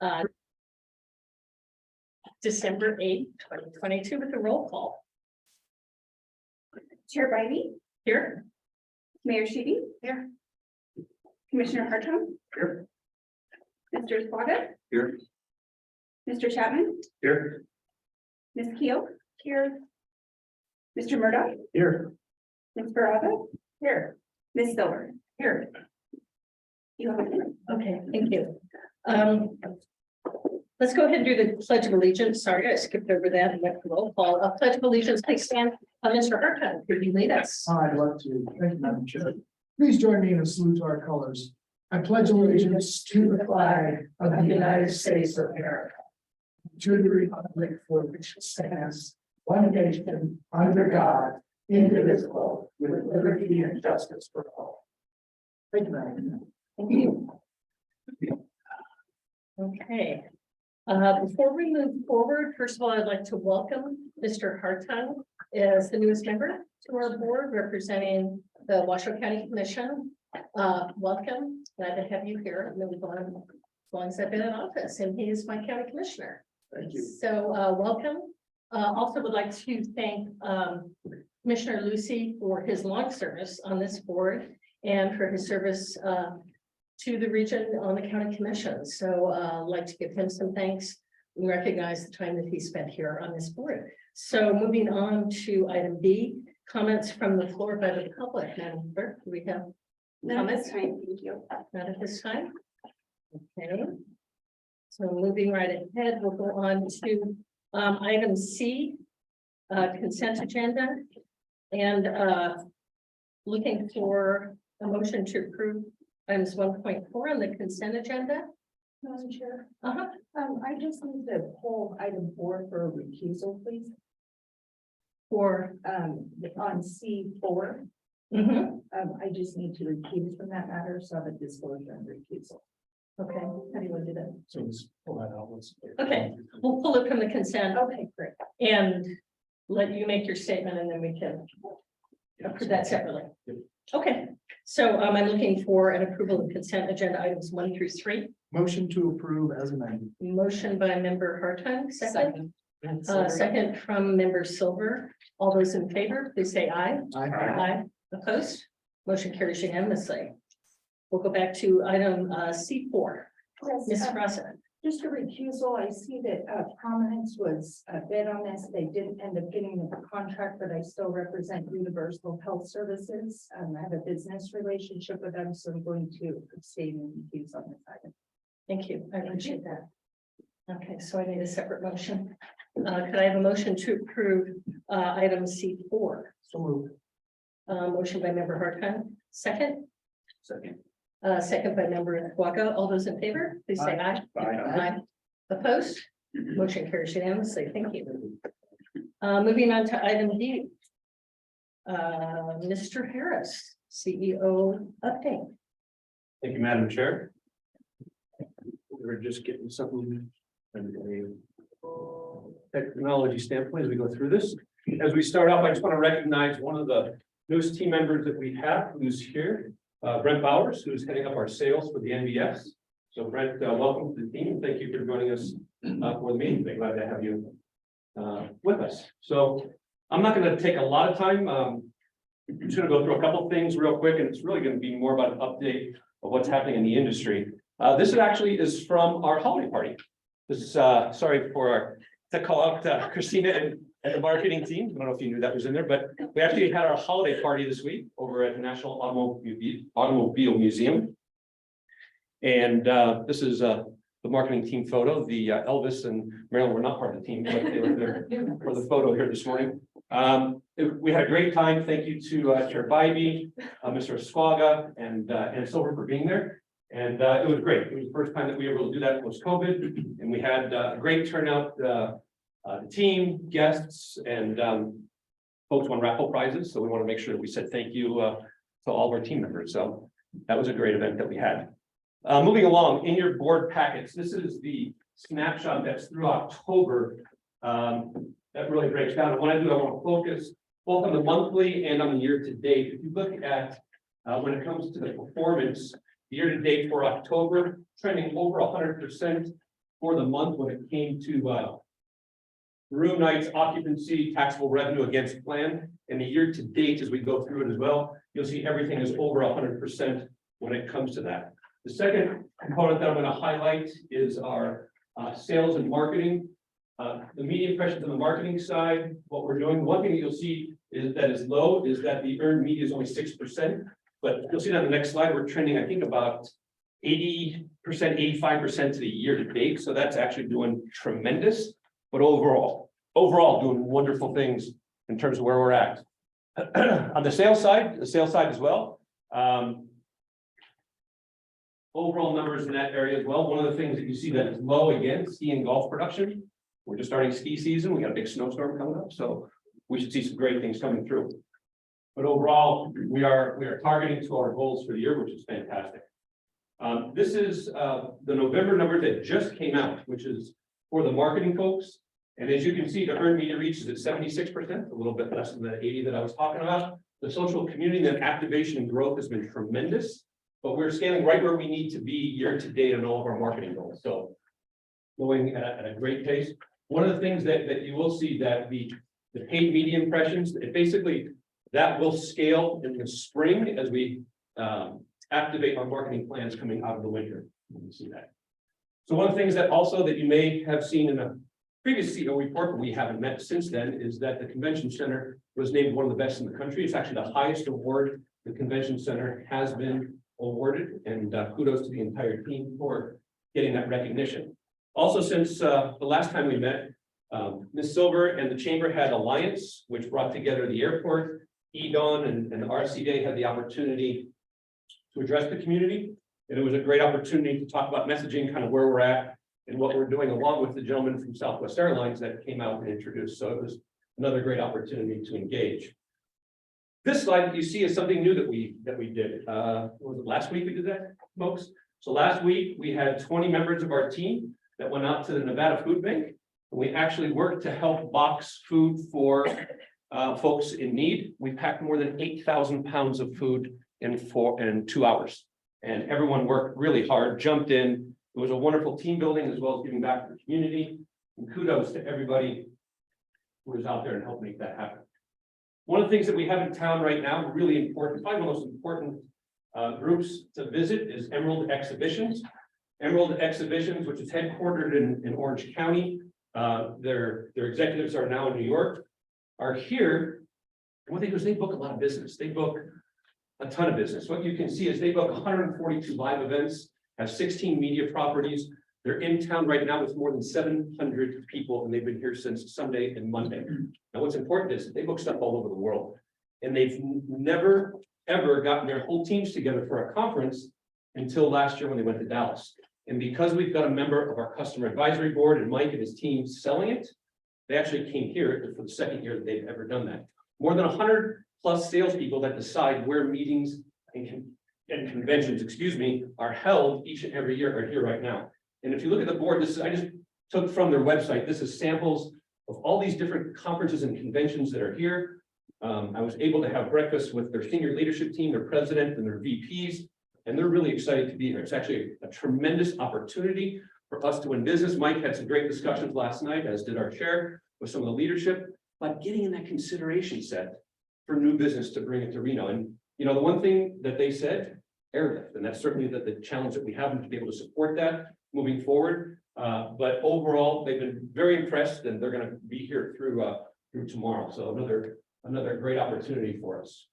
uh, December 8th, 2022 with a roll call. Chair Bybee, Here. Mayor Sheedy, Here. Commissioner Hartung, Here. Mr. Squaga, Here. Mr. Chapman, Here. Ms. Keel, here, Mr. Murdoch, Here. Ms. Baraga, Here. Ms. Silver. Here. You have a minute. Okay, thank you. Let's go ahead and do the Pledge of Allegiance. Sorry, I skipped over that and went for roll call. Pledge of Allegiance, please stand. Mr. Hartung, could you lead us? I'd love to. Thank you, Madam Chair. Please join me in a salute to our colors. I pledge allegiance to the flag of the United States of America, to the republic for which it stands, one nation, under God, indivisible, with liberty and justice for all. Thank you, Madam. Thank you. Okay. Before we move forward, first of all, I'd like to welcome Mr. Hartung as the newest member to our board representing the Washoe County Commission. Welcome, glad to have you here. I've been going as long as I've been in office, and he is my county commissioner. Thank you. So welcome. Also would like to thank Commissioner Lucy for his long service on this board and for his service to the region on the county commission. So I'd like to give him some thanks and recognize the time that he spent here on this board. So moving on to item B, comments from the floor by the public. Madam Clerk, do we have None at this time, thank you. not at this time? Okay. So moving right ahead, we'll go on to item C, consent agenda. And looking for a motion to approve items 1.4 on the consent agenda. Madam Chair, Uh-huh. I just need to pull item 4 for a recusal, please. For On C4, I just need to recuse from that matter, so I have a disclosure and recusal. okay, how do you want to do that? So let's pull that out. Okay, we'll pull it from the consent Okay, great. and let you make your statement, and then we can approve that separately. Okay, so I'm looking for an approval of consent agenda items 1 through 3. Motion to approve as amended. Motion by member Hartung, second. Second from member Silver. All those in favor, please say aye. Aye. Opposed? Motion carries unanimously. We'll go back to item C4. Ms. Yes, Rossa. just a recusal. I see that Prominence was bid on this. They didn't end up getting the contract, but I still represent Universal Health Services. I have a business relationship with them, so I'm going to abstain and recuse on this item. Thank you. I appreciate that. Okay, so I need a separate motion. Could I have a motion to approve item C4? So moved. Motion by member Hartung, second. Second. Second by member Squaga. All those in favor, please say aye. Aye. Opposed? Motion carries unanimously. Thank you. Moving on to item D. Mr. Harris, CEO update. Thank you, Madam Chair. We're just getting something from a technology standpoint as we go through this. As we start off, I just want to recognize one of the newest team members that we have who's here, Brent Bowers, who's heading up our sales for the NBS. So Brent, welcome to the team. Thank you for joining us for the meeting. We're glad to have you with us. So I'm not going to take a lot of time. I'm just going to go through a couple of things real quick, and it's really going to be more about an update of what's happening in the industry. This actually is from our holiday party. This is sorry for to call out Christina and the marketing team. I don't know if you knew that was in there, but we actually had our holiday party this week over at the National Automobile Museum. And this is the marketing team photo. The Elvis and Marilyn were not part of the team, but they were there for the photo here this morning. We had a great time. Thank you to Chair Bybee, Mr. Squaga, and Silver for being there. And it was great. It was the first time that we were able to do that post-COVID, and we had a great turnout. The team, guests, and folks won raffle prizes. So we want to make sure that we said thank you to all of our team members. So that was a great event that we had. Moving along in your board packets, this is the snapshot that's through October. That really breaks down. And what I do, I want to focus both on the monthly and on the year to date. If you look at when it comes to the performance, year to date for October, trending over 100% for the month when it came to room nights, occupancy, taxable revenue against plan, and the year to date, as we go through it as well, you'll see everything is over 100% when it comes to that. The second component that I'm going to highlight is our sales and marketing. The media impressions on the marketing side, what we're doing, one thing that you'll see is that is low is that the earned media is only 6%, but you'll see that on the next slide, we're trending, I think, about 80%, 85% to the year to date. So that's actually doing tremendous, but overall doing wonderful things in terms of where we're at. On the sales side as well. Overall numbers in that area as well. One of the things that you see that is low again, ski and golf production. We're just starting ski season. We got a big snowstorm coming up, so we should see some great things coming through. But overall, we are targeting to our goals for the year, which is fantastic. This is the November number that just came out, which is for the marketing folks. And as you can see, the earned media reach is at 76%, a little bit less than the 80 that I was talking about. The social community and activation and growth has been tremendous, but we're scaling right where we need to be year to date on all of our marketing goals. So going at a great pace. One of the things that you will see that the paid media impressions, it basically that will scale in the spring as we activate our marketing plans coming out of the winter. You can see that. So one of the things that also that you may have seen in a previous CEO report, but we haven't met since then, is that the convention center was named one of the best in the country. It's actually the highest award the convention center has been awarded, and kudos to the entire team for getting that recognition. Also, since the last time we met, Ms. Silver and the Chamber had Alliance, which brought together the airport, EDON and the RSCVA had the opportunity to address the community. And it was a great opportunity to talk about messaging, kind of where we're at and what we're doing, along with the gentleman from Southwest Airlines that came out and introduced. So it was another great opportunity to engage. This slide that you see is something new that we did. Was it last week we did that, folks? So last week we had 20 members of our team that went out to the Nevada Food Bank. And we actually worked to help box food for folks in need. We packed more than 8,000 pounds of food in 2 hours. And everyone worked really hard, jumped in. It was a wonderful team building as well as giving back to the community. And kudos to everybody who was out there and helped make that happen. One of the things that we have in town right now, really important, probably one of the most important groups to visit is Emerald Exhibitions. Emerald Exhibitions, which is headquartered in Orange County. Their executives are now in New York, are here. And what they do is they book a lot of business. They book a ton of business. What you can see is they book 142 live events, have 16 media properties. They're in town right now with more than 700 people, and they've been here since Sunday and Monday. Now, what's important is they book stuff all over the world, and they've never, ever gotten their whole teams together for a conference until last year when they went to Dallas. And because we've got a member of our customer advisory board and Mike and his team selling it, they actually came here for the second year that they've ever done that. More than 100 plus salespeople that decide where meetings and conventions, are held each and every year are here right now. And if you look at the board, I just took from their website. This is samples of all these different conferences and conventions that are here. I was able to have breakfast with their senior leadership team, their president and their VPs, and they're really excited to be here. It's actually a tremendous opportunity for us to win business. Mike had some great discussions last night, as did our chair, with some of the leadership, but getting in that consideration set for new business to bring it to Reno. And you know, the one thing that they said, airlift, and that's certainly the challenge that we have to be able to support that moving forward. But overall, they've been very impressed, and they're going to be here through tomorrow. So another great opportunity for us.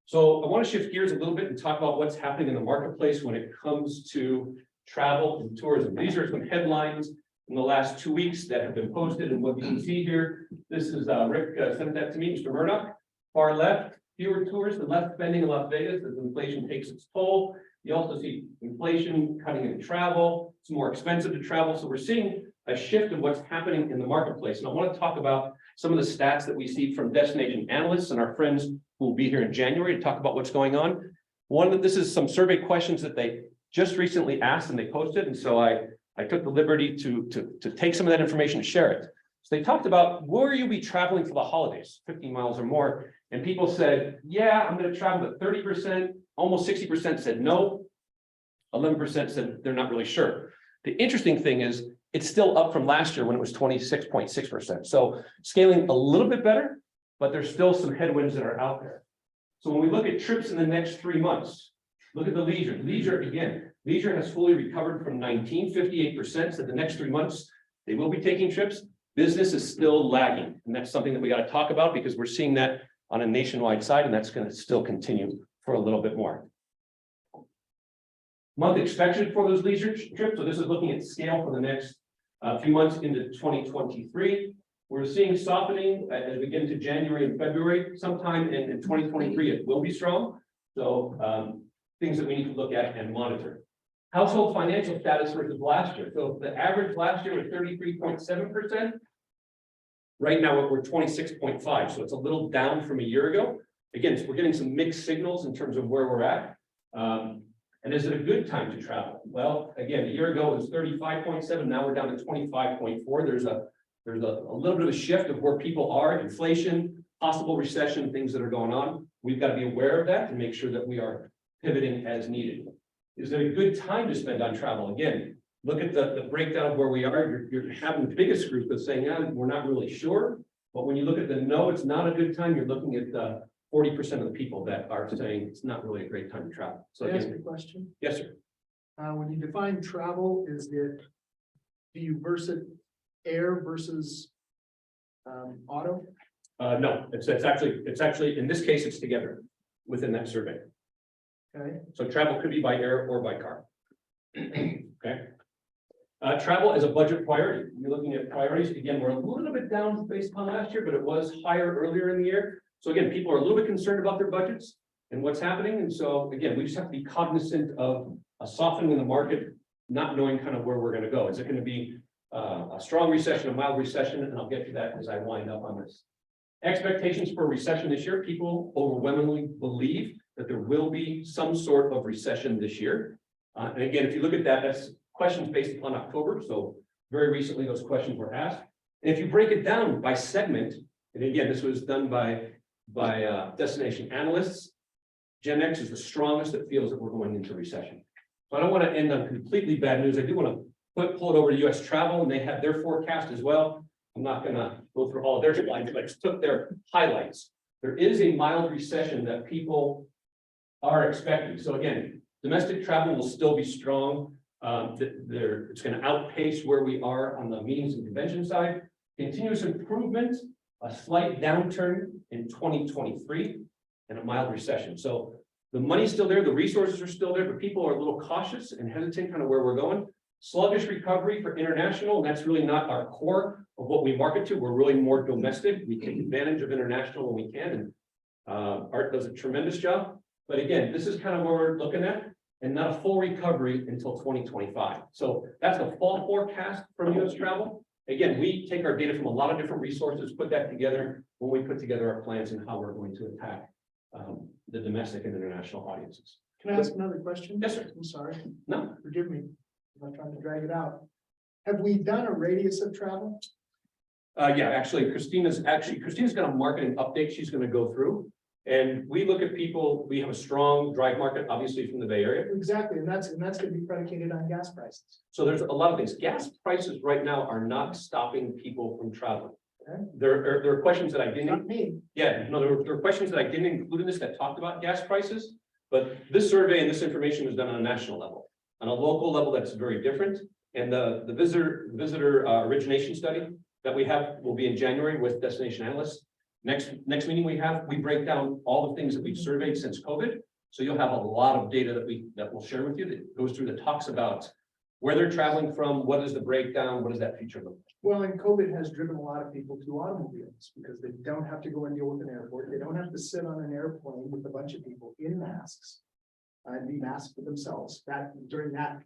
So I want to shift gears a little bit and talk about what's happening in the marketplace when it comes to travel and tourism. These are some headlines in the last 2 weeks that have been posted, and what you can see here, this is Rick sent that to me, Mr. Murdoch. Far left, fewer tourists and less spending in Las Vegas as inflation takes its toll. You also see inflation cutting in travel. It's more expensive to travel. So we're seeing a shift in what's happening in the marketplace. And I want to talk about some of the stats that we see from destination analysts and our friends who will be here in January to talk about what's going on. This is some survey questions that they just recently asked and they posted. And so I took the liberty to take some of that information and share it. So they talked about where you'll be traveling for the holidays, 15 miles or more. And people said, yeah, I'm going to travel, but 30%, almost 60% said no. 11% said they're not really sure. The interesting thing is, it's still up from last year when it was 26.6%. So scaling a little bit better, but there's still some headwinds that are out there. So when we look at trips in the next 3 months, look at the leisure. Leisure has fully recovered from 58%. So the next 3 months, they will be taking trips. Business is still lagging. And that's something that we got to talk about because we're seeing that on a nationwide side, and that's going to still continue for a little bit more. Month expected for those leisure trips. So this is looking at scale for the next few months into 2023. We're seeing softening as we get into January and February. Sometime in 2023, it will be strong. So things that we need to look at and monitor. Household financial status versus last year. So the average last year was 33.7%. Right now, we're 26.5%. So it's a little down from a year ago. Again, we're getting some mixed signals in terms of where we're at. And is it a good time to travel? Well, again, a year ago it was 35.7. Now we're down to 25.4. There's a little bit of a shift of where people are, inflation, possible recession, things that are going on. We've got to be aware of that and make sure that we are pivoting as needed. Is it a good time to spend on travel? Again, look at the breakdown of where we are. You're having the biggest group that's saying, yeah, we're not really sure. But when you look at the no, it's not a good time, you're looking at 40% of the people that are saying it's not really a great time to travel. So Can I ask again, a question? yes, sir. When you define travel, do you verse it air versus auto? No, it's actually, in this case, it's together within that survey. Okay. So travel could be by air or by car. Okay. Travel is a budget priority. You're looking at priorities. Again, we're a little bit down based on last year, but it was higher earlier in the year. So again, people are a little bit concerned about their budgets and what's happening. And so again, we just have to be cognizant of a softening in the market, not knowing kind of where we're going to go. Is it going to be a strong recession, a mild recession? And I'll get to that as I wind up on this. Expectations for a recession this year, people overwhelmingly believe that there will be some sort of recession this year. And again, if you look at that, that's questions based upon October. So very recently, those questions were asked. And if you break it down by segment, and again, this was done by destination analysts, Gen X is the strongest that feels that we're going into recession. So I don't want to end on completely bad news. I do want to pull it over to US travel, and they have their forecast as well. I'm not going to go through all of their slides, but I just took their highlights. There is a mild recession that people are expecting. So again, domestic travel will still be strong. It's going to outpace where we are on the meetings and convention side. Continuous improvement, a slight downturn in 2023, and a mild recession. So the money's still there, the resources are still there, but people are a little cautious and hesitant kind of where we're going. Sluggish recovery for international, and that's really not our core of what we market to. We're really more domestic. We take advantage of international when we can, and Art does a tremendous job. But again, this is kind of where we're looking at, and not a full recovery until 2025. So that's the fall forecast from US travel. Again, we take our data from a lot of different resources, put that together when we put together our plans and how we're going to attack the domestic and international audiences. Can I ask another question? Yes, sir. I'm sorry. No. Forgive me. I'm not trying to drag it out. Have we done a radius of travel? Yeah, actually, Christina's got a marketing update she's going to go through. And we look at people, we have a strong drive market, obviously from the Bay Area. Exactly, and that's going to be predicated on gas prices. So there's a lot of things. Gas prices right now are not stopping people from traveling. Okay. There are questions that I didn't. Not me. Yeah, no, there were questions that I didn't include in this that talked about gas prices, but this survey and this information was done on a national level. On a local level, that's very different. And the visitor origination study that we have will be in January with destination analysts. Next meeting we break down all the things that we've surveyed since COVID. So you'll have a lot of data that we'll share with you that goes through, that talks about where they're traveling from, what is the breakdown, what does that future look like? Well, and COVID has driven a lot of people to automobiles because they don't have to go and deal with an airport. They don't have to sit on an airplane with a bunch of people in masks and be masked for themselves. That during that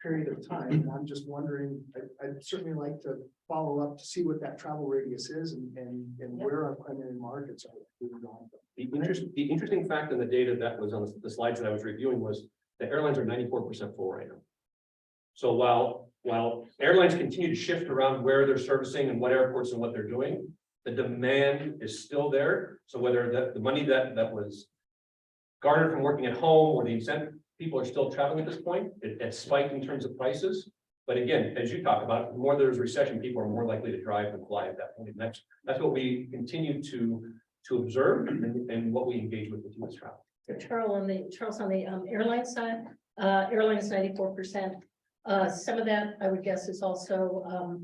period of time, and I'm just wondering, I'd certainly like to follow up to see what that travel radius is and where our primary markets are going. The interesting fact in the data that was on the slides that I was reviewing was the airlines are 94% full right now. So while airlines continue to shift around where they're servicing and what airports and what they're doing, the demand is still there. So whether the money that was garnered from working at home or the incentive, people are still traveling at this point. It spiked in terms of prices. But again, as you talk about, the more there's recession, people are more likely to drive than fly at that point. And that's what we continue to observe and what we engage with U.S. travel. Charles, on the airline side, airlines 94%. Some of that, I would guess, is also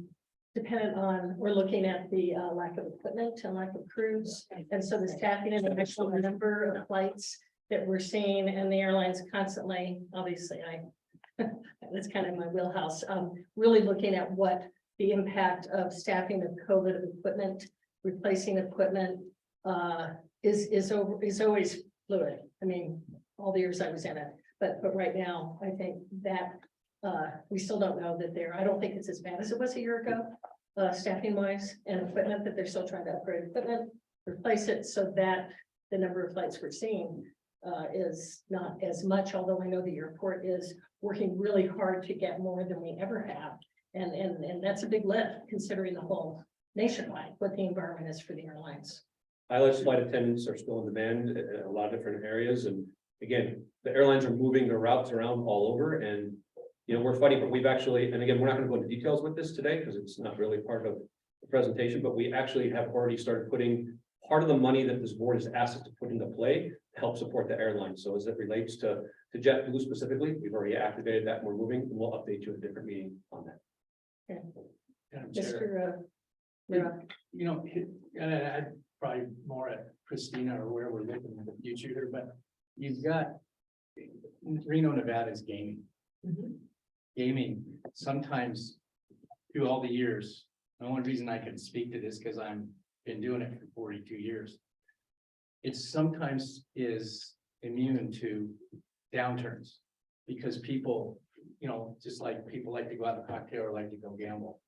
dependent on, we're looking at the lack of equipment and lack of crews. And so the staffing and the actual number of flights that we're seeing, and the airlines constantly, obviously, that's kind of my wheelhouse, really looking at what the impact of staffing of COVID of equipment, replacing equipment, is always fluid. I mean, all the years I was in it, but right now, I think that we still don't know that I don't think it's as bad as it was a year ago, staffing wise and equipment, that they're still trying to upgrade equipment, replace it, so that the number of flights we're seeing is not as much, although I know the airport is working really hard to get more than we ever have. And that's a big lift, considering the whole nationwide, what the environment is for the airlines. ILS flight attendants are still in demand in a lot of different areas. And again, the airlines are moving their routes around all over, and we're fighting, but we've actually, and again, we're not going to go into details with this today because it's not really part of the presentation, but we actually have already started putting part of the money that this board has asked us to put into play to help support the airline. So as it relates to JetBlue specifically, we've already activated that and we're moving, and we'll update you at a different meeting on that. Mr. And I'd probably more at Christina or where we're looking in the future here, but you've got Reno, Nevada's gaming. Gaming sometimes through all the years. The only reason I can speak to this because I've been doing it for 42 years. It sometimes is immune to downturns because people, just like people like to go out and cocktail or like to go gamble.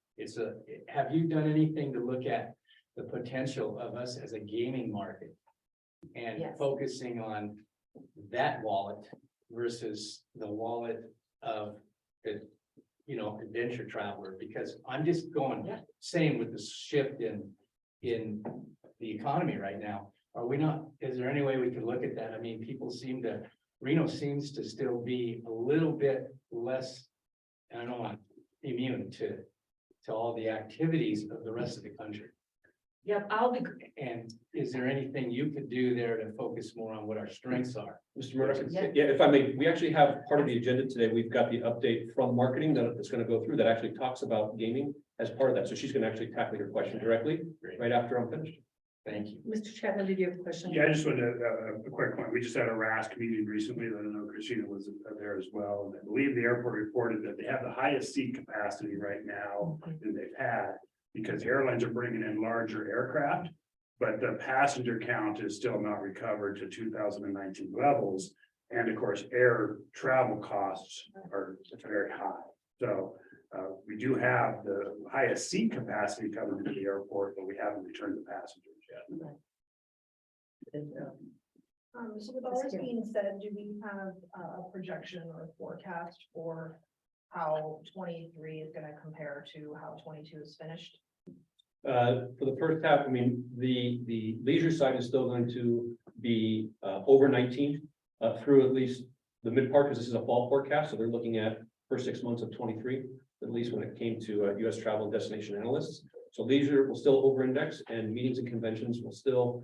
Have you done anything to look at the potential of us as a gaming market and focusing on that wallet versus the wallet of adventure traveler? Because I'm just saying with the shift in the economy right now, is there any way we could look at that? I mean, Reno seems to still be a little bit less, I don't know, immune to all the activities of the rest of the country. Yep, I'll agree. And is there anything you could do there to focus more on what our strengths are? Mr. Murdoch, if I may, we actually have part of the agenda today. We've got the update from marketing that's going to go through that actually talks about gaming as part of that. So she's going to actually tackle your question directly right after I'm finished. Thank you. Mr. Chapman, did you have a question? Yeah, I just wanted a quick point. We just had a RASC meeting recently that I know Christina was there as well. And I believe the airport reported that they have the highest seat capacity right now than they've had because airlines are bringing in larger aircraft, but the passenger count is still not recovered to 2019 levels. And of course, air travel costs are very high. So we do have the highest seat capacity coming into the airport, but we haven't returned the passengers yet. So with all this being said, do we have a projection or a forecast for how 23 is going to compare to how 22 is finished? For the first half, I mean, the leisure side is still going to be over 19 through at least the mid part, because this is a fall forecast. So they're looking at first 6 months of 23, at least when it came to U.S. travel and destination analysts. So leisure will still over index and meetings and conventions will still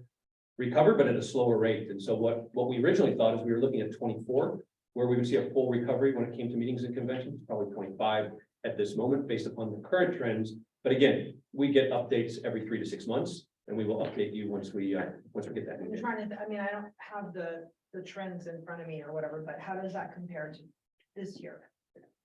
recover, but at a slower rate. And so what we originally thought is we were looking at 24, where we would see a full recovery when it came to meetings and conventions, probably 25 at this moment based upon the current trends. But again, we get updates every 3 to 6 months, and we will update you once we get that. I'm trying to, I mean, I don't have the trends in front of me or whatever, but how does that compare to this year?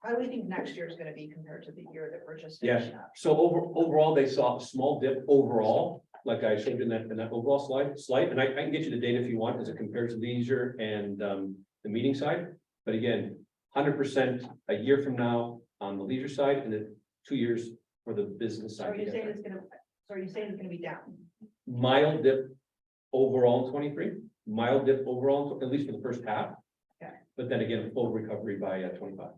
How do we think next year is going to be compared to the year that we're just finishing up? So overall, they saw a small dip overall, like I showed in that overall slide, and I can get you the data if you want as it compares to leisure and the meeting side. But again, 100% a year from now on the leisure side, and then 2 years for the business So side. are you saying it's going to be down? Mild dip overall in 23, mild dip overall, at least for the first half. Okay. But then again, full recovery by 25.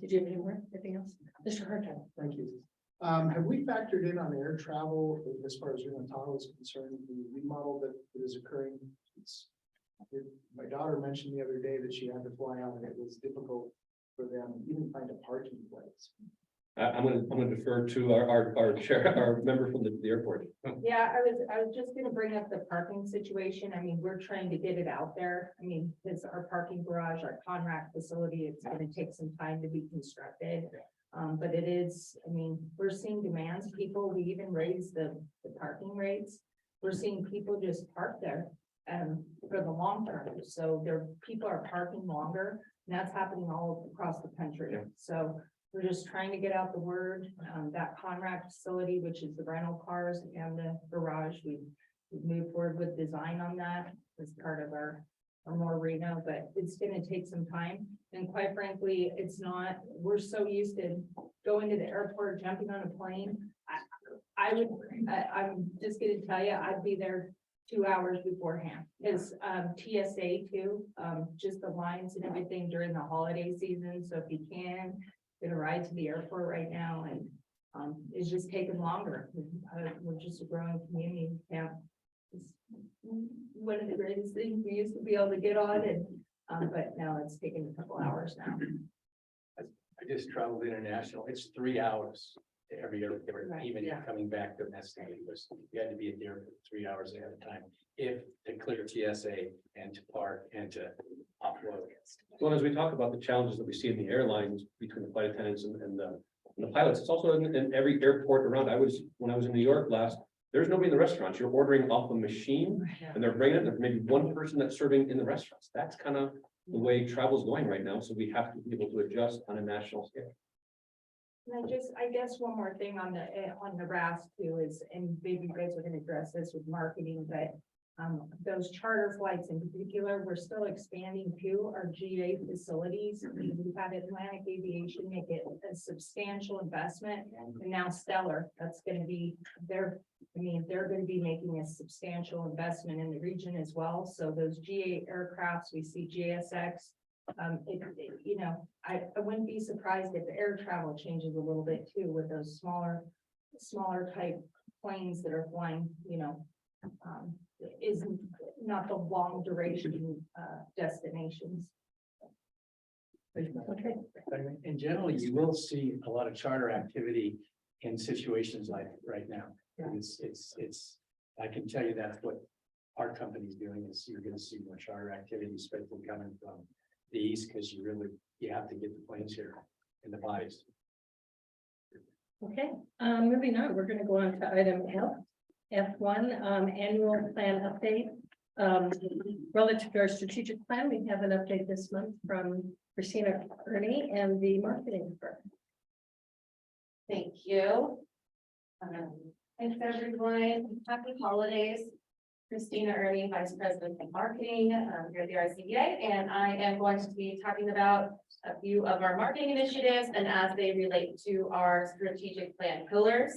Did you have any more? Anything else? Mr. Harton? Thank you. Have we factored in on air travel as far as Reno is concerned, the remodel that is occurring? It's My daughter mentioned the other day that she had to fly out and it was difficult for them to even find a parking place. I'm gonna defer to our chair, our member from the airport. Yeah, I was just gonna bring up the parking situation. I mean, we're trying to get it out there. I mean, it's our parking garage, our Conrack facility, it's gonna take some time to be constructed. But it is, I mean, we're seeing demands, people, we even raised the parking rates. We're seeing people just park there, for the long term. So people are parking longer, and that's happening all across the country. Yeah. So we're just trying to get out the word, that Conrack facility, which is the rental cars and the garage, we've moved forward with design on that as part of our more Reno, but it's gonna take some time. And quite frankly, it's not, we're so used to going to the airport, jumping on a plane. I'm just gonna tell you, I'd be there 2 hours beforehand. Is TSA too, just the lines and everything during the holiday season. So if you can, get a ride to the airport right now, and it's just taking longer. We're just a growing community. Yeah. It's one of the greatest things we used to be able to get on, and but now it's taking a couple hours now. I just traveled international. It's 3 hours to every airport, Right, even yeah. coming back domestically. You had to be at the airport 3 hours ahead of time if to clear TSA and to park and to offload. Well, as we talk about the challenges that we see in the airlines between the flight attendants and the pilots, it's also in every airport around. When I was in New York last, there's nobody in the restaurants. You're ordering off a machine and they're bringing it. There's maybe one person that's serving in the restaurants. That's kind of the way travel's going right now. So we have to be able to adjust on a national scale. And I guess one more thing on the RAS too is, and maybe you guys are gonna address this with marketing, but those charter flights in particular, we're still expanding to our GA facilities. We've had Atlantic Aviation make it a substantial investment, and now Stellar, that's gonna be they're gonna be making a substantial investment in the region as well. So those GA aircrafts, we see GSX. I wouldn't be surprised if air travel changes a little bit too, with those smaller type planes that are flying, is not the long duration destinations. Okay. And generally, you will see a lot of charter activity in situations like right now. It's, I can tell you that's what our company's doing, is you're gonna see more charter activity, especially coming from the east, because you have to get the planes here in the bodies. Okay, moving on, we're gonna go on to item F1, annual plan update. Relative to our strategic plan, we have an update this month from Christina Ernie and the marketing firm. Thank you. Thanks everyone. Happy holidays. Christina Ernie, Vice President of Marketing here at the RSCVA, and I am going to be talking about a few of our marketing initiatives and as they relate to our strategic plan pillars.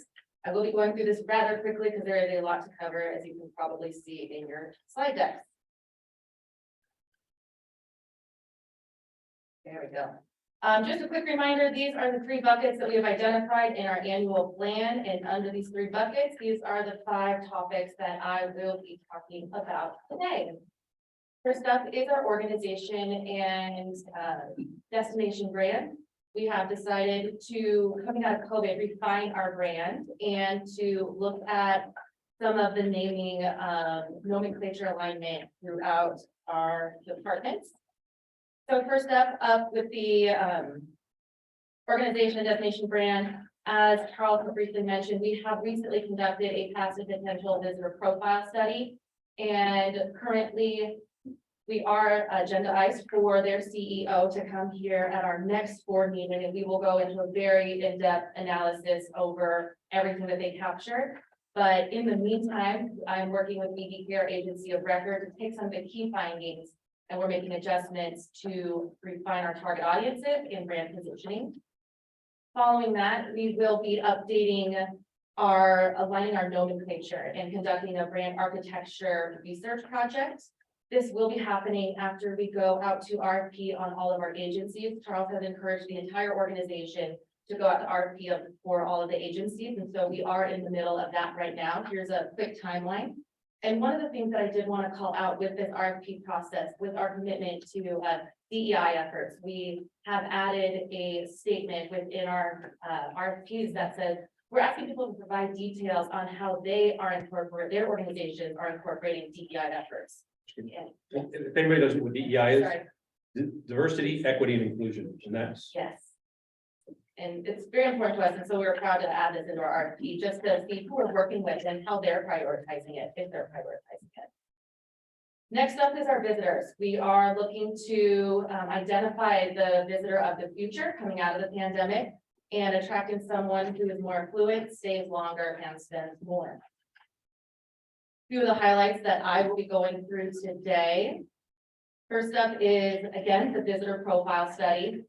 I will be going through this rather quickly because there is a lot to cover, as you can probably see in your slide decks. There we go. Just a quick reminder, these are the 3 buckets that we have identified in our annual plan, and under these 3 buckets, these are the 5 topics that I will be talking about today. First up is our organization and destination brand. We have decided to, coming out of COVID, refine our brand and to look at some of the naming nomenclature alignment throughout our departments. So first up with the organization destination brand, as Charles briefly mentioned, we have recently conducted a passive potential visitor profile study, and currently we are agendized for their CEO to come here at our next board meeting, and we will go into a very in-depth analysis over everything that they captured. But in the meantime, I'm working with BD Care Agency of Record to take some of the key findings, and we're making adjustments to refine our target audiences and brand positioning. Following that, we will be updating aligning our nomenclature and conducting a brand architecture research project. This will be happening after we go out to RFP on all of our agencies. Charles has encouraged the entire organization to go out to RFP for all of the agencies. And so we are in the middle of that right now. Here's a quick timeline. And one of the things that I did want to call out with this RFP process, with our commitment to DEI efforts, we have added a statement within our RFPs that says, we're asking people to provide details on how they are incorporating, their organizations are incorporating DEI efforts. If anybody doesn't know what DEI is, Sorry, diversity, equity, and inclusion, and that's. yes. And it's very important to us, and so we're proud to add this into our RFP, just to see who we're working with and how they're prioritizing it, if they're prioritizing it. Next up is our visitors. We are looking to identify the visitor of the future coming out of the pandemic and attracting someone who is more affluent, stays longer, and spends more. Few of the highlights that I will be going through today. First up is, again, the visitor profile study.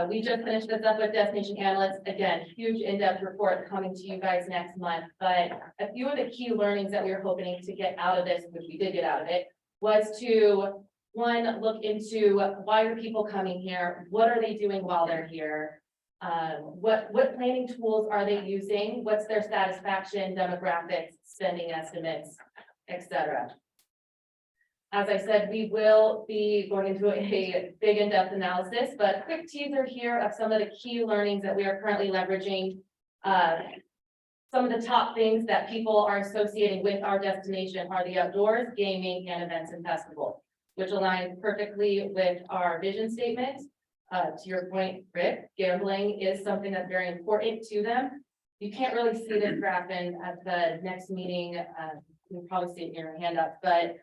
We just finished this up with Destination Analysts. Again, huge in-depth report coming to you guys next month. But a few of the key learnings that we were hoping to get out of this, which we did get out of it, was to, one, look into why are people coming here? What are they doing while they're here? What planning tools are they using? What's their satisfaction, demographics, spending estimates, etc. As I said, we will be going into a big in-depth analysis, but quick teaser here of some of the key learnings that we are currently leveraging. Some of the top things that people are associating with our destination are the outdoors, gaming, and events and festivals, which aligns perfectly with our vision statement. To your point, Rick, gambling is something that's very important to them. You can't really see this graph in at the next meeting. You'll probably see it in your handout, but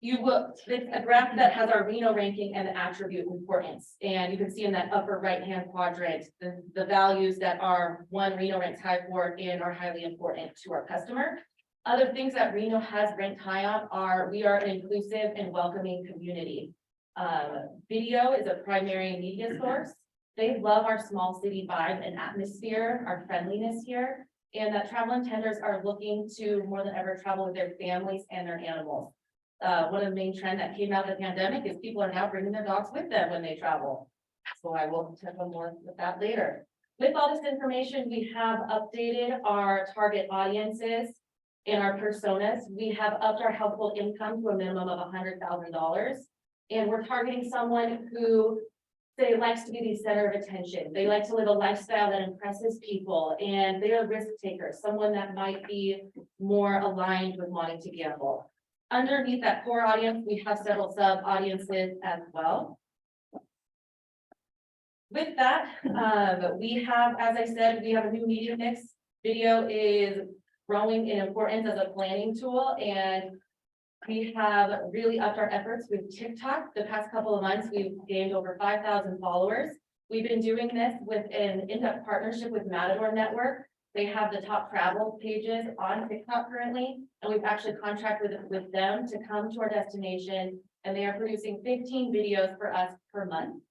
you will, it's a graph that has our Reno ranking and the attribute importance. And you can see in that upper right-hand quadrant, the values that are one Reno ranks high for and are highly important to our customer. Other things that Reno has ranked high on are, we are an inclusive and welcoming community. Video is a primary media source. They love our small city vibe and atmosphere, our friendliness here, and that travel intenders are looking to more than ever travel with their families and their animals. One of the main trends that came out of the pandemic is people are now bringing their dogs with them when they travel. So I will touch on more with that later. With all this information, we have updated our target audiences and our personas. We have upped our household income to a minimum of $100,000. And we're targeting someone who, say, likes to be the center of attention. They like to live a lifestyle that impresses people, and they are risk takers, someone that might be more aligned with wanting to gamble. Underneath that core audience, we have several sub audiences as well. With that, we have, as I said, we have a new media mix. Video is growing in importance as a planning tool, and we have really upped our efforts with TikTok. The past couple of months, we've gained over 5,000 followers. We've been doing this with an in-depth partnership with Matador Network. They have the top travel pages on TikTok currently, and we've actually contracted with them to come to our destination, and they are producing 15 videos for us per month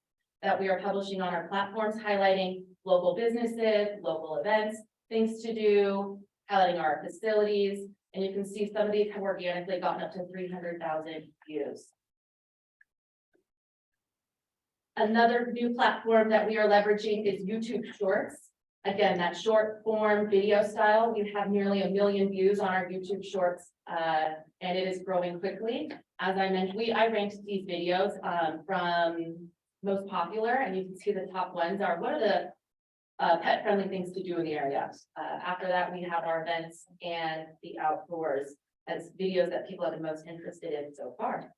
that we are publishing on our platforms, highlighting local businesses, local events, things to do, highlighting our facilities, and you can see some of these have organically gotten up to 300,000 views. Another new platform that we are leveraging is YouTube Shorts. Again, that short form video style, we have nearly 1 million views on our YouTube Shorts, and it is growing quickly. As I mentioned, I ranked these videos from most popular, and you can see the top ones are what are the pet-friendly things to do in the area. After that, we have our events and the outdoors as videos that people have been most interested in so far.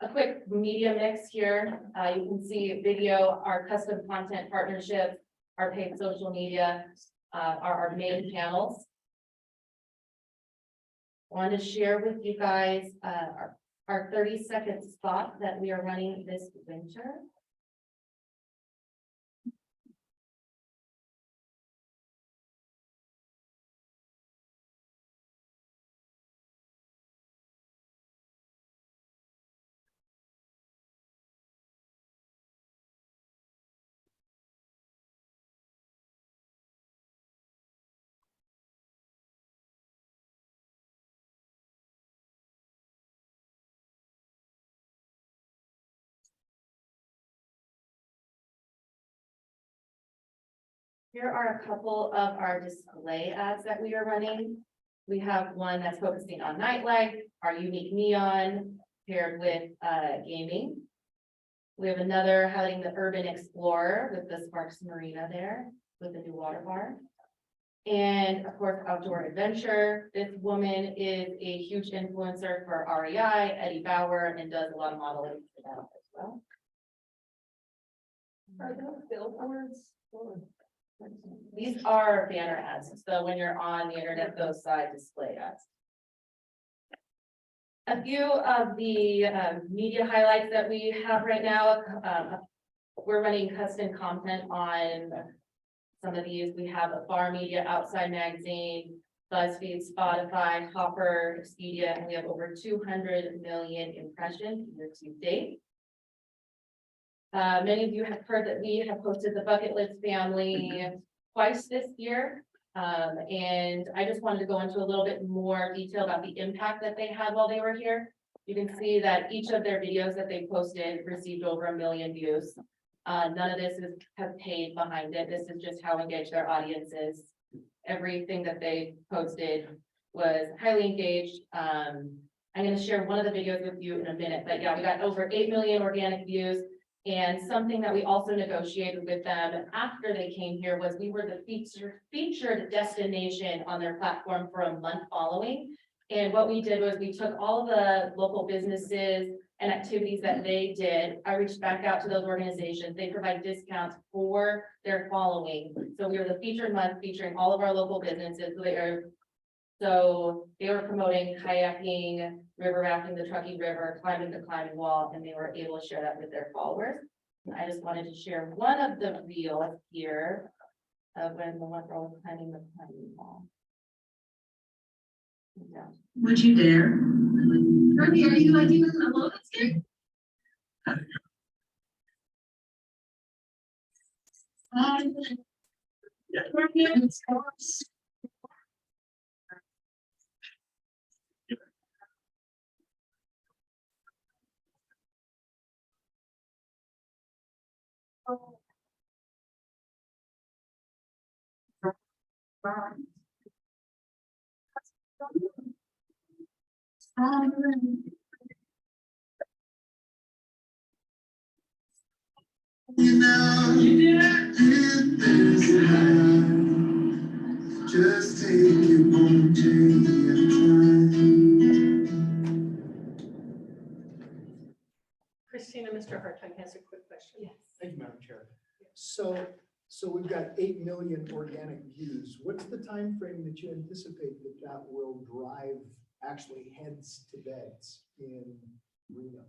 A quick media mix here. You can see video, our custom content partnerships, our paid social media are our main channels. I wanted to share with you guys our 30-second spot that we are running this winter. Here are a couple of our display ads that we are running. We have one that's focusing on nightlife, our unique neon paired with gaming. We have another highlighting the urban explorer with the Sparks Marina there with the new water bar. And of course, outdoor adventure. This woman is a huge influencer for REI, Eddie Bauer, and does a lot of modeling for them as well. Are those billboards? These are banner ads, so when you're on the internet, those side display ads. A few of the media highlights that we have right now, we're running custom content on some of these. We have a Bar Media, Outside Magazine, BuzzFeed, Spotify, Hopper, Expedia, and we have over 200 million impressions year to date. Many of you have heard that we have hosted the Bucket List family twice this year. And I just wanted to go into a little bit more detail about the impact that they had while they were here. You can see that each of their videos that they posted received over 1 million views. None of this has paid behind it. This is just how engaged their audience is. Everything that they posted was highly engaged. I'm going to share one of the videos with you in a minute, but yeah, we got over 8 million organic views. And something that we also negotiated with them after they came here was we were the featured destination on their platform for a month following. And what we did was we took all of the local businesses and activities that they did. I reached back out to those organizations. They provide discounts for their following. So we were the featured month featuring all of our local businesses. So they were promoting kayaking, river rafting, the Truckee River, climbing the climbing wall, and they were able to share that with their followers. I just wanted to share one of the reels here of when the one girl was climbing the climbing wall. Yeah. Would you dare? Kirby, are you like even a little bit scared? You know, it is hard. Just take your own journey and Christina, Mr. Hartung has a quick question. Yes. Thank you, Madam Chair. So we've got 8 million organic views. What's the time frame that you anticipate that will drive actually heads to beds in Reno?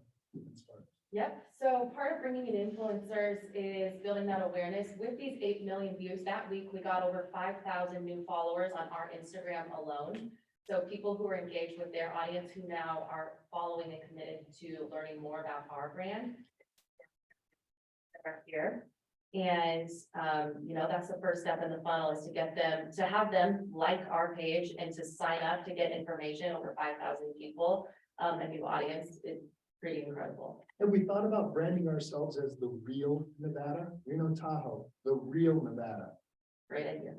Yep, so part of bringing in influencers is building that awareness. With these 8 million views that week, we got over 5,000 new followers on our Instagram alone. So people who are engaged with their audience who now are following and committed to learning more about our brand. They're here. And, you know, that's the first step in the funnel is to get them, to have them like our page and to sign up to get information. Over 5,000 people, a new audience is pretty incredible. Have we thought about branding ourselves as the real Nevada? Reno Tahoe, the real Nevada. Great idea.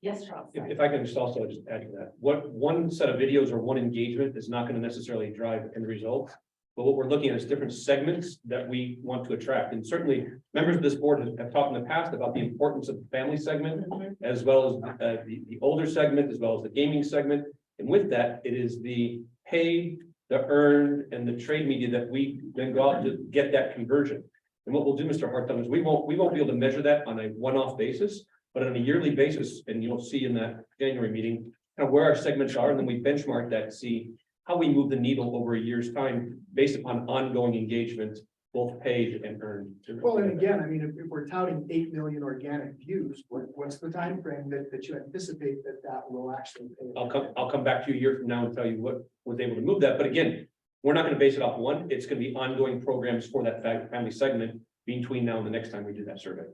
Yes, Charles. If I can just also just add to that, what one set of videos or one engagement is not going to necessarily drive end results. But what we're looking at is different segments that we want to attract. And certainly members of this board have talked in the past about the importance of the family segment, as well as the older segment, as well as the gaming segment. And with that, it is the paid, the earned, and the trade media that we then go out to get that conversion. And what we'll do, Mr. Hartung, is we won't be able to measure that on a one-off basis, but on a yearly basis, and you'll see in that January meeting kind of where our segments are, and then we benchmark that to see how we move the needle over a year's time based upon ongoing engagement, both paid and earned. Well, and again, I mean, if we're touting 8 million organic views, what's the time frame that you anticipate that will actually pay? I'll come back to you a year from now and tell you what was able to move that. But again, we're not going to base it off one. It's going to be ongoing programs for that family segment between now and the next time we do that survey.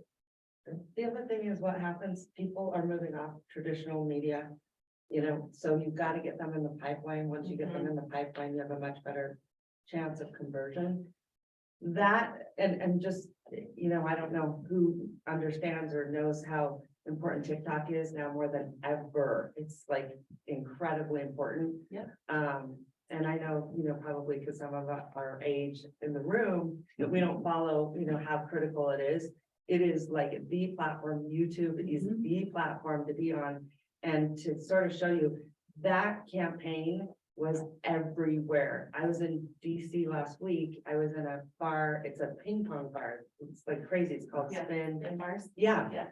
The other thing is what happens, people are moving off traditional media, you know, so you've got to get them in the pipeline. Once you get them in the pipeline, you have a much better chance of conversion. That, and just, you know, I don't know who understands or knows how important TikTok is now more than ever. It's like incredibly important. Yeah. And I know, probably because some of our age in the room, that we don't follow, how critical it is. It is like the platform, YouTube is the platform to be on. And to sort of show you, that campaign was everywhere. I was in DC last week. I was in a bar, it's a ping pong bar. It's like crazy. It's called Yeah. Spin. In Mars. Yeah. Yeah.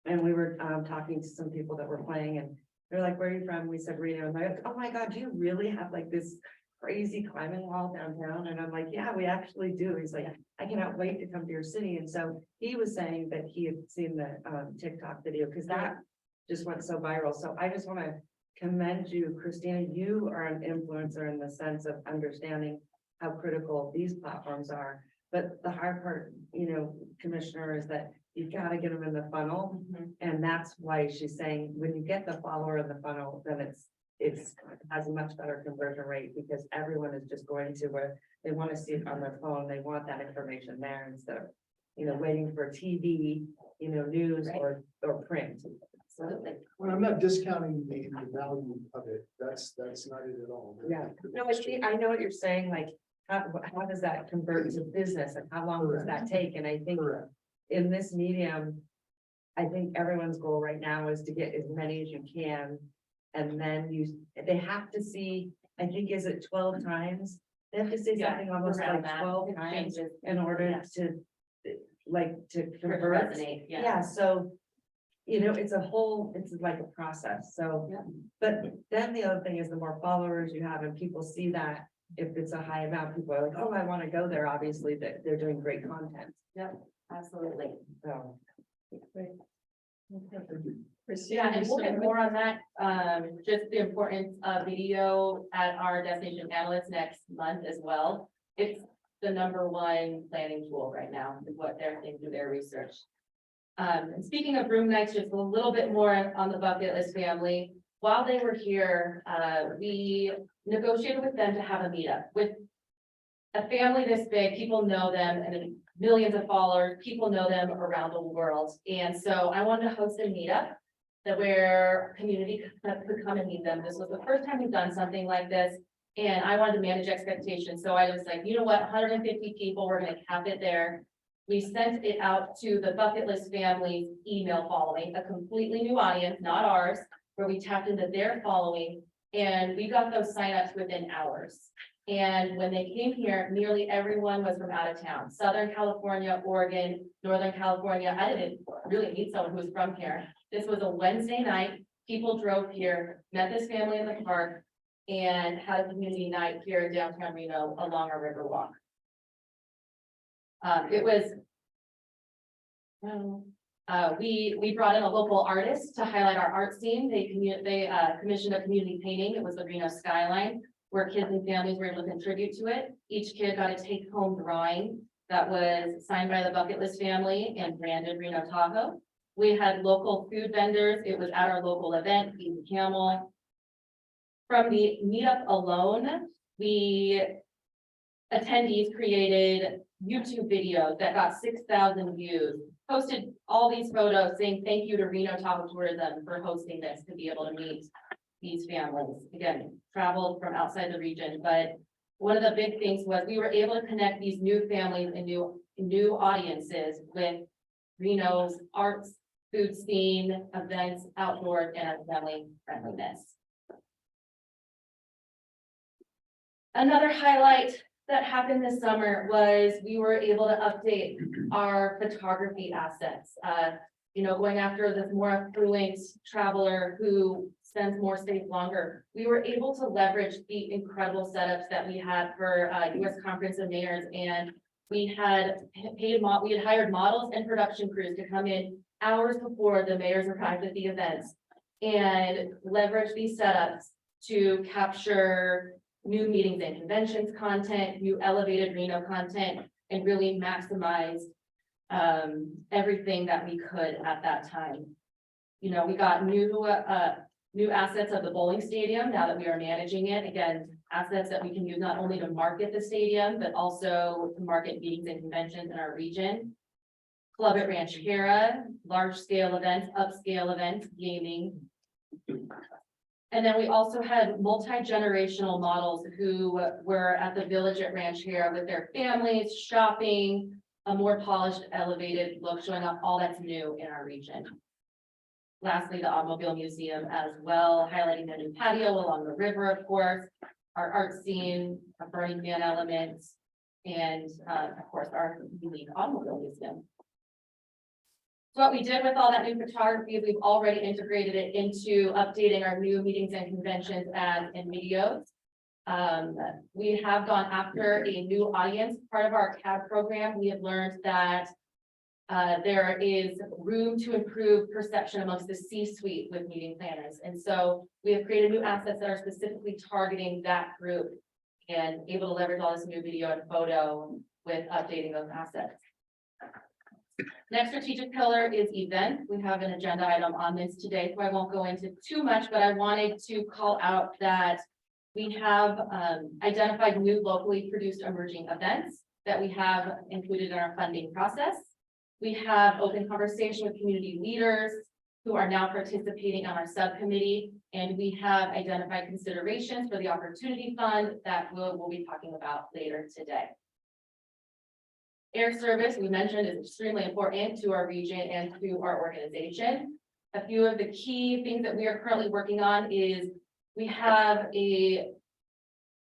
And we were talking to some people that were playing and they're like, where are you from? We said Reno. And they're like, oh my God, do you really have like this crazy climbing wall downtown? And I'm like, yeah, we actually do. He's like, I cannot wait to come to your city. And so he was saying that he had seen the TikTok video because that just went so viral. So I just want to commend you, Christina. You are an influencer in the sense of understanding how critical these platforms are. But the hard part, Commissioner, is that you've got to get them in the funnel. And that's why she's saying, when you get the follower in the funnel, then it's has a much better conversion rate because everyone is just going to where they want to see it on their phone. They want that information there instead of, waiting for TV, news or print. Absolutely. Well, I'm not discounting the value of it. That's not it at all. Yeah, no, I know what you're saying, like, how does that convert to business and how long does that take? And I think Correct. in this medium, I think everyone's goal right now is to get as many as you can. And then they have to see, I think, is it 12 times? They have to say Yeah, something almost around like that. 12 It times changes. in order Yeah. to, to For it to convert. resonate, yeah. Yeah, so, it's like a process, so. Yeah. But then the other thing is the more followers you have and people see that, if it's a high amount, people are like, oh, I want to go there, obviously, that they're doing great content, Absolutely. so. Yeah, and we'll get more on that, just the importance of video at our destination analysts next month as well. It's the #1 planning tool right now, is what they're saying through their research. And speaking of room nights, just a little bit more on the bucket list family. While they were here, we negotiated with them to have a meetup with a family this big. People know them and millions of followers, people know them around the world. And so I wanted to host a meetup that where community could come and meet them. This was the first time we've done something like this. And I wanted to manage expectations. So I was like, you know what, 150 people, we're gonna cap it there. We sent it out to the bucket list families email following, a completely new audience, not ours, where we tapped into their following. And we got those signups within hours. And when they came here, nearly everyone was from out of town, Southern California, Oregon, Northern California. I didn't really meet someone who was from here. This was a Wednesday night. People drove here, met this family in the park, and had a community night here in downtown Reno along our river walk. It was. We brought in a local artist to highlight our art scene. They commissioned a community painting. It was the Reno skyline, where kids and families were able to contribute to it. Each kid got a take-home drawing that was signed by the bucket list family and branded Reno Tahoe. We had local food vendors. It was at our local event, Feed the Camel. From the meetup alone, attendees created YouTube videos that got 6,000 views, posted all these photos saying thank you to Reno Tahoe Tourism for hosting this to be able to meet these families. Again, traveled from outside the region, but one of the big things was we were able to connect these new families and new audiences with Reno's arts, food scene, events, outdoors, and family friendliness. Another highlight that happened this summer was we were able to update our photography assets. Going after this more affluent traveler who spends more stays longer. We were able to leverage the incredible setups that we had for US Conference of Mayors, and we had hired models and production crews to come in hours before the mayors arrived at the events and leverage these setups to capture new meetings and conventions content, new elevated Reno content, and really maximize everything that we could at that time. We got new assets of the bowling stadium now that we are managing it. Again, assets that we can use not only to market the stadium, but also to market meetings and conventions in our region. Club at Ranchera, large scale events, upscale events, gaming. And then we also had multi-generational models who were at the Village at Ranchera with their families, shopping, a more polished, elevated look, showing off all that's new in our region. Lastly, the Automobile Museum as well, highlighting the new patio along the river, of course, our art scene, our Burning Man elements, and of course, our unique Automobile Museum. So what we did with all that new photography is we've already integrated it into updating our new meetings and conventions ads and videos. We have gone after a new audience. Part of our CAD program, we have learned that there is room to improve perception amongst the C-suite with meeting planners. And so we have created new assets that are specifically targeting that group and able to leverage all this new video and photo with updating those assets. Next strategic pillar is event. We have an agenda item on this today, so I won't go into too much, but I wanted to call out that we have identified new locally produced emerging events that we have included in our funding process. We have open conversation with community leaders who are now participating on our subcommittee, and we have identified considerations for the Opportunity Fund that we'll be talking about later today. Air service, we mentioned, is extremely important to our region and to our organization. A few of the key things that we are currently working on is we have a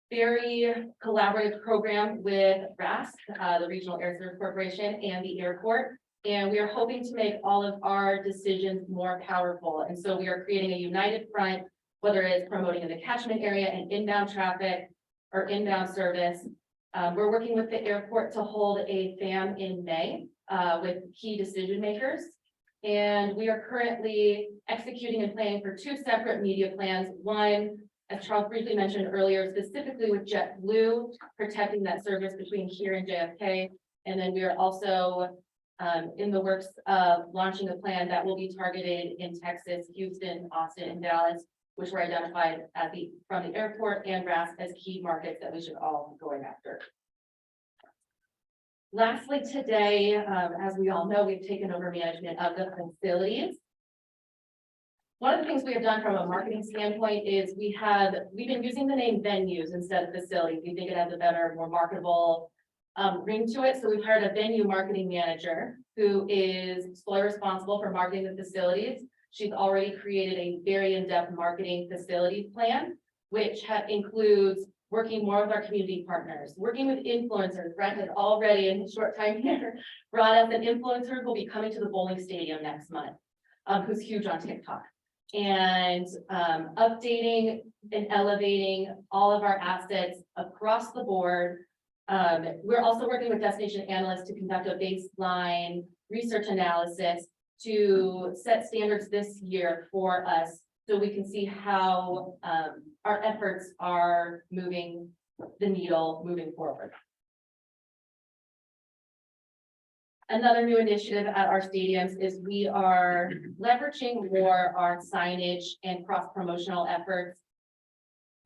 very collaborative program with RASC, the Regional Air Service Corporation, and the airport. And we are hoping to make all of our decisions more powerful. And so we are creating a united front, whether it's promoting in the catchment area and inbound traffic or inbound service. We're working with the airport to hold a FAM in May with key decision makers. And we are currently executing and planning for two separate media plans. One, as Charles briefly mentioned earlier, specifically with JetBlue, protecting that service between here and JFK. And then we are also in the works of launching a plan that will be targeted in Texas, Houston, Austin, and Dallas, which were identified at from the airport and RASC as key markets that we should all be going after. Lastly, today, as we all know, we've taken over management of the facilities. One of the things we have done from a marketing standpoint is we've been using the name venues instead of facilities. We think it has a better, more marketable ring to it. So we've hired a venue marketing manager who is solely responsible for marketing the facilities. She's already created a very in-depth marketing facility plan, which includes working more with our community partners, working with influencers. Brent has already, in his short time here, brought us an influencer who will be coming to the bowling stadium next month, who's huge on TikTok. And updating and elevating all of our assets across the board. We're also working with destination analysts to conduct a baseline research analysis to set standards this year for us so we can see how our efforts are moving the needle moving forward. Another new initiative at our stadiums is we are leveraging more our signage and cross-promotional efforts.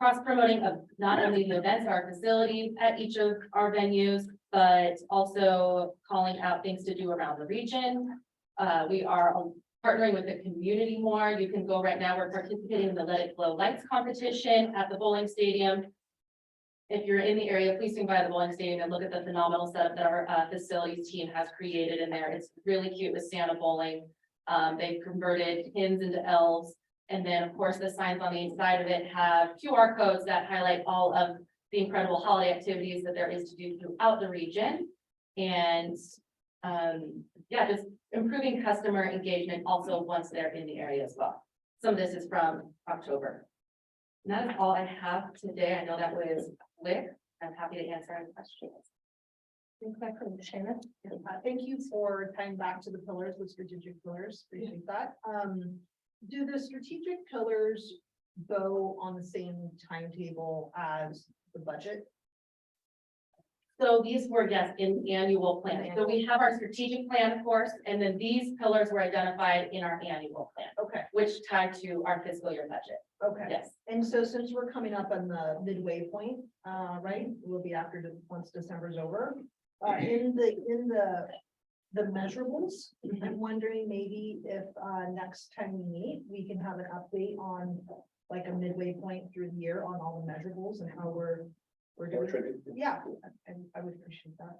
Cross-promoting of not only the events, our facilities at each of our venues, but also calling out things to do around the region. We are partnering with the community more. You can go right now, we're participating in the Let It Glow Lights competition at the bowling stadium. If you're in the area, please swing by the bowling stadium and look at the phenomenal setup that our facilities team has created in there. It's really cute with Santa bowling. They've converted pins into elves. And then, of course, the signs on the inside of it have QR codes that highlight all of the incredible holiday activities that there is to do throughout the region. And yeah, just improving customer engagement also once they're in the area as well. Some of this is from October. And that is all I have today. I know that was quick. I'm happy to answer any questions. Shannon? Thank you for tying back to the pillars, the strategic pillars. Appreciate that. Do the strategic pillars go on the same timetable as the budget? So these were, yes, in annual plan. So we have our strategic plan, of course, and then these pillars were identified in our annual plan, Okay, which tied to our fiscal year budget. okay. Yes. And so since we're coming up on the midway point, right, we'll be after once December's over. In the the measurables. I'm wondering maybe if, next time we meet, we can have an update on like a midway point through the year on all the measurables and how we're doing. Yeah, I would appreciate that.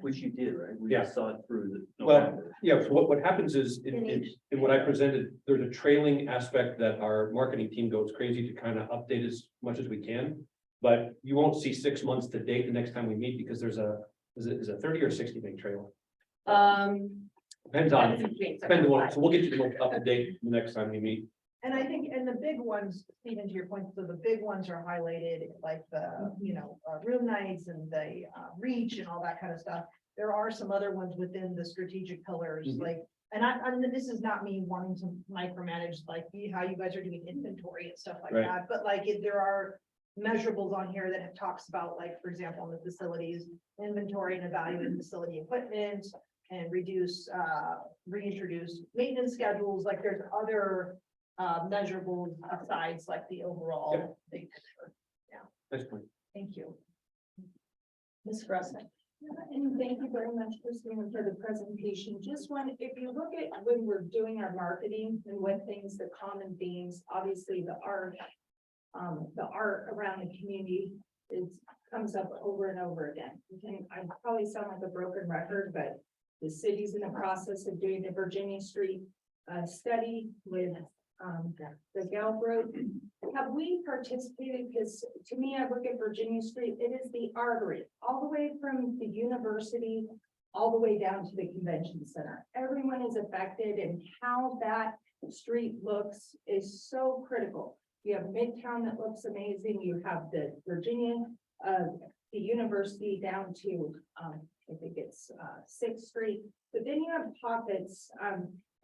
Which you did, right? We Yeah. just saw it through the. Well, November. yeah, so what happens is, in what I presented, there's a trailing aspect that our marketing team goes crazy to kind of update as much as we can. But you won't see 6 months to date the next time we meet, because there's is a 30 or 60 day trailer. Depends on, depends on, so we'll get you the most up to date the next time we meet. And I think, and the big ones, Stephen, to your point, so the big ones are highlighted, like the, room nights and the reach and all that kind of stuff. There are some other ones within the strategic pillars, Mhm. like, and this is not me wanting to micromanage, like, how you guys are doing inventory and stuff like Right. that, but like, there are measurables on here that have talks about, like, for example, in the facilities, inventory and evaluate facility equipment and reintroduce maintenance schedules, like, there's other measurables besides like the overall big picture. Nice point. Thank you. Ms. Russell. And thank you very much, Christina, for the presentation. Just one, if you look at when we're doing our marketing and what things, the common themes, obviously the art around the community comes up over and over again. I probably sound like a broken record, but the city's in the process of doing the Virginia Street study with the Galp Road. Have we participated? Because to me, I look at Virginia Street, it is the artery, all the way from the university, all the way down to the convention center. Everyone is affected, and how that street looks is so critical. You have Midtown that looks amazing. You have the Virginia, the university down to, I think it's 6th Street. But then you have pockets,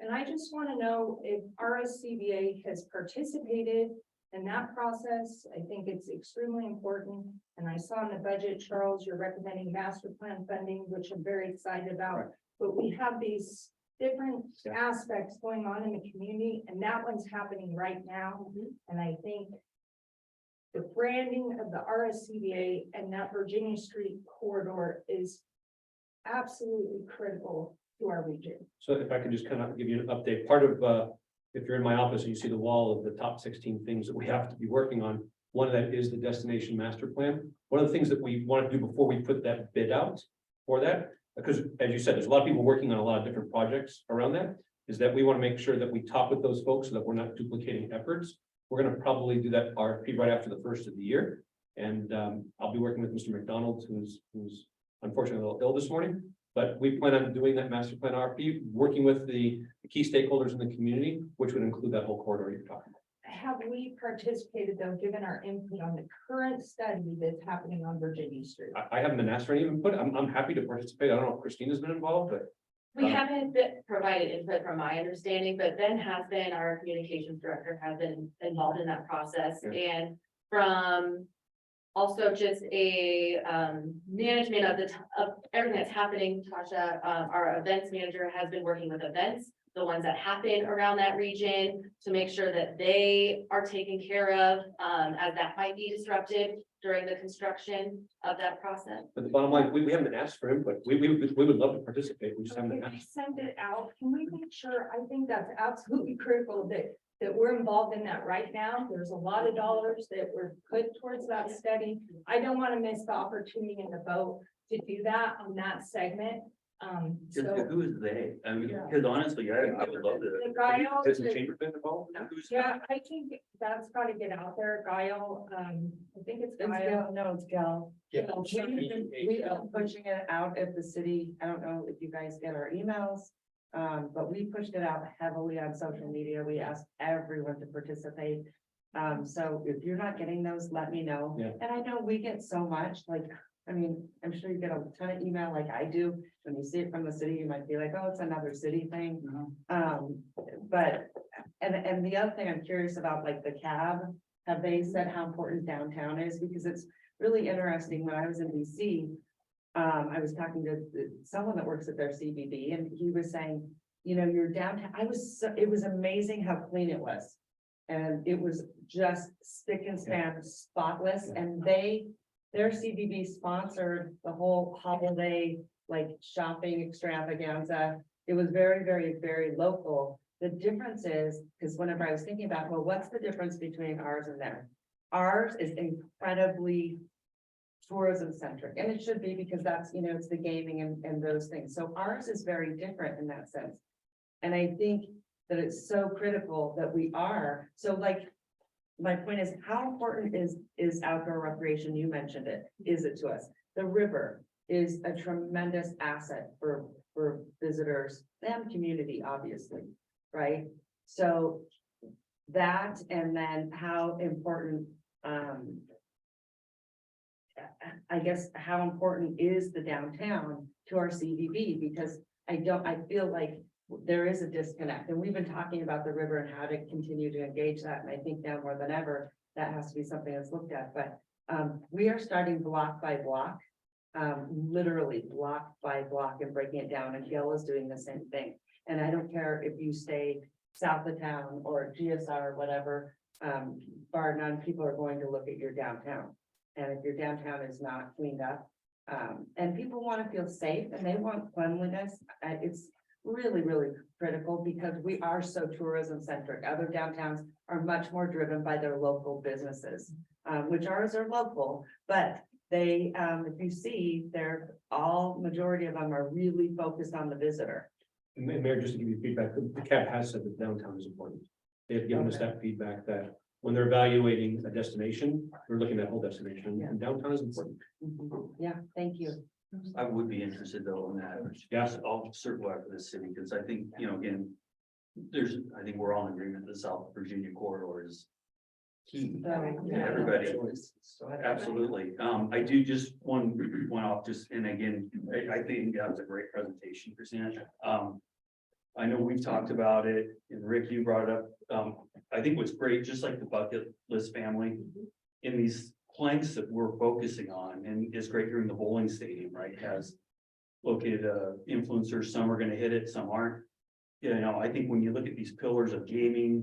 and I just want to know if RSCVA has participated in that process. I think it's extremely important. And I saw in the budget, Charles, you're recommending master plan funding, which I'm very excited about. Right. But we have these different aspects going on in the community, and that one's happening right now. And I think the branding of the RSCVA and that Virginia Street corridor is absolutely critical to our region. So if I could just kind of give you an update, part of, if you're in my office and you see the wall of the top 16 things that we have to be working on, one of that is the destination master plan. One of the things that we want to do before we put that bid out for that, because as you said, there's a lot of people working on a lot of different projects around that, is that we want to make sure that we talk with those folks so that we're not duplicating efforts. We're going to probably do that RFP right after the first of the year. And I'll be working with Mr. McDonald, who's unfortunately a little ill this morning. But we plan on doing that master plan RFP, working with the key stakeholders in the community, which would include that whole corridor you're talking about. Have we participated, though, given our input on the current study that's happening on Virginia Street? I haven't been asked for any input. I'm happy to participate. I don't know if Christina's been involved, but We haven't provided input from my understanding, but Ben has been, our communications director has been involved in that process. Yeah. And from also just a management of everything that's happening, Tasha, our events manager has been working with events, the ones that happen around that region, to make sure that they are taken care of, as that might be disrupted during the construction of that process. the bottom line, we haven't been asked for input. We would love to participate. We just haven't been If we asked. send it out, can we make sure, I think that's absolutely critical that we're involved in that right now. There's a lot of dollars that were put towards that study. I don't want to miss the opportunity in the vote to do that on that segment. Just So who is they? I mean, because honestly, I would love to. the Guile, Has the chamber been involved? Who's- yeah, I think that's got to get out there. Guile, I think it's It's Guile. Gal, no, it's Gal. Yeah. We are pushing it out at the city. I don't know if you guys get our emails. But we pushed it out heavily on social media. We asked everyone to participate. So if you're not getting those, let me know. Yeah. And I know we get so much, like, I mean, I'm sure you get a ton of email like I do. When you see it from the city, you might be like, oh, it's another city thing. But, and the other thing I'm curious about, like the cab, have they said how important downtown is? Because it's really interesting. When I was in DC, I was talking to someone that works at their CBD, and he was saying, you know, you're downtown. It was amazing how clean it was. And it was just spick and span, spotless, and their CBD sponsored the whole holiday like shopping extravaganza. It was very, very, very local. The difference is, because whenever I was thinking about, well, what's the difference between ours and theirs? Ours is incredibly tourism centric, and it should be because that's, you know, it's the gaming and those things. So ours is very different in that sense. And I think that it's so critical that we are, so like, my point is, how important is outdoor recreation? You mentioned it. Is it to us? The river is a tremendous asset for visitors and community, obviously, right? So that, and then how important, I guess, how important is the downtown to our CVB? Because I feel like there is a disconnect, and we've been talking about the river and how to continue to engage that. And I think now more than ever, that has to be something that's looked at, but we are starting block by block, literally block by block, and breaking it down, and Gail is doing the same thing. And I don't care if you stay south of town or GSR or whatever, bar none, people are going to look at your downtown. And if your downtown is not cleaned up, and people want to feel safe and they want cleanliness, it's really, really critical because we are so tourism centric. Other downtowns are much more driven by their local businesses, which ours are local, but they, if you see, they're all, majority of them are really focused on the visitor. And Mayor, just to give you feedback, the CAB has said that downtown is important. They have given us that feedback that when they're evaluating a destination, we're looking at whole destination, and downtown is important. Yeah, thank you. I would be interested though in that. Yes. I'll circle back to this city, because I think, you know, again, I think we're all in agreement, the South Virginia corridor is key. Yeah. Everybody, absolutely. I do just one off, just, and again, I think that was a great presentation, Christina. I know we've talked about it, and Rick, you brought it up. I think what's great, just like the bucket list family, in these planks that we're focusing on, and it's great during the bowling stadium, right, has located influencers, some are gonna hit it, some aren't. You know, I think when you look at these pillars of gaming,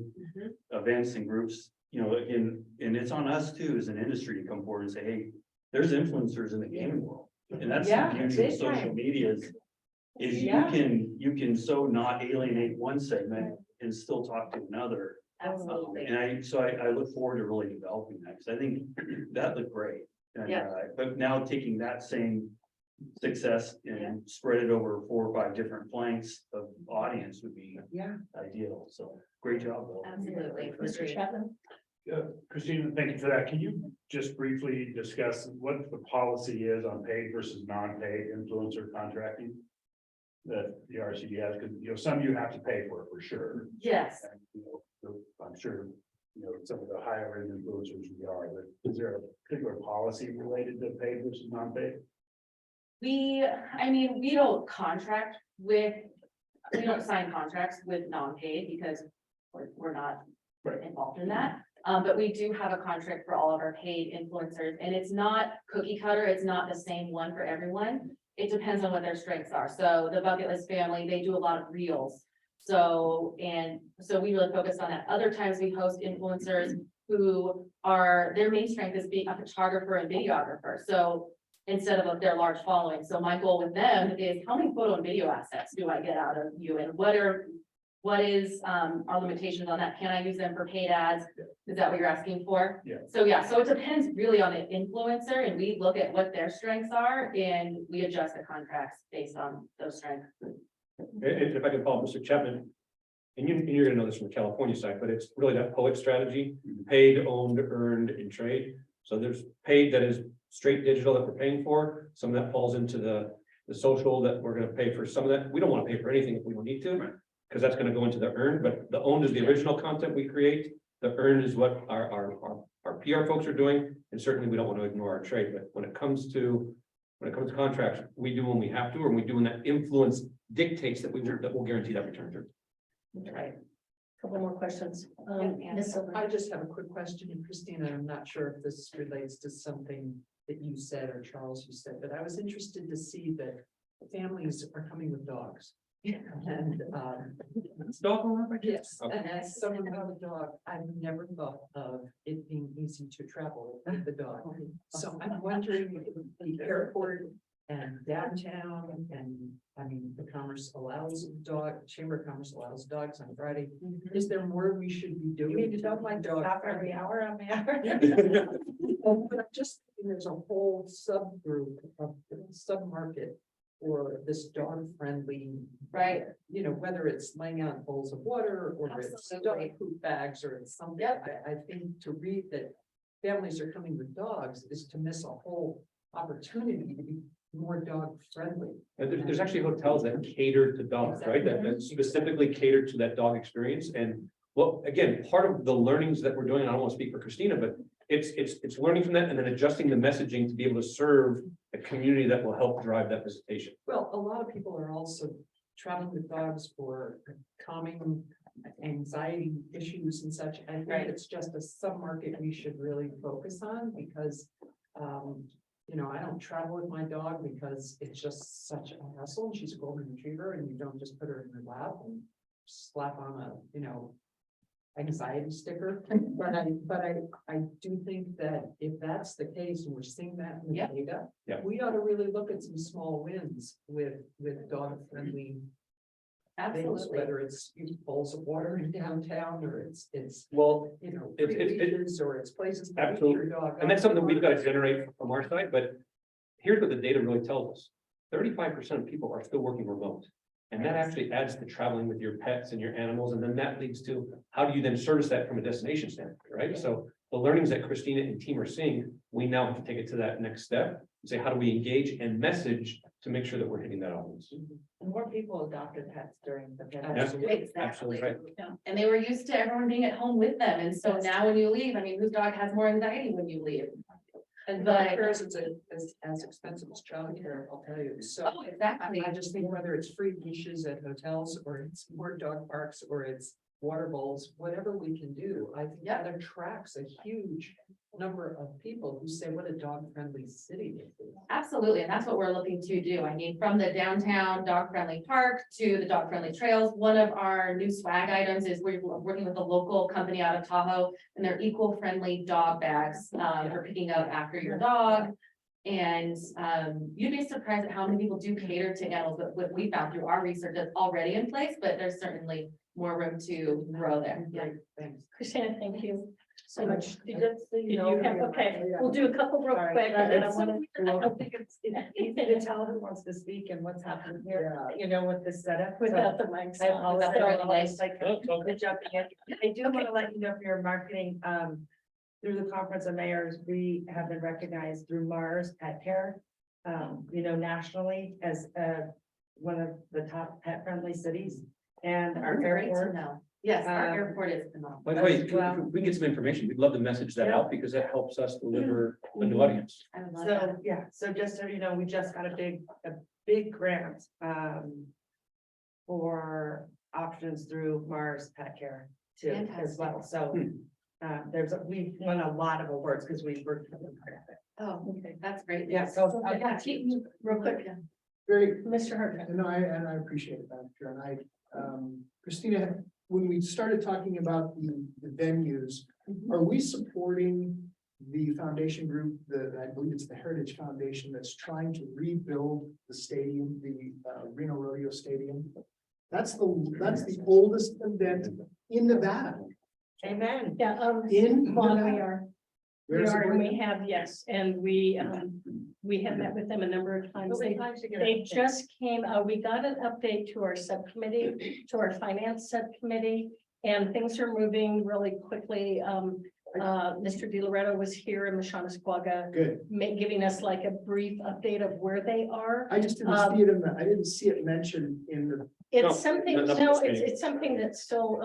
events and groups, you know, and it's on us too, as an industry, to come forward and say, hey, there's influencers in the gaming world. And that's the Yeah, beauty of big social time. media is Yeah. you can so not alienate one segment and still talk to another. Absolutely. And I look forward to really developing that, because I think that looked great. And, Yeah. But now taking that same success and spread it over 4 or 5 different flanks of audience would be Yeah. ideal. So great job, Bill. Absolutely. Mr. Chapman? Christina, thank you for that. Can you just briefly discuss what the policy is on paid versus non-paid influencer contracting? That the RSCVA has, because, you know, some you have to pay for sure. Yes. And, you know, I'm sure, you know, some of the higher end influencers we are, but is there a particular policy related to paid versus non-paid? We don't we don't sign contracts with non-paid because we're not Right. involved in that. But we do have a contract for all of our paid influencers, and it's not cookie cutter. It's not the same one for everyone. It depends on what their strengths are. So the bucket list family, they do a lot of reels. So we really focus on that. Other times we host influencers who are, their main strength is being a photographer and videographer. So instead of their large following. So my goal with them is how many photo and video assets do I get out of you, and what is our limitations on that? Can I use them for paid ads? Is that what you're asking for? Yeah. So it depends really on the influencer, and we look at what their strengths are and we adjust the contracts based on those strengths. And if I can follow Mr. Chapman, and you're gonna know this from the California side, but it's really that POET strategy, paid, owned, earned, and trade. So there's paid that is straight digital that we're paying for. Some of that falls into the social that we're gonna pay for. Some of that, we don't want to pay for anything if we don't need to. Right. Because that's gonna go into the earned, but the owned is the original content we create. The earned is what our PR folks are doing, and certainly we don't want to ignore our trade, but when it comes to contracts, we do when we have to, or we do when that influence dictates that we'll guarantee that return. Right. Couple more questions. Yeah. Ms. Silver. I just have a quick question, and Christina, I'm not sure if this relates to something that you said or Charles you said, but I was interested to see that families are coming with dogs. And It's dog owner, I guess. yes, and as someone who has a dog, I've never thought of it being easy to travel with the dog. So I'm wondering if the airport and downtown, and I mean, the Commerce allows Chamber of Commerce allows dogs on Friday. Is there more we should be doing? You need to don't like to stop every hour on the hour. But I'm just thinking there's a whole subgroup of submarket for this dog friendly. Right. You know, whether it's laying out bowls of water or it's dog Absolutely. poop bags or it's something. Yep. I think to read that families are coming with dogs is to miss a whole opportunity to be more dog friendly. And there's actually hotels that cater to dogs, right? That specifically cater to that dog experience. And well, again, part of the learnings that we're doing, I don't want to speak for Christina, but it's learning from that and then adjusting the messaging to be able to serve a community that will help drive that visitation. Well, a lot of people are also traveling with dogs for calming anxiety issues and such. I think it's just a submarket we should really focus on because, you know, I don't travel with my dog because it's just such a hassle. She's a golden retriever and you don't just put her in your lap and slap on a, you know, anxiety sticker. But I do think that if that's the case, and we're seeing that in the data, we ought to really look at some small wins with dog friendly. Absolutely. Whether it's bowls of water in downtown or it's, Well, you know, it's or it's places. to absolutely. leave your dog and that's out. something that we've got to generate from our side, but here's what the data really tells us. 35% of people are still working remote. And that actually adds to traveling with your pets and your animals. And then that leads to how do you then service that from a destination standpoint, right? So the learnings that Christina and team are seeing, we now have to take it to that next step. Say, how do we engage and message to make sure that we're hitting that audience? And more people adopted pets during the pandemic. Absolutely, absolutely right. And they were used to everyone being at home with them. And so now when you leave, I mean, whose dog has more anxiety when you leave? And But- daycare isn't as expensive as childcare, I'll tell you. So Oh, exactly. I just think whether it's free leashes at hotels or it's more dog parks or it's water bowls, whatever we can do, I think that attracts a huge number of people who say, what a dog friendly city it is. Absolutely, and that's what we're looking to do. I mean, from the downtown dog-friendly park to the dog-friendly trails, one of our new swag items is we're working with a local company out of Tahoe, and they're eco-friendly dog bags for picking up after your dog. And you'd be surprised at how many people do cater to animals, but what we found through our research is already in place, but there's certainly more room to grow there. Yeah, thanks. Christina, thank you so much. Did Just so you you know, have, okay, we'll do a couple real Sorry, quick. And then I it's wanna- I don't think it's easy to tell who wants to speak and what's happening here, you know, with this setup. Without the mics. I on. apologize. Like, Oh, it's all good. good jumping in. I do want to let you know for your marketing, through the Conference of Mayors, we have been recognized through Mars Pet Care, you know, nationally as, one of the top pet friendly cities. And our Great to airport, know. Yes, our Um, airport is phenomenal. By the way, Well- if we get some information, we'd love to message that out because that helps us deliver a new audience. I would love so, that. yeah, so just so you know, we just got a big grant, for options through Mars Pet Care too, as well, so. We won a lot of awards because we worked. with them hard at it. Oh, okay, that's great. Yeah, so. Yeah, keep me real quick. Very, Mr. Hartman. and I appreciate it, Madam Chair, and Christina, when we started talking about the venues, are we supporting the foundation group, I believe it's the Heritage Foundation that's trying to rebuild the stadium, the Reno Rodeo Stadium? That's the oldest event in Nevada. Amen. Yeah, In well, Nevada. we are, Where's the and break? we have, yes, and we have met with them a number of times. They just came, we got an update to our subcommittee, to our finance subcommittee, and things are moving really quickly. Mr. Di Loretto was here in Mashonasquaga, Good. giving us like a brief update of where they are. I just didn't see it I didn't see it mentioned in the. It's No, something, nothing no, was made. it's something that's still,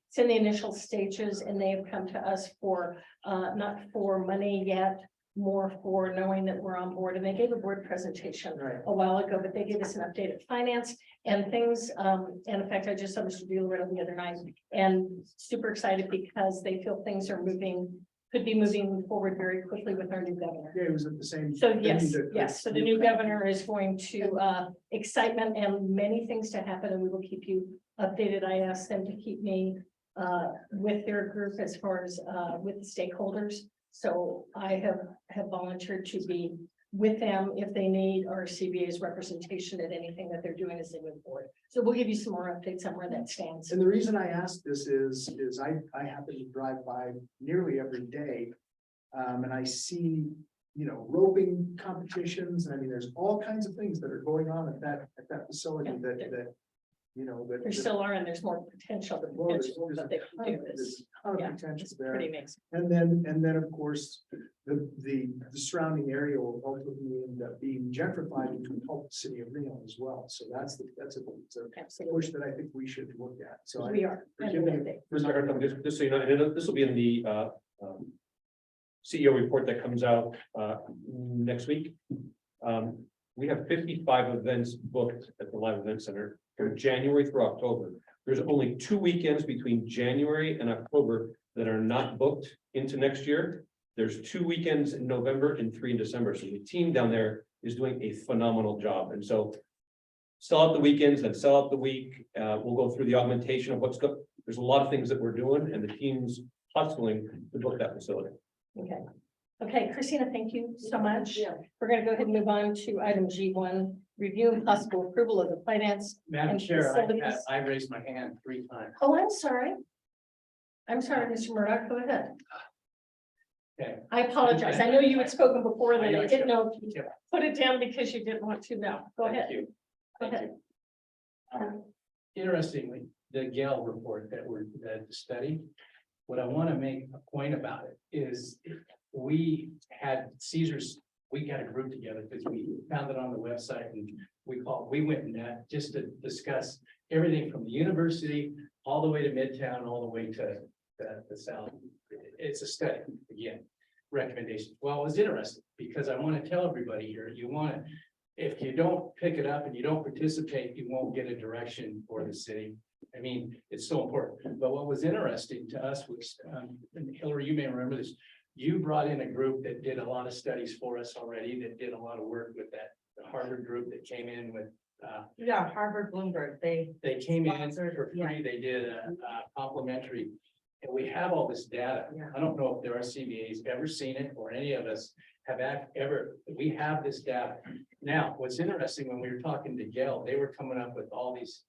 it's in the initial stages and they have come to us for, not for money yet, more for knowing that we're on board. And they gave a board presentation Right. a while ago, but they gave us an update of finance and things. And in fact, I just saw Mr. Di Loretto the other night and super excited because they feel things are could be moving forward very quickly with our new governor. Yeah, it was at the same. So venue yes, that- yes, so the new governor is going to, excitement and many things to happen and we will keep you updated. I asked them to keep me, with their group as far as, with the stakeholders. So I have volunteered to be with them if they need our CBA's representation at anything that they're doing as they move forward. So we'll give you some more updates on where that stands. And the reason I ask this is I happen to drive by nearly every day. And I see, roping competitions. I mean, there's all kinds of things that are going on at that facility that. There still are, and there's more potential that they can do this. Yeah, Potential it's there. pretty amazing. And then, of course, the surrounding area will ultimately end up being gentrified into the city of Reno as well. So that's a Absolutely. push that I think we should look at. So We are. Forgive me. Mr. Hartung, just so you know, and this will be in the CEO report that comes out next week. We have 55 events booked at the Live Event Center from January through October. There's only 2 weekends between January and October that are not booked into next year. There's 2 weekends in November and 3 in December. So the team down there is doing a phenomenal job. And so sell out the weekends, then sell out the week. We'll go through the augmentation of what's good. There's a lot of things that we're doing, and the team's hustling to book that facility. Okay. Okay, Christina, thank you so much. We're gonna go ahead and move on to item G1, review and possible approval of the finance. Madam And Chair, facilities. I raised my hand 3 times. Oh, I'm sorry. I'm sorry, Mr. Murdoch, go ahead. Okay. I apologize. I know you had spoken before, and I know I you didn't know if you Yep. put it down because you didn't want to know. Go Thank ahead. you. Go Thank ahead. you. Interestingly, the Gale report that the study, what I want to make a point about it is we had Caesar's, we got a group together because we found it on the website and we went in that just to discuss everything from the university all the way to Midtown, all the way to the south. It's a study, again, recommendations. Well, it was interesting because I want to tell everybody here, if you don't pick it up and you don't participate, you won't get a direction for the city. I mean, it's so important. But what was interesting to us was, and Hillary, you may remember this, you brought in a group that did a lot of studies for us already, that did a lot of work with that Harvard group that came in with. Yeah, Harvard Bloomberg, They came in Sponsored, for yeah. free, they did a complimentary. And we have all this data. Yeah. I don't know if there are CVAs ever seen it or any of us have we have this data. Now, what's interesting, when we were talking to Gail, they were coming up with all these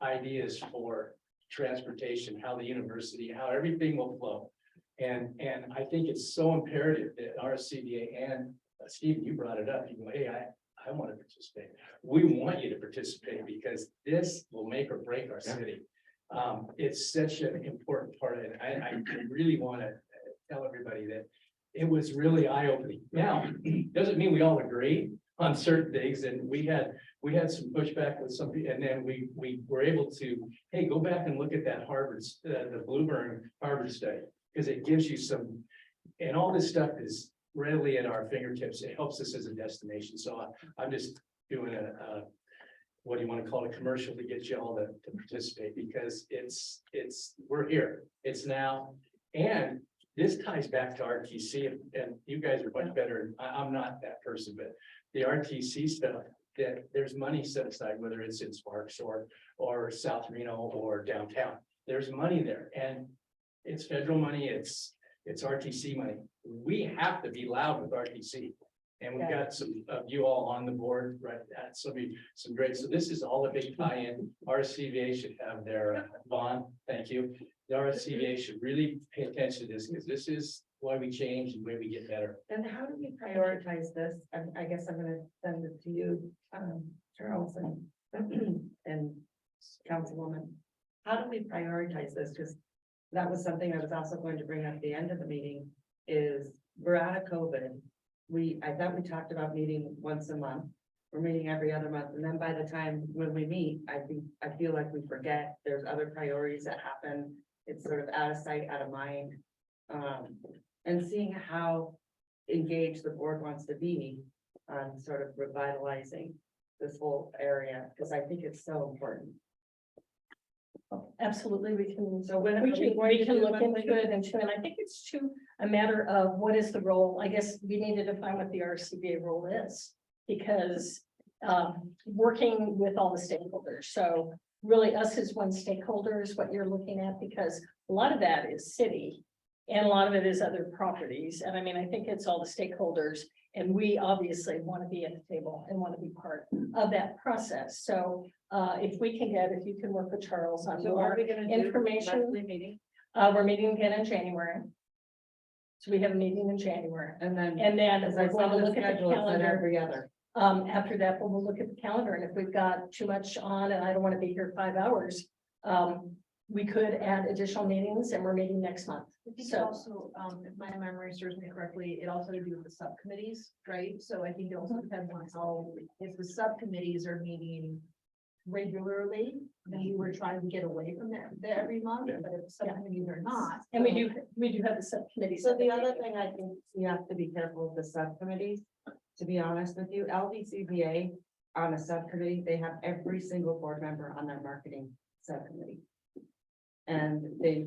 ideas for transportation, how the university, how everything will flow. And I think it's so imperative that RSCVA and Steve, you brought it up, you go, hey, I want to participate. We want you to participate because this will make or break our city. It's such an important part of it. I really want to tell everybody that it was really eye-opening. Now, doesn't mean we all agree on certain things, and we had some pushback with some people, and then we were able to, hey, go back and look at that Harvard, the Blueburn Harvard study, because it gives you some, and all this stuff is readily at our fingertips. It helps us as a destination. So I'm just doing a what do you want to call it, a commercial to get you all to participate, because we're here, it's now. And this ties back to RTC, and you guys are much better. I'm not that person, but the RTC stuff, that there's money set aside, whether it's in Sparks or South Reno or downtown. There's money there, and it's federal money, it's RTC money. We have to be loud with RTC. And we've got some of you all on the board, right? That's some great. So this is all a big tie-in. RSCVA should have their bond. Thank you. The RSCVA should really pay attention to this, because this is why we change and why we get better. And how do we prioritize this? I guess I'm gonna send it to you, Charles and Councilwoman. How do we prioritize this? Because that was something I was also going to bring up at the end of the meeting, is we're out of COVID. I thought we talked about meeting once a month. We're meeting every other month. And then by the time when we meet, I feel like we forget there's other priorities that happen. It's sort of out of sight, out of mind. And seeing how engaged the board wants to be on sort of revitalizing this whole area, because I think it's so important. Absolutely, we can. So when We can look into it, and I think it's a matter of what is the role. I guess we need to define what the RSCVA role is, because working with all the stakeholders. So really us as one stakeholder is what you're looking at, because a lot of that is city and a lot of it is other properties. And I mean, I think it's all the stakeholders And we obviously want to be at the table and want to be part of that process. So if you can work with Charles on So are more we gonna do information. monthly meeting? We're meeting again in January. So we have a meeting in January. And then. And then As we're I going saw to the look at the schedule, it said calendar. every other. After that, we'll look at the calendar, and if we've got too much on and I don't want to be here 5 hours, we could add additional meetings, and we're meeting next month. I think it So, also, if my memory serves me correctly, it also had to do with the subcommittees, right? So I think it also depends on how, if the subcommittees are meeting regularly, then we were trying to get away from that every month, but if subcommittees are not. and we do have the subcommittee. So the other thing I think you have to be careful of the subcommittees, to be honest with you, RSCVA on a subcommittee, they have every single board member on their marketing subcommittee. And they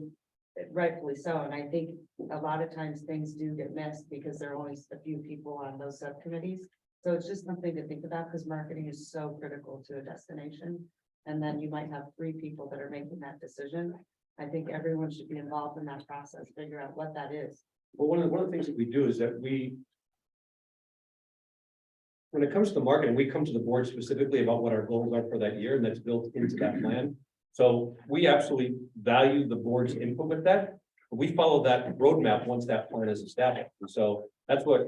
rightfully so, and I think a lot of times things do get missed because there are only a few people on those subcommittees. So it's just something to think about because marketing is so critical to a destination. And then you might have 3 people that are making that decision. I think everyone should be involved in that process, figure out what that is. Well, one of the things that we do is that when it comes to marketing, we come to the board specifically about what our goals are for that year, and that's built into that plan. So we absolutely value the board's input with that. We follow that roadmap once that plan is established. And so that's what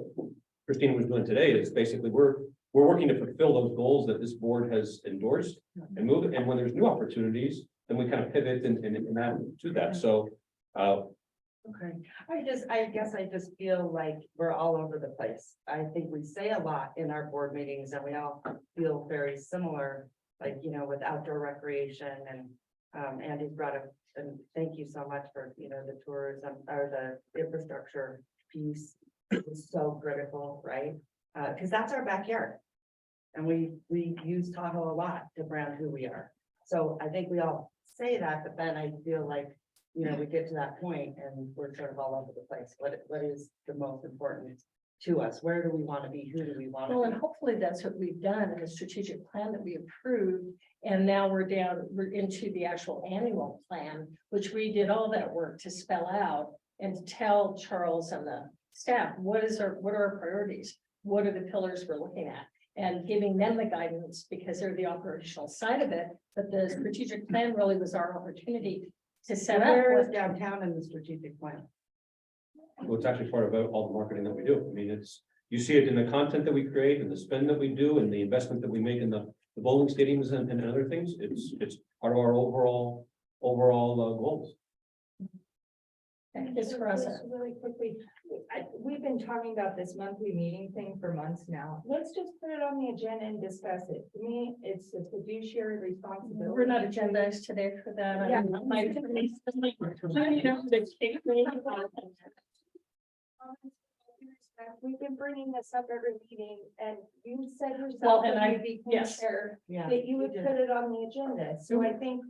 Christina was doing today, is basically we're working to fulfill those goals that this board has endorsed and move it. And when there's new opportunities, then we kind of pivot and add to that. So Okay, I guess I just feel like we're all over the place. I think we say a lot in our board meetings and we all feel very similar, like, you know, with outdoor recreation and Andy's brought up, and thank you so much for, you know, the tourism or the infrastructure piece. It was so critical, right? Because that's our backyard. And we use Tahoe a lot to brand who we are. So I think we all say that, but then I feel like, you know, we get to that point and we're sort of all over the place. What is the most important to us? Where do we want to be? Who do we want Well, to and be? hopefully that's what we've done in the strategic plan that we approved. And now we're into the actual annual plan, which we did all that work to spell out and to tell Charles and the staff, what are our priorities? What are the pillars we're looking at? And giving them the guidance because they're the operational side of it. But the strategic plan really was our opportunity to set up. Where is downtown in the strategic plan? well, it's actually part of all the marketing that we do. I mean, you see it in the content that we create and the spend that we do and the investment that we make in the bowling stadiums and other things. It's part of our overall goals. And it's for us. Just really quickly, we've been talking about this monthly meeting thing for months now. Let's just put it on the agenda and discuss it. To me, it's a fiduciary responsibility. We're not agendized today for that. Yeah. We've been bringing this up every meeting and you said Well, yourself, and that you'd be yes. chair, Yeah. that you would did. put it on the agenda. So I think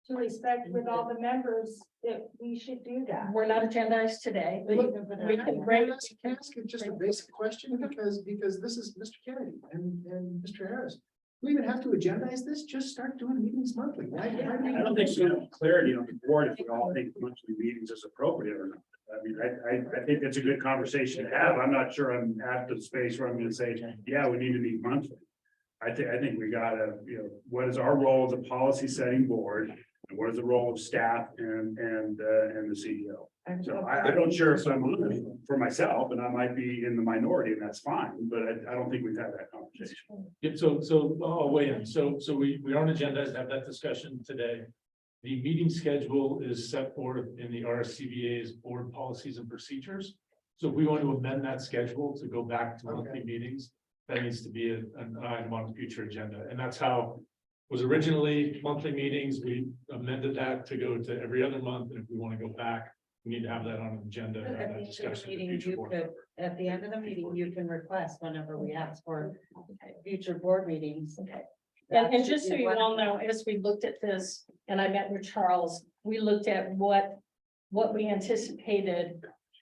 to respect with all the members that we should do that. We're not agendized today. But you can put it We on can there. bring. Can I ask you just a basic question, because this is Mr. Kennedy and Mr. Harris. We even have to agendize this, just start doing meetings monthly, why do we- I don't think we have clarity on the board if we all think monthly meetings is appropriate or not. I mean, I think that's a good conversation to have. I'm not sure I'm at the space where I'm gonna say, yeah, we need to meet monthly. I think we gotta, what is our role as a policy setting board? And what is the role of staff and the CEO? So I'm not sure if I'm on it for myself and I might be in the minority and that's fine, but I don't think we've had that conversation. Yeah, so I'll weigh in. So we aren't agendized to have that discussion today. The meeting schedule is set forth in the RSCVA's board policies and procedures. So if we want to amend that schedule to go back to monthly meetings, that needs to be an item on the future agenda. And that's how it was originally monthly meetings. We amended that to go to every other month. And if we want to go back, we need to have that on an agenda. and have At that the end of discussion the at meeting, future you board could, members. at the end of the meeting, you can request whenever we ask for future board meetings. Okay. That And should just so be you one- all know, as we looked at this, and I met with Charles, we looked at what we anticipated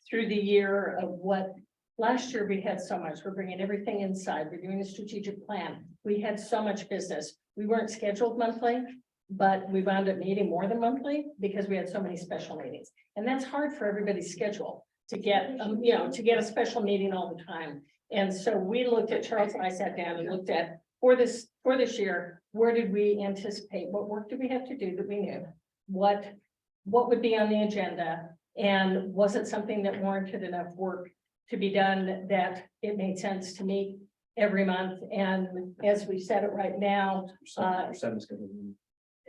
through the year of what, last year we had so much, we're bringing everything inside, we're doing a strategic plan. We had so much business. We weren't scheduled monthly, but we wound up meeting more than monthly because we had so many special meetings. And that's hard for everybody's schedule to get, to get a special meeting all the time. And so we looked at, Charles and I sat down and looked at, for this year, where did we anticipate, what work did we have to do that we knew? What would be on the agenda? And was it something that warranted enough work to be done that it made sense to meet every month? And as we said it right now,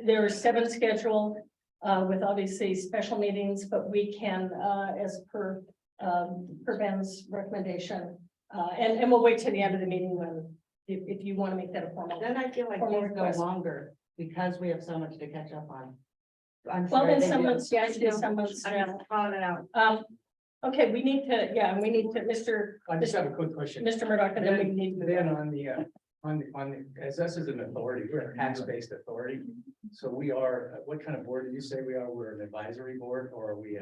there are 7 scheduled, with obviously special meetings, but we can, as per Ben's recommendation, and we'll wait till the end of the meeting when, if you want to make that a formal. Then I feel like Formal these go request. longer because we have so much to catch up on. I'm Well, sure then they some do. months, yes, some months, I'm no. just calling it out. Okay, we need to, Mr. I just have a quick question. Murdoch, and then we need to. Then on the, as us as an authority, we're a tax-based authority. So we are, what kind of board did you say we are? We're an advisory board, or are we,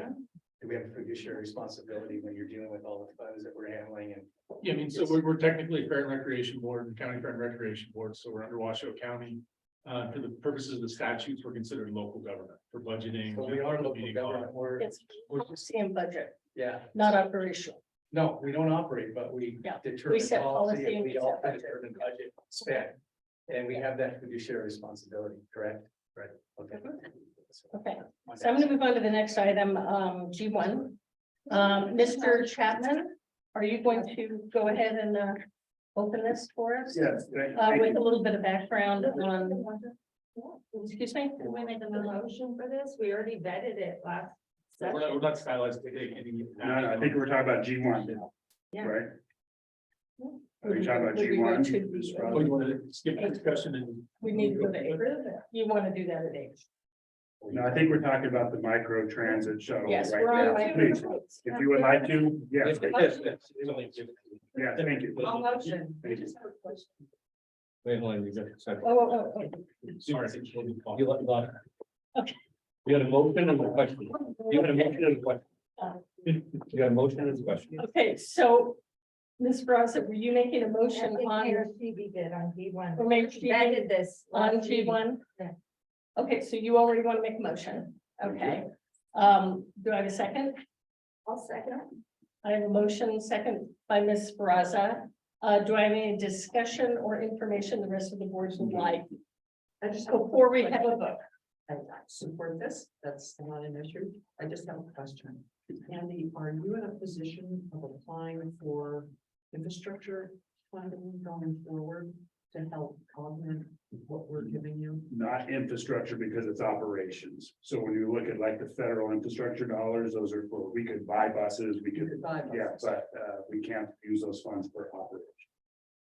do we have a fiduciary responsibility when you're dealing with all the funds that we're handling and? Yeah, I mean, so we're technically a fair and recreation board and county fair and recreation board, so we're under Washoe County. For the purposes of the statutes, we're considered local government for budgeting. So we are local meeting government, It's policy and budget, yeah, not operational. no, we don't operate, but we Yeah, determine we set policy policy and and we we set also budget. determine budget spend. And we have that fiduciary responsibility, correct? Right, okay. Okay, so I'm going to move on to the next item, G1. Mr. Chapman, are you going to go ahead and open this for us? Yes. With a little bit of background on, excuse me? Did we make a motion for this? We already vetted it last. We're not stylized today. No, I think we're talking about G1 now, Yeah. right? Are we talking about Would we go G1? to- Oh, you want to skip the discussion and? We need to go to 8. You want to do that at 8? No, I think we're talking about the micro transit shuttle. Yes, right we're on now. micro. Please, if you would like to, yes, Yes. yeah, thank you. I'll motion. Thank you. Wait, hold on, you got a second. Oh. Sorry. You let go. Okay. You got a motion and a question. You got a motion and a question. You got a motion and a question. Okay, so Ms. Braza, were you making a motion on RSCVA did on G1. or maybe Vetted this. on last meeting. G1? Yeah. Okay, so you already want to make a motion. Okay. Do I have a second? I'll second. I have a motion, second by Ms. Braza. Do I have any discussion or information the rest of the boards would like I just before we have a vote? I support this, that's not an issue. I just have a question. Andy, are you in a position of applying for infrastructure funding going forward to help augment what we're giving you? Not infrastructure because it's operations. So when you look at like the federal infrastructure dollars, those are for, we could buy buses, we could, yeah, but we can't use those funds for operation.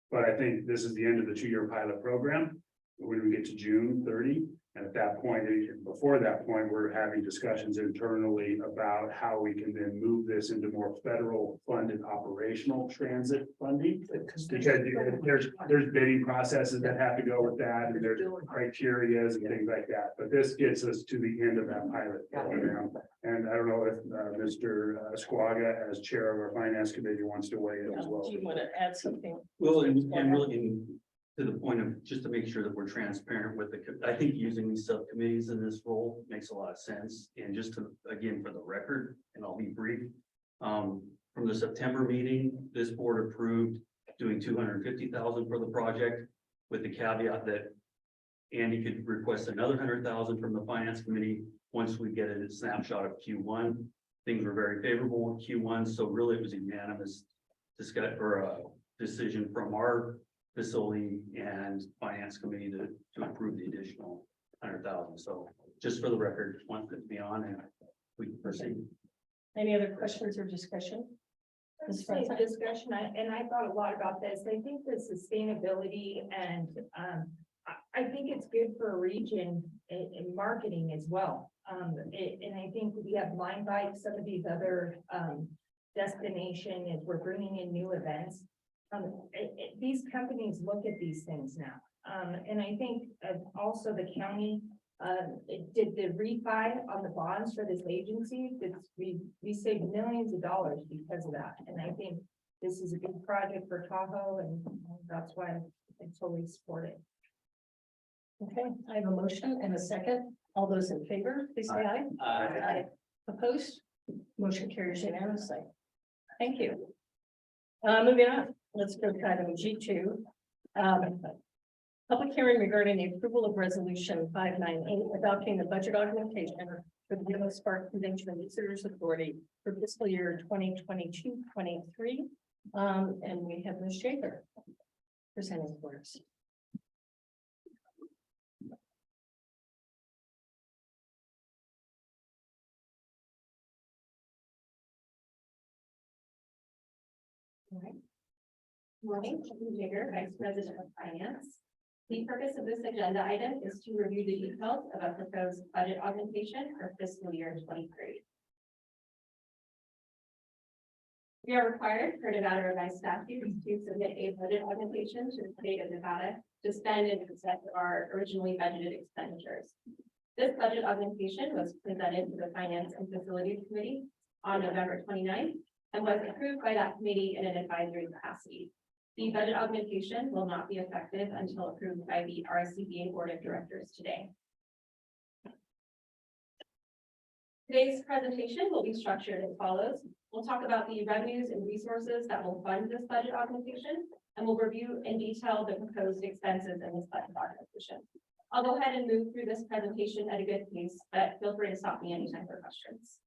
But I think this is the end of the 2-year pilot program. When we get to June 30, and at that point, before that point, we're having discussions internally about how we can then move this into more federal funded operational transit funding. Because there's bidding processes that have to go with that, and there's criterias and things like that. But this gets us to the end of that pilot program. And I don't know if Mr. Squaga, as chair of our finance committee, wants to weigh in as well. Do you want to add something? Well, and really, to the point of just to make sure that we're transparent with I think using these subcommittees in this role makes a lot of sense. And just to, again, for the record, and I'll be brief. From the September meeting, this board approved doing 250,000 for the project with the caveat that Andy could request another 100,000 from the finance committee once we get a snapshot of Q1. Things were very favorable with Q1, so really it was unanimous decision from our facility and finance committee to approve the additional 100,000. So just for the record, want it to be on and we can proceed. Any other questions or discussion? Ms. Francis? Discussion, and I thought a lot about this. I think the sustainability and I think it's good for a region in marketing as well. And I think we have Line Bike, some of these other destination is we're bringing in new events. These companies look at these things now. And I think also the county did the refi on the bonds for this agency. We saved millions of dollars because of that. And I think this is a good project for Tahoe, and that's why I totally support it. Okay, I have a motion and a second. All those in favor, please say aye. Aye. Opposed? Motion carries unanimously. Thank you. Moving on, let's go to item G2. Public hearing regarding the approval of resolution 598, adopting the budget augmentation for the Reno-Sparks Convention and Visitors Authority for fiscal year 2022-23. And we have Ms. Jager presenting for us. All right. Morning, I'm Jigger, Vice President of Finance. The purpose of this agenda item is to review the details of a proposed budget augmentation for fiscal year 23. We are required per Nevada revised statutes to submit a budget augmentation to the state of Nevada to spend in excess of our originally budgeted expenditures. This budget augmentation was presented to the Finance and Facilities Committee on November 29th and was approved by that committee in an advisory capacity. The budget augmentation will not be effective until approved by the RSCVA Board of Directors today. Today's presentation will be structured as follows. We'll talk about the revenues and resources that will fund this budget augmentation, and we'll review in detail the proposed expenses in this budget augmentation. I'll go ahead and move through this presentation at a good pace, but feel free to stop me anytime for questions.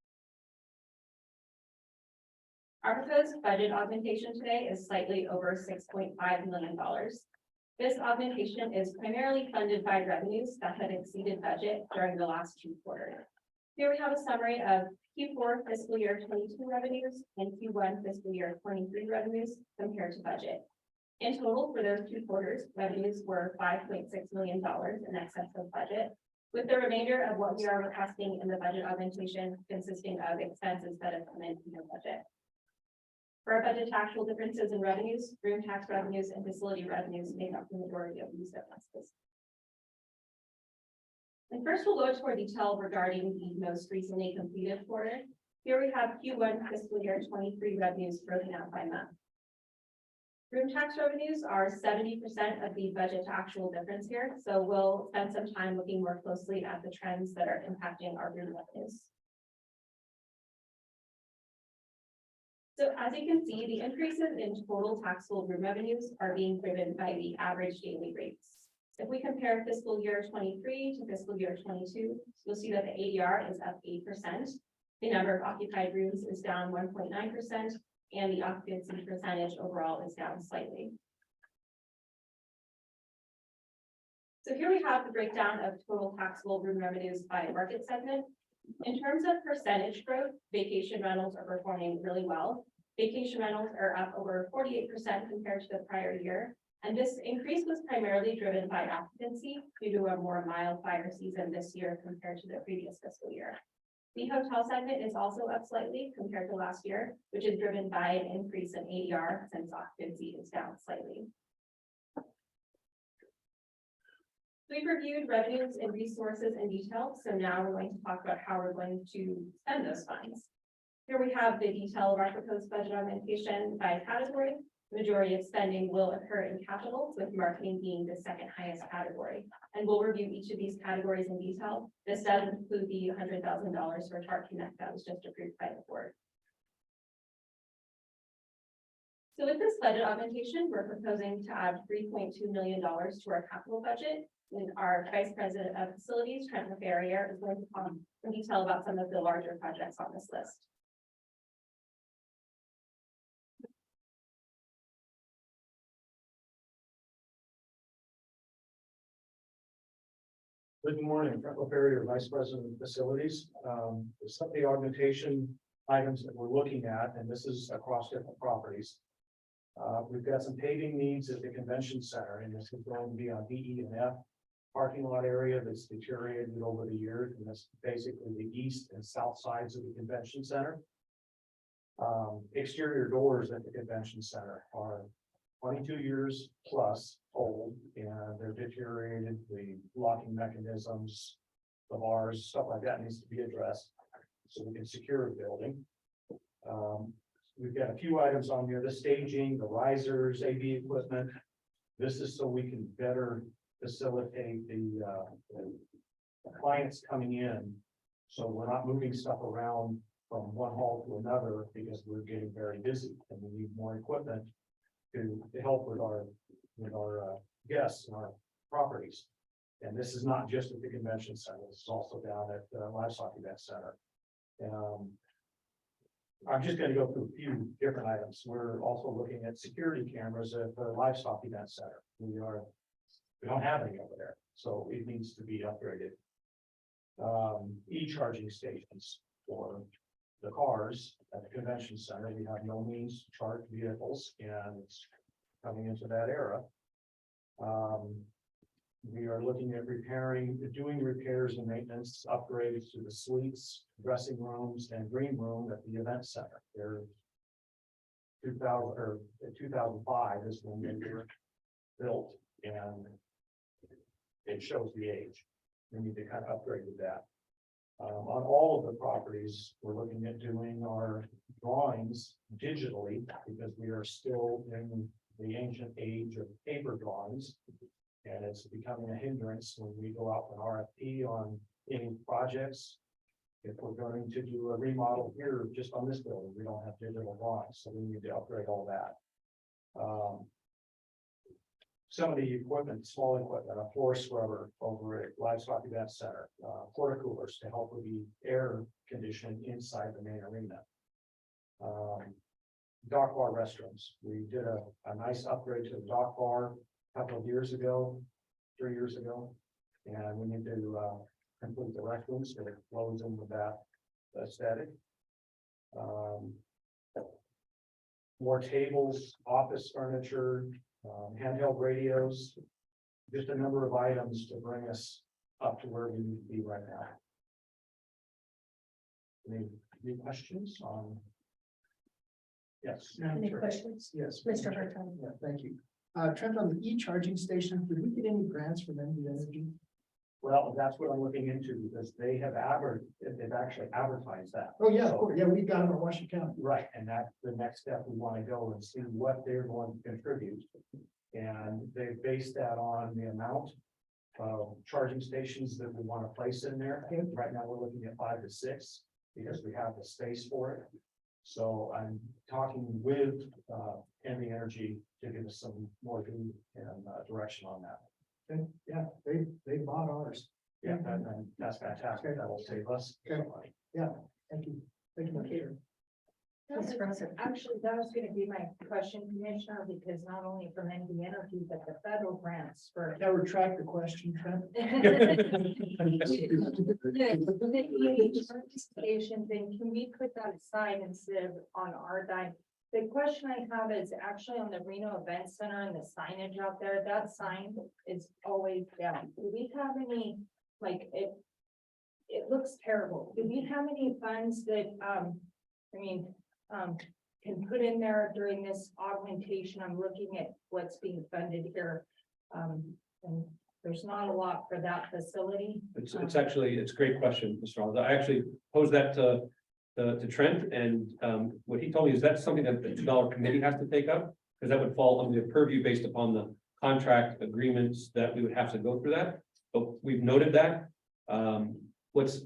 Our proposed budget augmentation today is slightly over $6.5 million. This augmentation is primarily funded by revenues that have exceeded budget during the last 2 quarters. Here we have a summary of Q4 fiscal year 22 revenues and Q1 fiscal year 23 revenues compared to budget. In total, for those 2 quarters, revenues were $5.6 million in excess of budget, with the remainder of what we are requesting in the budget augmentation consisting of expenses that have come in under budget. For our budget to actual differences in revenues, room tax revenues and facility revenues make up the majority of these differences. And first, we'll go into more detail regarding the most recently completed quarter. Here we have Q1 fiscal year 23 revenues broken out by month. Room tax revenues are 70% of the budget to actual difference here, so we'll spend some time looking more closely at the trends that are impacting our room revenues. So as you can see, the increases in total taxable room revenues are being driven by the average daily rates. If we compare fiscal year 23 to fiscal year 22, you'll see that the ADR is up 8%. The number of occupied rooms is down 1.9%, and the occupancy percentage overall is down slightly. So here we have the breakdown of total taxable room revenues by market segment. In terms of percentage growth, vacation rentals are performing really well. Vacation rentals are up over 48% compared to the prior year. And this increase was primarily driven by occupancy due to a more mild fire season this year compared to the previous fiscal year. The hotel segment is also up slightly compared to last year, which is driven by an increase in ADR since occupancy is down slightly. We've reviewed revenues and resources in detail, so now we're going to talk about how we're going to spend those funds. Here we have the detail of our proposed budget augmentation by category. The majority of spending will occur in capital, with marketing being the second highest category. And we'll review each of these categories in detail. This does include the $100,000 for Tarp Connect that was just approved by the board. So with this budget augmentation, we're proposing to add $3.2 million to our capital budget. And our Vice President of Facilities, Trent LaFerriere, is going to talk in detail about some of the larger projects on this list. Good morning, Trent LaFerriere, Vice President of Facilities. Some of the augmentation items that we're looking at, and this is across different properties. We've got some paving needs at the convention center, and this is going to be on DE and F parking lot area that's deteriorated over the years, and that's basically the east and south sides of the convention center. Exterior doors at the convention center are 22 years plus old, and they're deteriorated. The locking mechanisms, the bars, stuff like that needs to be addressed so we can secure the building. We've got a few items on here: the staging, the risers, AV equipment. This is so we can better facilitate the clients coming in, so we're not moving stuff around from one hall to another because we're getting very busy and we need more equipment to help with our guests and our properties. And this is not just at the convention center, this is also down at the Livestock Event Center. I'm just gonna go through a few different items. We're also looking at security cameras at the Livestock Event Center. We don't have any over there, so it needs to be upgraded. E-charging stations for the cars at the convention center. We have no means to charge vehicles, and it's coming into that era. We are looking at doing repairs and maintenance upgrades to the suites, dressing rooms, and green room at the event center. They're 2005 is when they were built, and it shows the age. We need to kind of upgrade with that. On all of the properties, we're looking at doing our drawings digitally because we are still in the ancient age of paper drawings. And it's becoming a hindrance when we go out for an RFP on any projects. If we're going to do a remodel here, just on this building, we don't have digital drawings, so we need to upgrade all that. Some of the equipment, small equipment, a floor scrubber over at Livestock Event Center, porta coolers to help with the air conditioning inside the main arena. Dock bar restrooms. We did a nice upgrade to the dock bar a couple of years ago, 3 years ago. And we need to complete the restrooms so it flows in with that aesthetic. More tables, office furniture, handheld radios, just a number of items to bring us up to where we need to be right now. Any questions on? Yes. Any questions? Yes. Mr. Hartung? Yeah, thank you. Trent, on the e-charging station, did we get any grants from NV Energy? Well, that's what I'm looking into because they've actually advertised that. Oh, yeah, of course. Yeah, we got them in Washington County. Right, and that's the next step. We want to go and see what they're going to contribute. And they base that on the amount of charging stations that we want to place in there. Right now, we're looking at 5 to 6 because we have the space for it. So I'm talking with NV Energy to give us some more lead and direction on that. Okay, yeah, they bought ours. Yeah, and that's fantastic. That will save us. Okay. Yeah, thank you. Thank you, Mr. Chair. Ms. Rosen? Actually, that was gonna be my question, Commissioner, because not only from NV Energy, but the federal grants for. Now retract the question, Trent. Stations, and can we put that aside instead of on our dime? The question I have is actually on the Reno Event Center and the signage out there, that sign is always down. Do we have any, like, it looks terrible. Do we have any funds that, can put in there during this augmentation? I'm looking at what's being funded here. And there's not a lot for that facility. It's a great question, Mr. Rollins. I actually posed that to Trent, and what he told me is that's something that the $2 committee has to take up, because that would fall under the purview based upon the contract agreements that we would have to go through that. But we've noted that. What's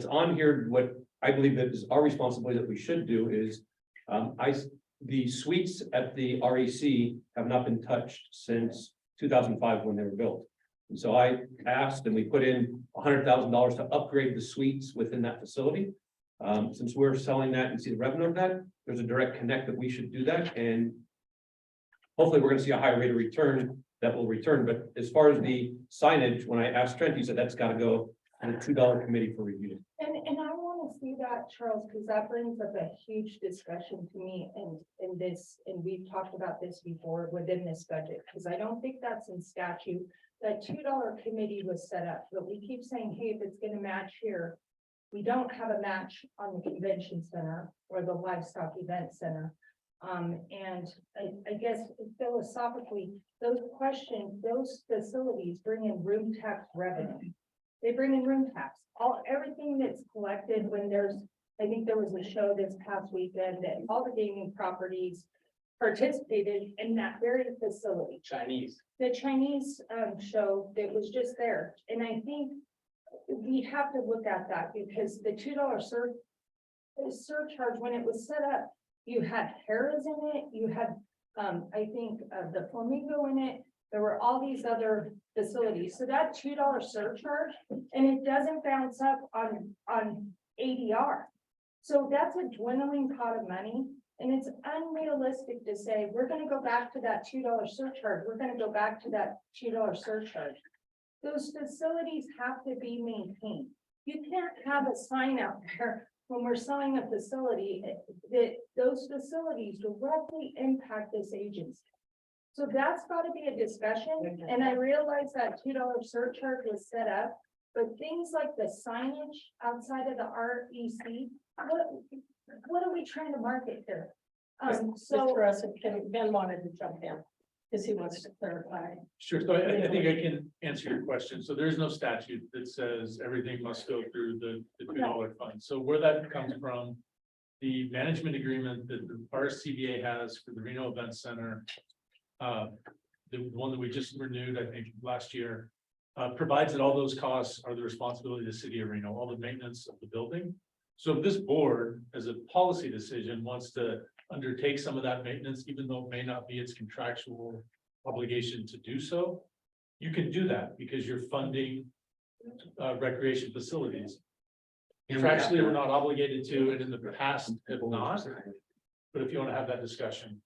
on here, what I believe that is our responsibility that we should do is the suites at the REC have not been touched since 2005 when they were built. And so I asked, and we put in $100,000 to upgrade the suites within that facility. Since we're selling that and see the revenue of that, there's a direct connect that we should do that. And hopefully we're going to see a higher rate of return that will return. But as far as the signage, when I asked Trent, he said that's got to go on a $2 committee for review. And I want to see that, Charles, because that brings up a huge discussion to me in this, and we've talked about this before within this budget, because I don't think that's in statute. That $2 committee was set up, but we keep saying, hey, if it's going to match here, we don't have a match on the convention center or the livestock event center. And I guess philosophically, those facilities bring in room tax revenue. They bring in room tax, everything that's collected when I think there was a show this past weekend that all the gaming properties participated in that very facility. The Chinese show that was just there. And I think we have to look at that because the $2 surcharge, when it was set up, you had Harrah's in it, you had I think the Flamingo in it, there were all these other facilities. So that $2 surcharge, and it doesn't bounce up on ADR. So that's a dwindling pot of money. And it's unrealistic to say, we're gonna go back to that $2 surcharge. We're gonna go back to that $2 surcharge. Those facilities have to be maintained. You can't have a sign out there when we're selling a facility that those facilities directly impact this agency. So that's gotta be a discussion, and I realize that $2 surcharge was set up, but things like the signage outside of the REC, what are we trying to market here? So. Mr. Russell, Ben wanted to jump in, because he wants to clarify. Sure, so I think I can answer your question. So there's no statute that says everything must go through the $2 fund. So where that comes from, the management agreement that the RSCVA has for the Reno Event Center, the one that we just renewed, I think, last year, provides that all those costs are the responsibility of the city of Reno, all the maintenance of the building. So if this board, as a policy decision, wants to undertake some of that maintenance, even though it may not be its contractual obligation to do so, you can do that because you're funding recreation facilities. Contractually, we're not obligated to, and in the past have not. But if you want to have that discussion.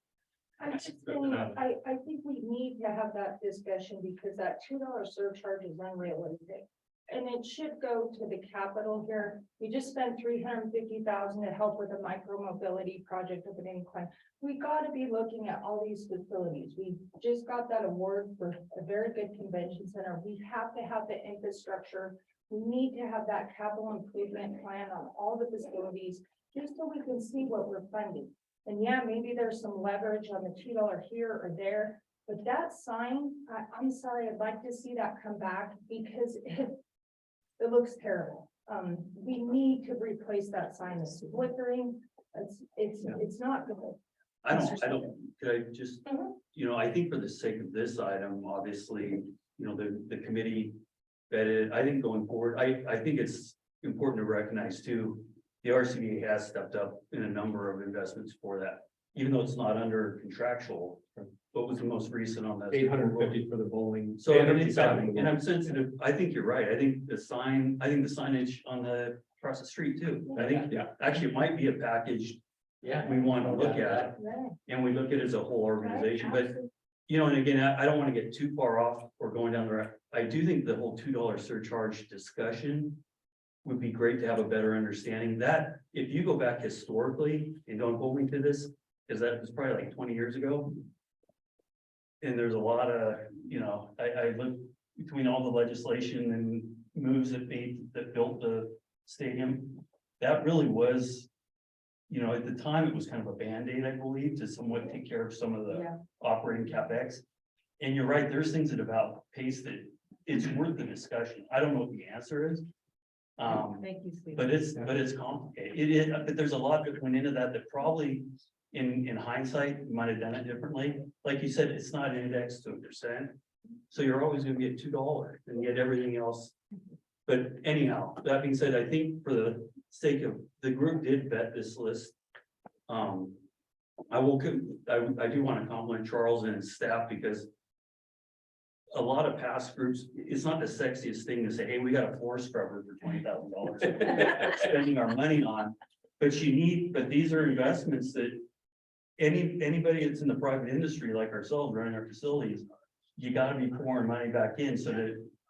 I'm just saying, I think we need to have that discussion because that $2 surcharge is unrealistic. And it should go to the capital here. We just spent $350,000 to help with a micro mobility project of an incline. We got to be looking at all these facilities. We just got that award for a very good convention center. We have to have the infrastructure. We need to have that capital improvement plan on all the facilities, just so we can see what we're funding. And yeah, maybe there's some leverage on the $2 here or there, but that sign, I'm sorry, I'd like to see that come back because it looks terrible. We need to replace that sign. It's flickering. It's not good. I don't, could I just, you know, I think for the sake of this item, obviously, you know, the committee vetted, I think going forward, I think it's important to recognize too, the RCVA has stepped up in a number of investments for that, even though it's not under contractual. What was the most recent on that? 850 for the bowling. So, and I'm sensitive, I think you're right. I think the signage on the, across the street too. I think, actually, it might be a package. Yeah. We want to look at, and we look at it as a whole organization, but, you know, and again, I don't want to get too far off or going down the road. I do think the whole $2 surcharge discussion would be great to have a better understanding that if you go back historically and don't hold me to this, because that was probably like 20 years ago. And there's a lot of, you know, I look between all the legislation and moves that built the stadium. That really was, you know, at the time, it was kind of a Band-Aid, I believe, to somewhat take care of some of the operating CapEx. And you're right, there's things that have outpaced it. It's worth the discussion. I don't know what the answer is. Thank you, Steve. But it's complicated. But there's a lot that went into that probably in hindsight, you might have done it differently. Like you said, it's not indexed to 1%. So you're always gonna get $2 and get everything else. But anyhow, that being said, I think for the sake of the group did vet this list. I do want to compliment Charles and his staff because a lot of past groups, it's not the sexiest thing to say, hey, we got a floor scrubber for $20,000 spending our money on. But these are investments that anybody that's in the private industry like ourselves running our facilities, you got to be pouring money back in. So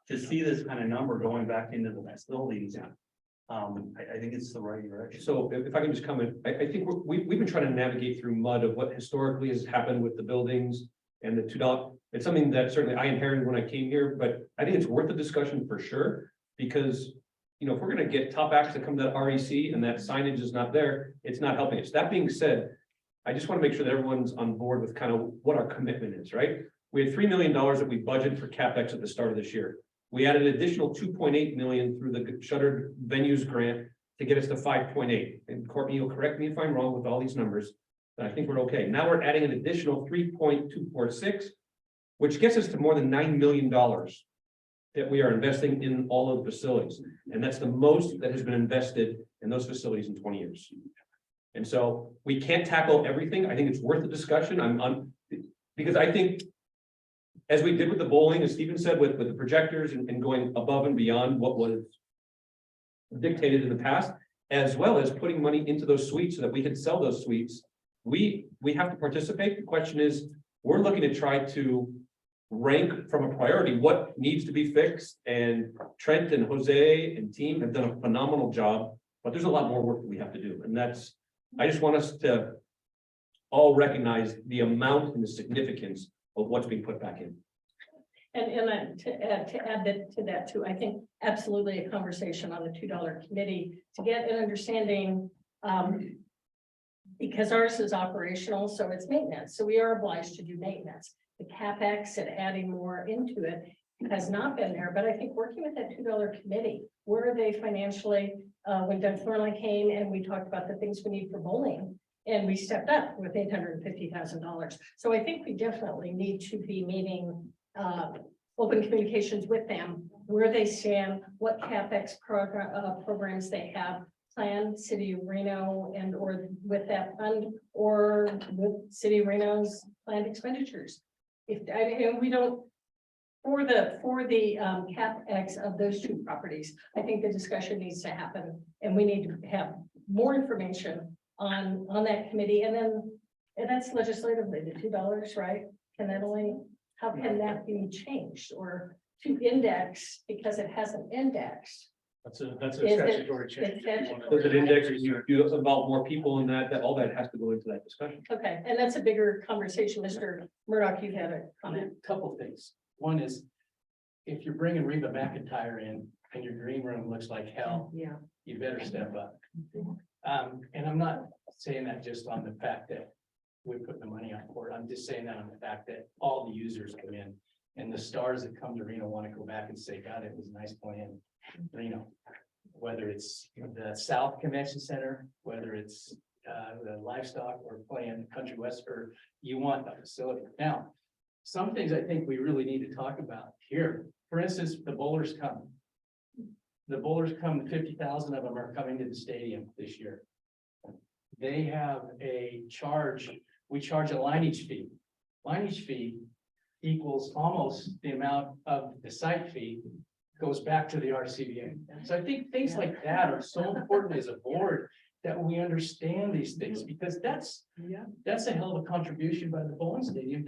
to see this kind of number going back into the facilities, I think it's the right direction. So if I can just comment, I think we've been trying to navigate through mud of what historically has happened with the buildings and the $2. It's something that certainly I inherited when I came here, but I think it's worth a discussion for sure. Because, you know, if we're gonna get top acts that come to REC and that signage is not there, it's not helping us. That being said, I just want to make sure that everyone's on board with kind of what our commitment is, right? We had $3 million that we budgeted for CapEx at the start of this year. We added an additional 2.8 million through the shuttered venues grant to get us to 5.8. And Courtney, you'll correct me if I'm wrong with all these numbers, but I think we're okay. Now we're adding an additional 3.246, which gets us to more than $9 million that we are investing in all of the facilities. And that's the most that has been invested in those facilities in 20 years. And so we can't tackle everything. I think it's worth the discussion. Because I think, as we did with the bowling, as Stephen said, with the projectors and going above and beyond what was dictated in the past, as well as putting money into those suites so that we can sell those suites, we have to participate. The question is, we're looking to try to rank from a priority what needs to be fixed, and Trent and Jose and team have done a phenomenal job, but there's a lot more work that we have to do, and that's, I just want us to all recognize the amount and the significance of what's being put back in. And to add to that too, I think absolutely a conversation on the $2 committee to get an understanding. Because ours is operational, so it's maintenance, so we are obliged to do maintenance. The CapEx and adding more into it has not been there, but I think working with that $2 committee, where are they financially? When Doug Thornley came and we talked about the things we need for bowling, and we stepped up with $850,000. So I think we definitely need to be meeting open communications with them, where they stand, what CapEx programs they have planned, City of Reno, and or with that fund, or with City of Reno's planned expenditures. If we don't, for the CapEx of those two properties, I think the discussion needs to happen, and we need to have more information on that committee, and that's legislatively the $2, right? Can that only, how can that be changed or to index because it hasn't indexed? That's a Is it- statutory change. it's statutory. Does it index, or you involve more people in that all that has to go into that discussion. Okay, and that's a bigger conversation. Mr. Murdoch, you had a comment. Couple things. One is, if you're bringing Reba McIntyre in and your green room looks like hell, Yeah. you better step up. And I'm not saying that just on the fact that we put the money on for it. I'm just saying that on the fact that all the users come in and the stars that come to Reno want to go back and say, God, it was nice playing Reno. Whether it's the South Convention Center, whether it's the livestock or playing Country West, or you want a facility. Now, some things I think we really need to talk about here. For instance, the bowlers come. The bowlers come, 50,000 of them are coming to the stadium this year. They have a charge, we charge a lineage fee. Lineage fee equals almost the amount of the site fee, goes back to the RSCVA. So I think things like that are so important as a board that we understand these things, because that's a hell of a contribution by the bowling stadium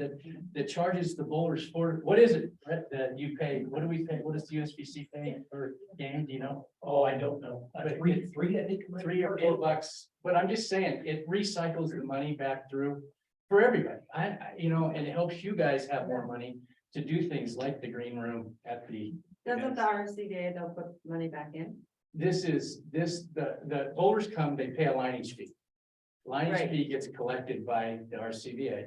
that charges the bowlers for, what is it, Brett, that you pay? What do we pay? What does the USBC pay per game? Do you know? Oh, I don't know. Three, I think. $3 or $4, but I'm just saying, it recycles the money back through for everybody. And it helps you guys have more money to do things like the green room at the. Doesn't the RSCVA, they'll put money back in? The bowlers come, they pay a lineage fee. Lineage Right. fee gets collected by the RSCVA,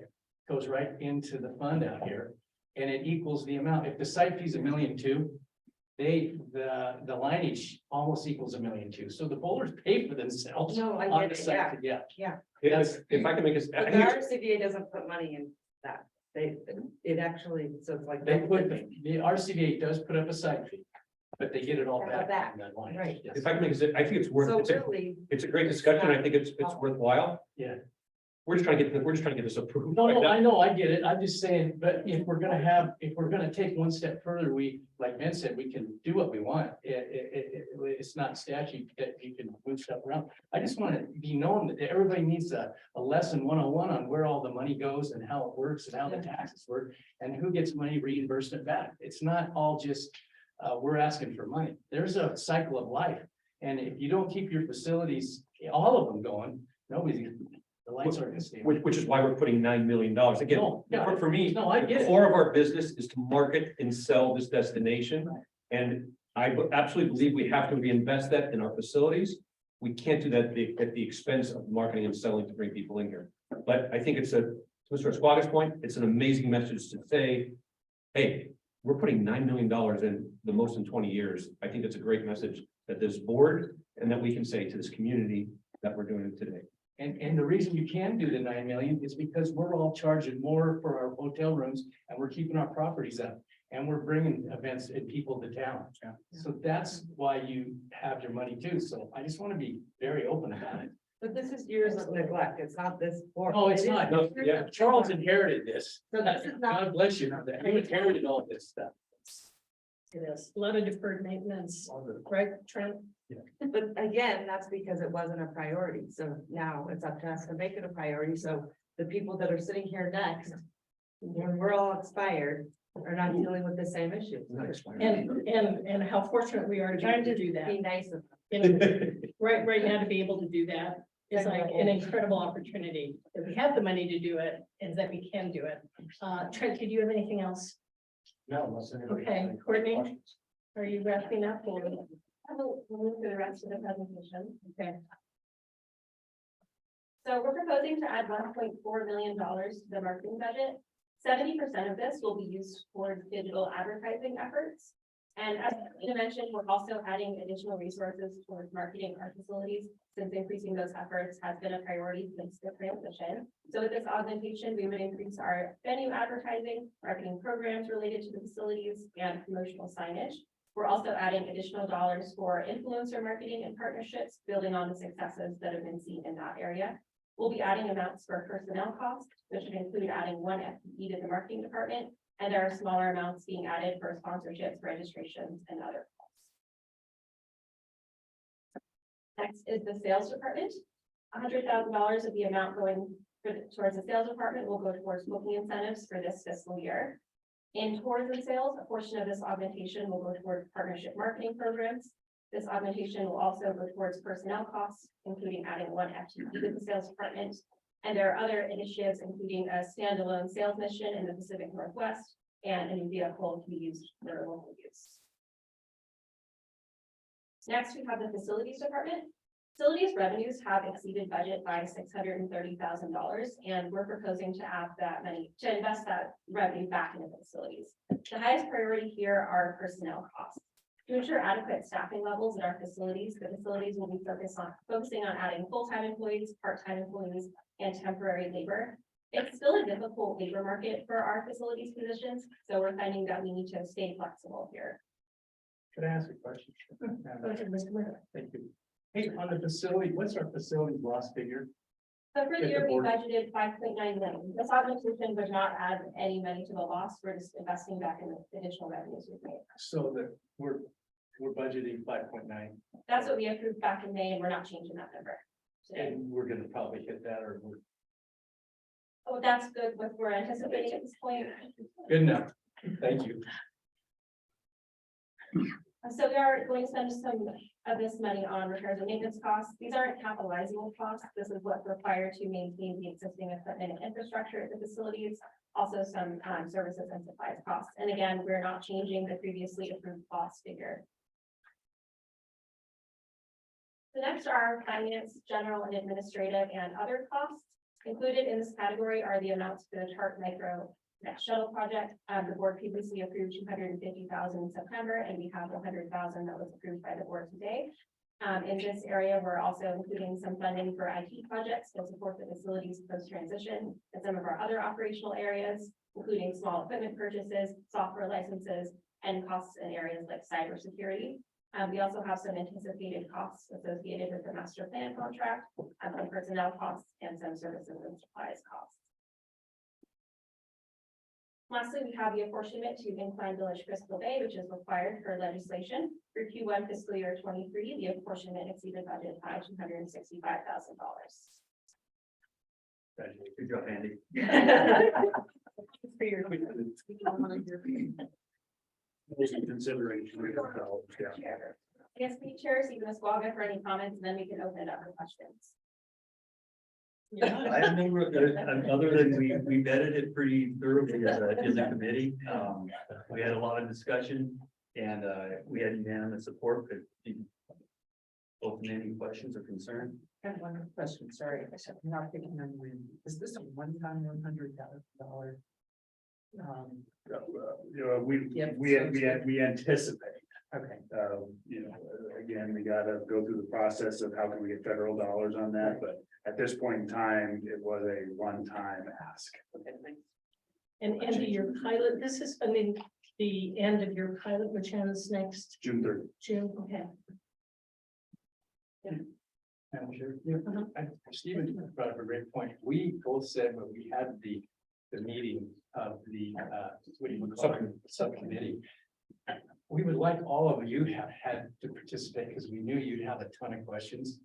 goes right into the fund out here, and it equals the amount. If the site fee is $1.2 million, the lineage almost equals $1.2 million. So the bowlers pay for themselves. No, I on get the it, site. yeah. If I can make But a, the RSCVA doesn't put money in that. It actually, so it's like. They put, the RCVA does put up a site fee, but they get it all How back. about that? from that lineage. Right. Yes. if I can make I think it's worth, So it's a, really, it's a great discussion. I think it's worthwhile. Yeah. We're just trying to get this approved. No, right now. I know, I get it. I'm just saying, but if we're gonna take one step further, like Ben said, we can do what we want. It's not statute that you can move stuff around. I just want to be known that everybody needs a lesson 101 on where all the money goes and how it works and how the taxes work and who gets money reimbursement back. It's not all just, we're asking for money. There's a cycle of life. And if you don't keep your facilities, all of them going, the lights aren't gonna stay. Which is why we're putting $9 million. Again, No, yeah. for me, No, I get the it. core of our business is to market and sell this destination. And I absolutely believe we have to reinvest that in our facilities. We can't do that at the expense of marketing and selling to bring people in here. But I think to Mr. Esquaga's point, it's an amazing message to say, hey, we're putting $9 million in, the most in 20 years. I think it's a great message that this board and that we can say to this community that we're doing it today. And the reason you can do the 9 million is because we're all charging more for our hotel rooms and we're keeping our properties up. And we're bringing events and people to town. So that's why you have your money too. So I just want to be very open about it. But this is years of neglect, it's not this. board. Oh, it's It is not, no, years yeah, of Charles neglect. inherited this. So this is not- God bless you, you inherited all this stuff. It is a lot of deferred maintenance, right, Trent? But again, that's because it wasn't a priority, so now it's up to us to make it a priority, so the people that are sitting here next. When we're all expired, are not dealing with the same issue. And how fortunate we are to be able to do Be that. nice of You know, right now, to be able to do that is like an incredible opportunity. That we have the money to do it and that we can do it. Trent, did you have anything else? No, unless anybody has Okay, any Courtney? questions. Are you wrapping up or? I will move to the rest of the presentation. Okay. So we're proposing to add $1.4 million to the marketing budget. 70% of this will be used towards digital advertising efforts. And as you mentioned, we're also adding additional resources towards marketing our facilities, since increasing those efforts has been a priority since the transition. So with this augmentation, we would increase our venue advertising, marketing programs related to the facilities, and promotional signage. We're also adding additional dollars for influencer marketing and partnerships, building on the successes that have been seen in that area. We'll be adding amounts for personnel costs, which would include adding 1 FTE to the marketing department, and there are smaller amounts being added for sponsorships, registrations, and other costs. Next is the sales department. $100,000 of the amount going towards the sales department will go towards booking incentives for this fiscal year. In tourism sales, a portion of this augmentation will go towards partnership marketing programs. This augmentation will also go towards personnel costs, including adding 1 FTE to the sales department. And there are other initiatives, including a standalone sales mission in the Pacific Northwest and a new vehicle to be used for local use. Next, we have the facilities department. Facilities revenues have exceeded budget by $630,000, and we're proposing to add that money to invest that revenue back into the facilities. The highest priority here are personnel costs. To ensure adequate staffing levels at our facilities, the facilities will be focusing on adding full-time employees, part-time employees, and temporary labor. It's still a difficult labor market for our facilities positions, so we're finding that we need to stay flexible here. Can I ask a question? Go ahead, Mr. Mayor. Thank you. Hey, on the facility, what's our facility loss figure? So for the Get year, the we board. budgeted 5.9 million. This augmentation does not add any money to the loss. We're just investing back in the additional revenues we've made. So that we're budgeting 5.9, That's what we approved back in May, and we're not changing that number today. and we're gonna probably hit that, or we're Oh, that's good. What we're anticipating at this point. good enough. Thank you. So we are going to spend some of this money on repairs and maintenance costs. These aren't capitalizable costs. This is what's required to maintain the existing equipment and infrastructure at the facilities. Also some services and supplies costs. And again, we're not changing the previously approved cost figure. The next are finance, general and administrative and other costs. Included in this category are the amounts for the Chart Micro Next Shuttle project. The board previously approved $250,000 in September, and we have $100,000 that was approved by the board today. In this area, we're also including some funding for IT projects to support the facilities post-transition and some of our other operational areas, including small equipment purchases, software licenses, and costs in areas like cybersecurity. We also have some anticipated costs associated with the master plan contract, some personnel costs, and some services and supplies costs. Lastly, we have the apportionment to Incline Village Crystal Bay, which is required for legislation. For Q1 fiscal year 23, the apportionment exceeded budget by $265,000. Good job, Andy. For your. Those in consideration. Yeah. Yes, Pete Chair, see Ms. Waga for any comments, and then we can open it up for questions. I have no, other than we vetted it pretty thoroughly as a committee. We had a lot of discussion and we had unanimous support. Could you open any questions or concerns? I have one question, sorry, I'm not thinking memory. Is this a one-time $100,000? We anticipate, Okay, again, we gotta go through the process of how can we get federal dollars on that, but at this point in time, it was a one-time ask. And end of your pilot, this is, I mean, the end of your pilot, which ends next June 3rd. June, okay. Madam Chair. Stephen brought up a great point. We both said when we had the meeting of the, what do you call it, subcommittee. We would like all of you have had to participate because we knew you'd have a ton of questions.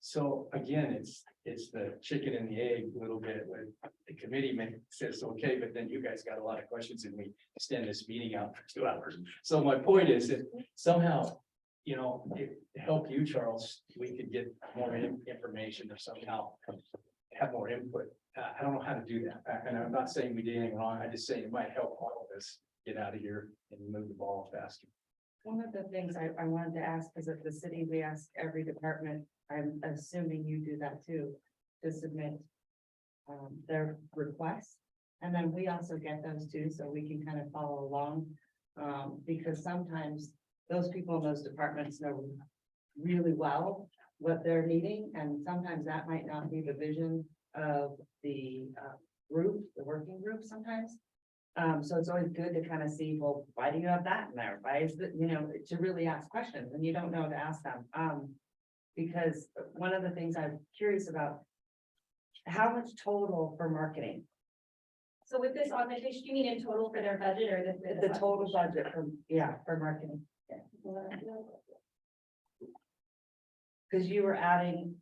So again, it's the chicken and the egg a little bit when the committee says, okay, but then you guys got a lot of questions and we extend this meeting out for 2 hours. So my point is that somehow, you know, it help you, Charles, we could get more information or somehow have more input. I don't know how to do that. And I'm not saying we did anything wrong. I just say it might help all of us get out of here and move the ball faster. One of the things I wanted to ask is at the city, we ask every department, I'm assuming you do that too, to submit their requests. And then we also get those too, so we can kind of follow along. Because sometimes those people in those departments know really well what they're needing, and sometimes that might not be the vision of the group, the working group sometimes. So it's always good to kind of see, well, why do you have that in there? Why is it, you know, to really ask questions and you don't know to ask them. Because one of the things I'm curious about, how much total for marketing? So with this augmentation, you mean in total for their budget or The total budget for, yeah, for marketing. Because you were adding.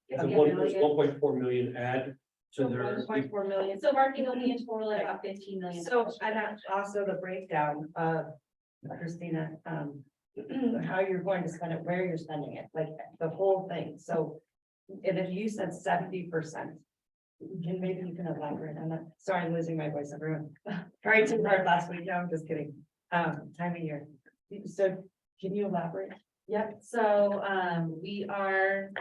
It's Okay, a million. 1.4 million add to their. 1.4 million. So marketing will be in total at about 15 million. So, and that's also the breakdown of, Christina, how you're going to spend it, where you're spending it, like the whole thing. So, and if you said 70%, maybe you can elaborate on that. Sorry, I'm losing my voice, everyone. Tried too hard last week. No, I'm just kidding. Time of year. So can you elaborate? Yep, so we are,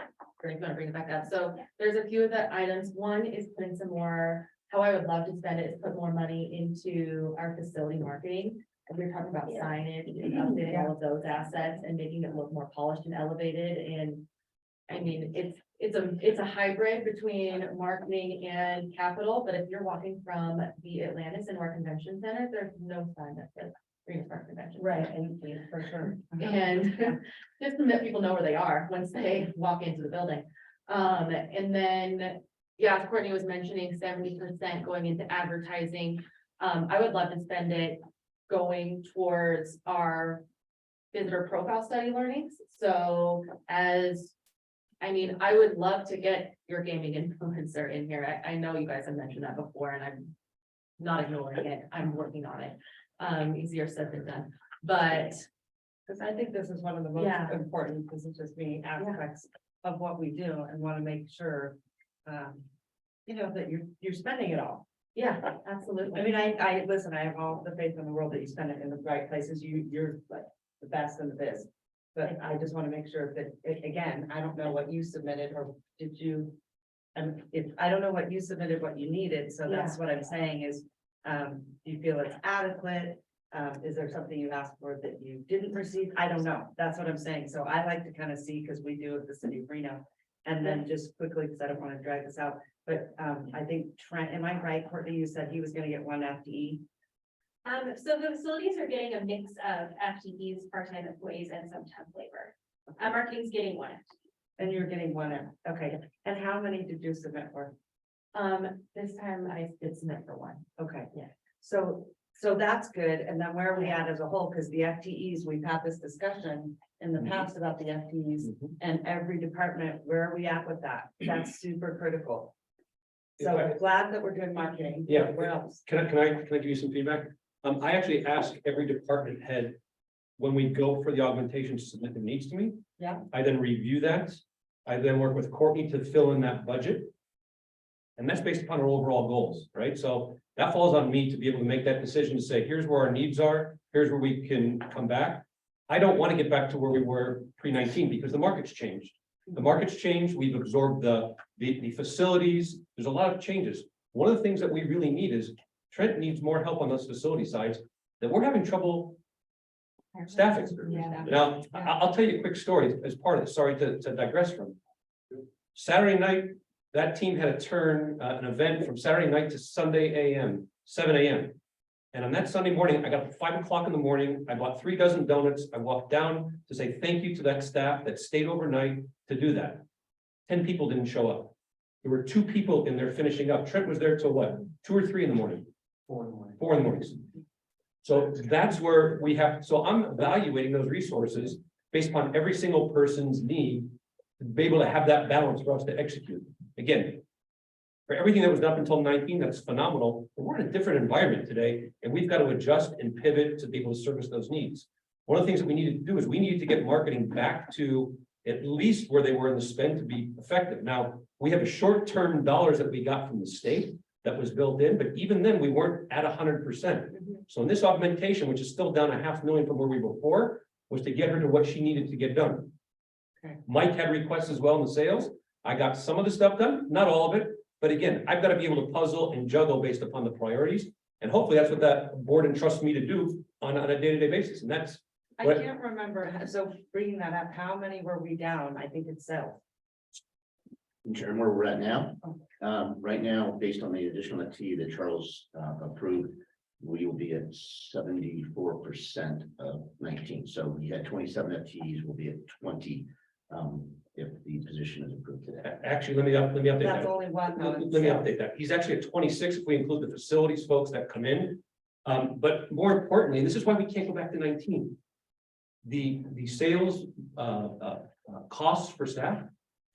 I'm gonna bring it back up. So there's a few of the items. One is putting some more, how I would love to spend it is put more money into our facility marketing. And we're talking about signage and updating all of those assets and making it look more polished and elevated. And I mean, it's a hybrid between marketing and capital, but if you're walking from the Atlantis into our convention center, there's no sign that says Reno-Sparks Convention. Right, and for sure. And just to let people know where they are once they walk into the building. And then, yeah, as Courtney was mentioning, 70% going into advertising. I would love to spend it going towards our visitor profile study learnings. So I mean, I would love to get your gaming influencer in here. I know you guys have mentioned that before and I'm not ignoring it. I'm working on it. Easier said than done, but Because I think this is one of the most Yeah. important, because it's just me, aspects of what we do and want to make sure, you know, that you're spending it all. yeah, absolutely. I mean, I listen, I have all the faith in the world that you spend it in the right places. You're like the best in the biz. But I just want to make sure that, again, I don't know what you submitted or did you? And if, I don't know what you submitted, what you needed, so that's what I'm saying is, do you feel it's adequate? Is there something you asked for that you didn't receive? I don't know. That's what I'm saying. So I like to kind of see, because we do at the city of Reno. And then just quickly, because I don't want to drag this out, but I think Trent, am I right, Courtney, you said he was gonna get one FTE? So the facilities are getting a mix of FTEs, part-time employees, and some temp labor. Marketing's getting one. And you're getting one, okay. And how many did you submit for? This time I did submit for one. Okay. Yeah. So that's good. And then where are we at as a whole? Because the FTEs, we've had this discussion in the past about the FTEs and every department, where are we at with that? That's super critical. So I'm glad that we're doing marketing. Yeah. Where else? Can I give you some feedback? I actually ask every department head, when we go for the augmentation to submit the needs to me. Yeah. I then review that. I then work with Courtney to fill in that budget. And that's based upon our overall goals, right? So that falls on me to be able to make that decision to say, here's where our needs are, here's where we can come back. I don't want to get back to where we were pre-19 because the market's changed. The market's changed, we've absorbed the facilities, there's a lot of changes. One of the things that we really need is Trent needs more help on those facility sides that we're having trouble staffing. Now, I'll tell you a quick story as part of it, sorry to digress from. Saturday night, that team had to turn an event from Saturday night to Sunday AM, 7 AM. And on that Sunday morning, I got up at 5 o'clock in the morning, I bought 3 dozen donuts, I walked down to say thank you to that staff that stayed overnight to do that. 10 people didn't show up. There were 2 people in there finishing up. Trent was there till what, 2 or 3 in the morning? 4 in the morning. 4 in the mornings. So that's where we have, so I'm evaluating those resources based upon every single person's need to be able to have that balance for us to execute. Again, for everything that was done up until 19, that's phenomenal. But we're in a different environment today, and we've got to adjust and pivot to be able to service those needs. One of the things that we needed to do is we needed to get marketing back to at least where they were in the spend to be effective. Now, we have a short-term dollars that we got from the state that was built in, but even then we weren't at 100%. So in this augmentation, which is still down $500,000 from where we were before, was to get her to what she needed to get done. Okay. Mike had requests as well in the sales. I got some of the stuff done, not all of it, but again, I've got to be able to puzzle and juggle based upon the priorities. And hopefully that's what that board entrusts me to do on a day-to-day basis. And that's I what, can't remember, so bringing that up, how many were we down? I think it's sales. In terms where we're at now, right now, based on the additional FTE that Charles approved, we will be at 74% of 19. So we had 27 FTEs, we'll be at 20 if the position is approved today. actually, let me update That's that. only one though. Let me update that. He's actually at 26 if we include the facilities folks that come in. But more importantly, and this is why we can't go back to 19. The sales costs for staff,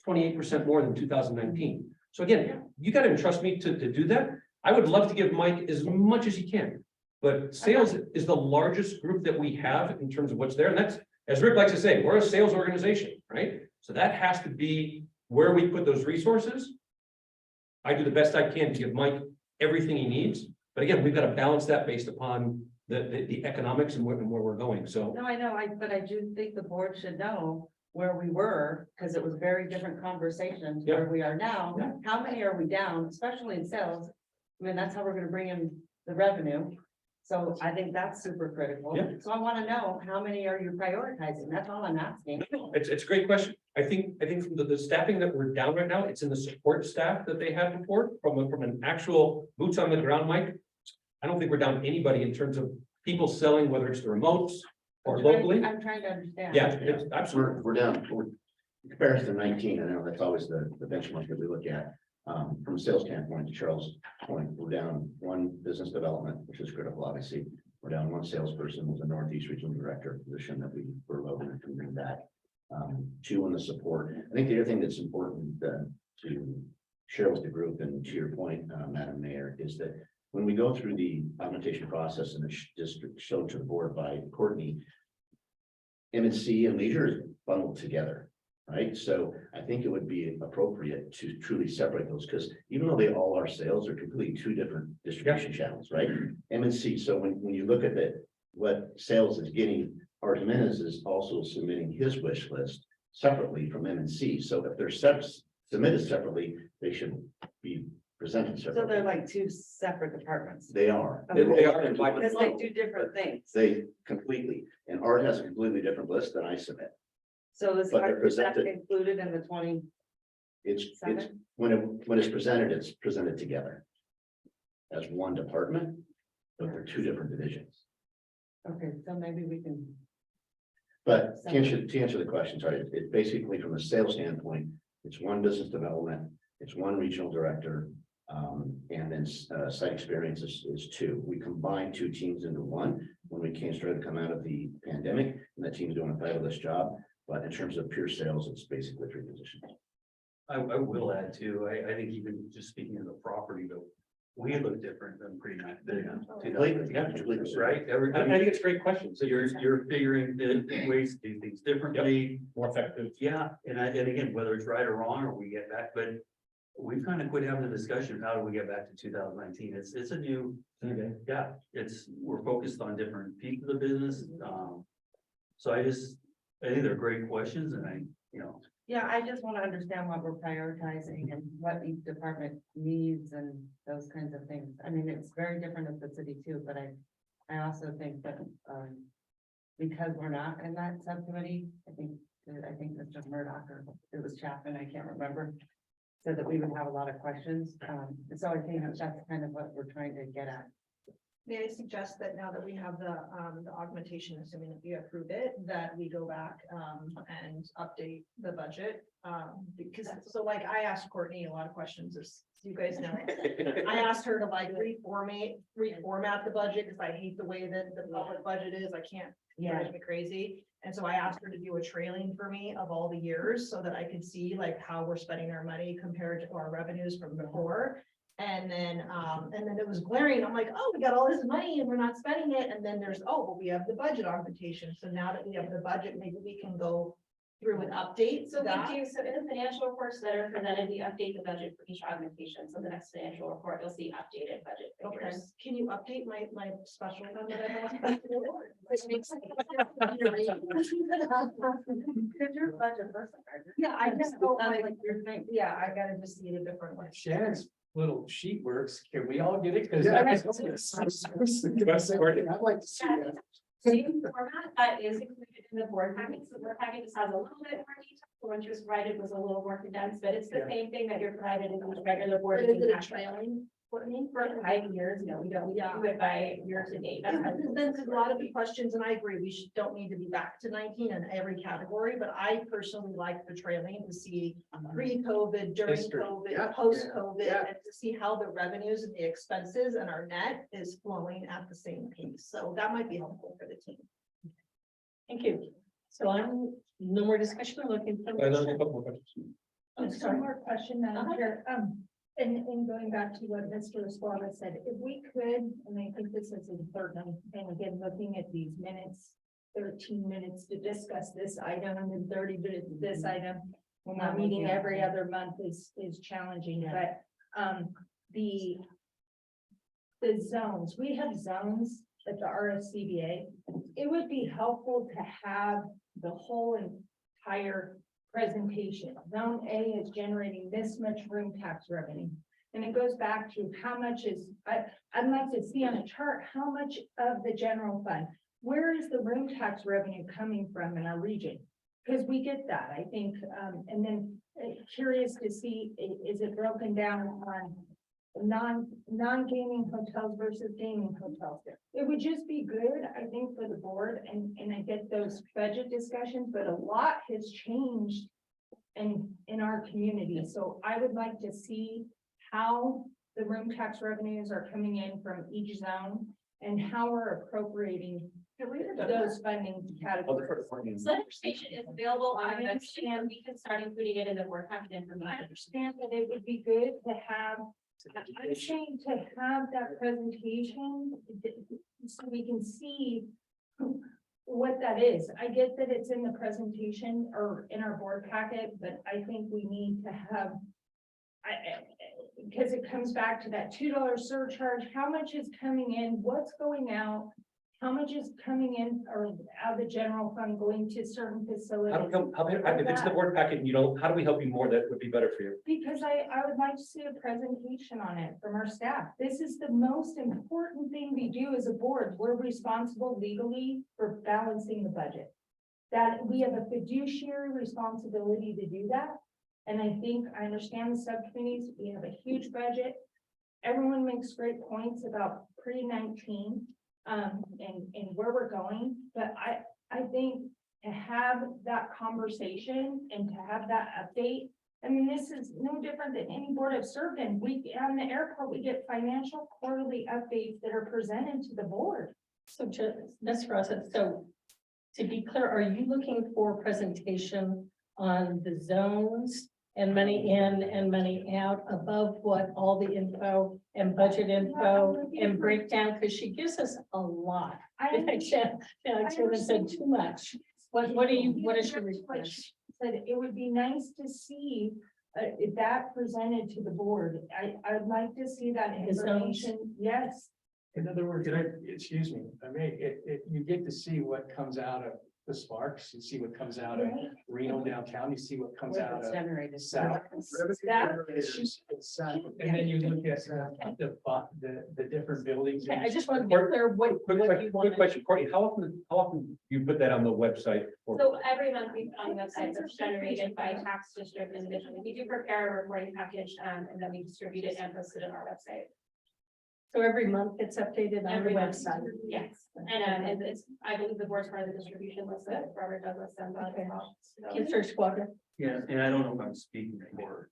28% more than 2019. So again, you got to entrust me to do that. I would love to give Mike as much as he can. But sales is the largest group that we have in terms of what's there. And that's, as Rick likes to say, we're a sales organization, right? So that has to be where we put those resources. I do the best I can to give Mike everything he needs. But again, we've got to balance that based upon the economics and where we're going. So No, I know, but I do think the board should know where we were, because it was very different conversations where we are now. Yeah. How many are we down, especially in sales? I mean, that's how we're gonna bring in the revenue. So I think that's super critical. Yeah. So I want to know, how many are you prioritizing? That's all I'm asking. it's a great question. I think from the staffing that we're down right now, it's in the support staff that they had before from an actual boots on the ground, Mike. I don't think we're down anybody in terms of people selling, whether it's the remotes or locally. I'm trying to understand. Yeah, it's absolutely. We're down, in comparison to 19, I know that's always the benchmark that we look at. From a sales standpoint, to Charles' point, we're down 1 business development, which is critical, obviously. We're down 1 salesperson, was a Northeast Regional Director position that we were loading to bring back. 2 in the support. I think the other thing that's important to share with the group, and to your point, Madam Mayor, is that when we go through the augmentation process and it's just shown to the board by Courtney, M&C and leisure is bundled together, right? So I think it would be appropriate to truly separate those, because even though they all are sales, they're completely 2 different distribution channels, right? M&C, so when you look at what sales is getting, Art Jimenez is also submitting his wish list separately from M&C. So if they're submitted separately, they should be presented So separately. they're like 2 separate departments. They are. Okay. They are. Because they do different things. They completely, and Art has a completely different list than I submit. So is But they're that presented. included in the 20? It's Seven? when it's presented, it's presented together. As 1 department, but they're 2 different divisions. Okay, so maybe we can. But to answer the question, sorry, it's basically from a sales standpoint, it's 1 business development, it's 1 regional director. And then site experience is 2. We combined 2 teams into 1 when we started to come out of the pandemic, and that team's doing a fabulous job. But in terms of pure sales, it's basically 3 positions. I will add too, I think even just speaking of the property though, we look different than pre-9. Completely. Right? I think it's a great question. So So you're figuring the ways to do things differently. more effective. Yeah, and again, whether it's right or wrong, or we get back, but we've kind of quit having the discussion, how do we get back to 2019? It's a new, yeah, we're focused on different pieces of the business. So I think they're great questions, and Yeah, I just want to understand what we're prioritizing and what each department needs and those kinds of things. I mean, it's very different at the city too, but I also think that, because we're not in that subcommittee, I think Mr. Murdoch, or it was Chapman, I can't remember, said that we would have a lot of questions. So I think that's kind of what we're trying to get at. May I suggest that now that we have the augmentation, assuming that we approve it, that we go back, and update the budget? Because, so like, I asked Courtney a lot of questions, as you guys know. I asked her to like reformat the budget, because I hate the way that the public budget is, I can't, it drives me crazy. And so I asked her to do a trailing for me of all the years, so that I could see like how we're spending our money compared to our revenues from before. And then it was glaring. I'm like, oh, we got all this money and we're not spending it. And then there's, oh, well, we have the budget augmentation. So now that we have the budget, maybe we can go through and update. So that. we do, so in the financial reports that are presented, we update the budget for each augmentation. So the next financial report, you'll see updated budget Okay, figures. can you update my special one that I have? Yeah, I just, yeah, I gotta just see it a different way. Shannon's little sheet works. Can we all get it? Cause Yeah. I- I'd like to see that. Same format that is included in the board package. So the board package just has a little bit more detail. The one just provided was a little more condensed, but it's the Yeah. same thing that you're provided in the regular board. Or is it a package. trailing? Courtney, for 5 years, no, we don't do it by year to date. Yeah, That's because then there's a lot of the questions, and I agree, we don't need to be back to 19 in every category, but I personally like the trailing to see pre-COVID, during History. COVID, Yeah. post-COVID, Yeah. and to see how the revenues and the expenses and our net is flowing at the same pace. So that might be helpful for the team. Thank you. So I'm, no more discussion, I'm looking for. There's a couple more questions. I'm Just sorry. one more question, Madam Chair. And going back to what Mr. Suarez said, if we could, and I think this is important, and again, looking at these minutes, 13 minutes to discuss this item and 30 minutes to this item. When we're meeting every other month is challenging, but the zones, we have zones at the RSCVA. It would be helpful to have the whole entire presentation. Zone A is generating this much room tax revenue. And it goes back to how much is, I'd like to see on a chart, how much of the general fund, where is the room tax revenue coming from in our region? Because we get that, I think, and then curious to see, is it broken down on non-gaming hotels versus gaming hotels? It would just be good, I think, for the board, and I get those budget discussions, but a lot has changed in our community. So I would like to see how the room tax revenues are coming in from each zone and how we're appropriating those funding categories. So that information is available on the website, and we can start including it in the board packet I information. understand that it would be good to have, I'm saying to have that presentation so we can see what that is. I get that it's in the presentation or in our board packet, but I think we need to have, because it comes back to that $2 surcharge, how much is coming in, what's going out? How much is coming in or out of the general fund going to certain facilities? If it's the board packet and you don't, how do we help you more that would be better for you? Because I would like to see a presentation on it from our staff. This is the most important thing we do as a board. We're responsible legally for balancing the budget. That we have a fiduciary responsibility to do that. And I think I understand the subcommittees, we have a huge budget. Everyone makes great points about pre-19 and where we're going, but I think to have that conversation and to have that update. I mean, this is no different than any board I've served in. We, on the airport, we get financial quarterly updates that are presented to the board. So Ms. Rosa, so to be clear, are you looking for a presentation on the zones and money in and money out above what all the info and budget info and breakdown? Because she gives us a lot. I haven't said too much. What is your request? Said it would be nice to see if that presented to the board. I'd like to see that The zones. information. Yes. In other words, excuse me, I mean, you get to see what comes out of the Sparks, you see what comes out of Reno downtown, you see what comes out of Generated. South. And then you look at the different buildings. I just want to be clear what you want. Quick question, Courtney, how often do you put that on the website? So every month we put on the website that's generated by tax district individually. We do prepare a reporting package, and then we distribute it and post it on our website. So every month it's updated on the Every month. website. Yes, and it's, I believe the board's part of the distribution list that Robert Douglas sends out as well. So- Mr. Squadron. Yeah, and I don't know if I'm speaking for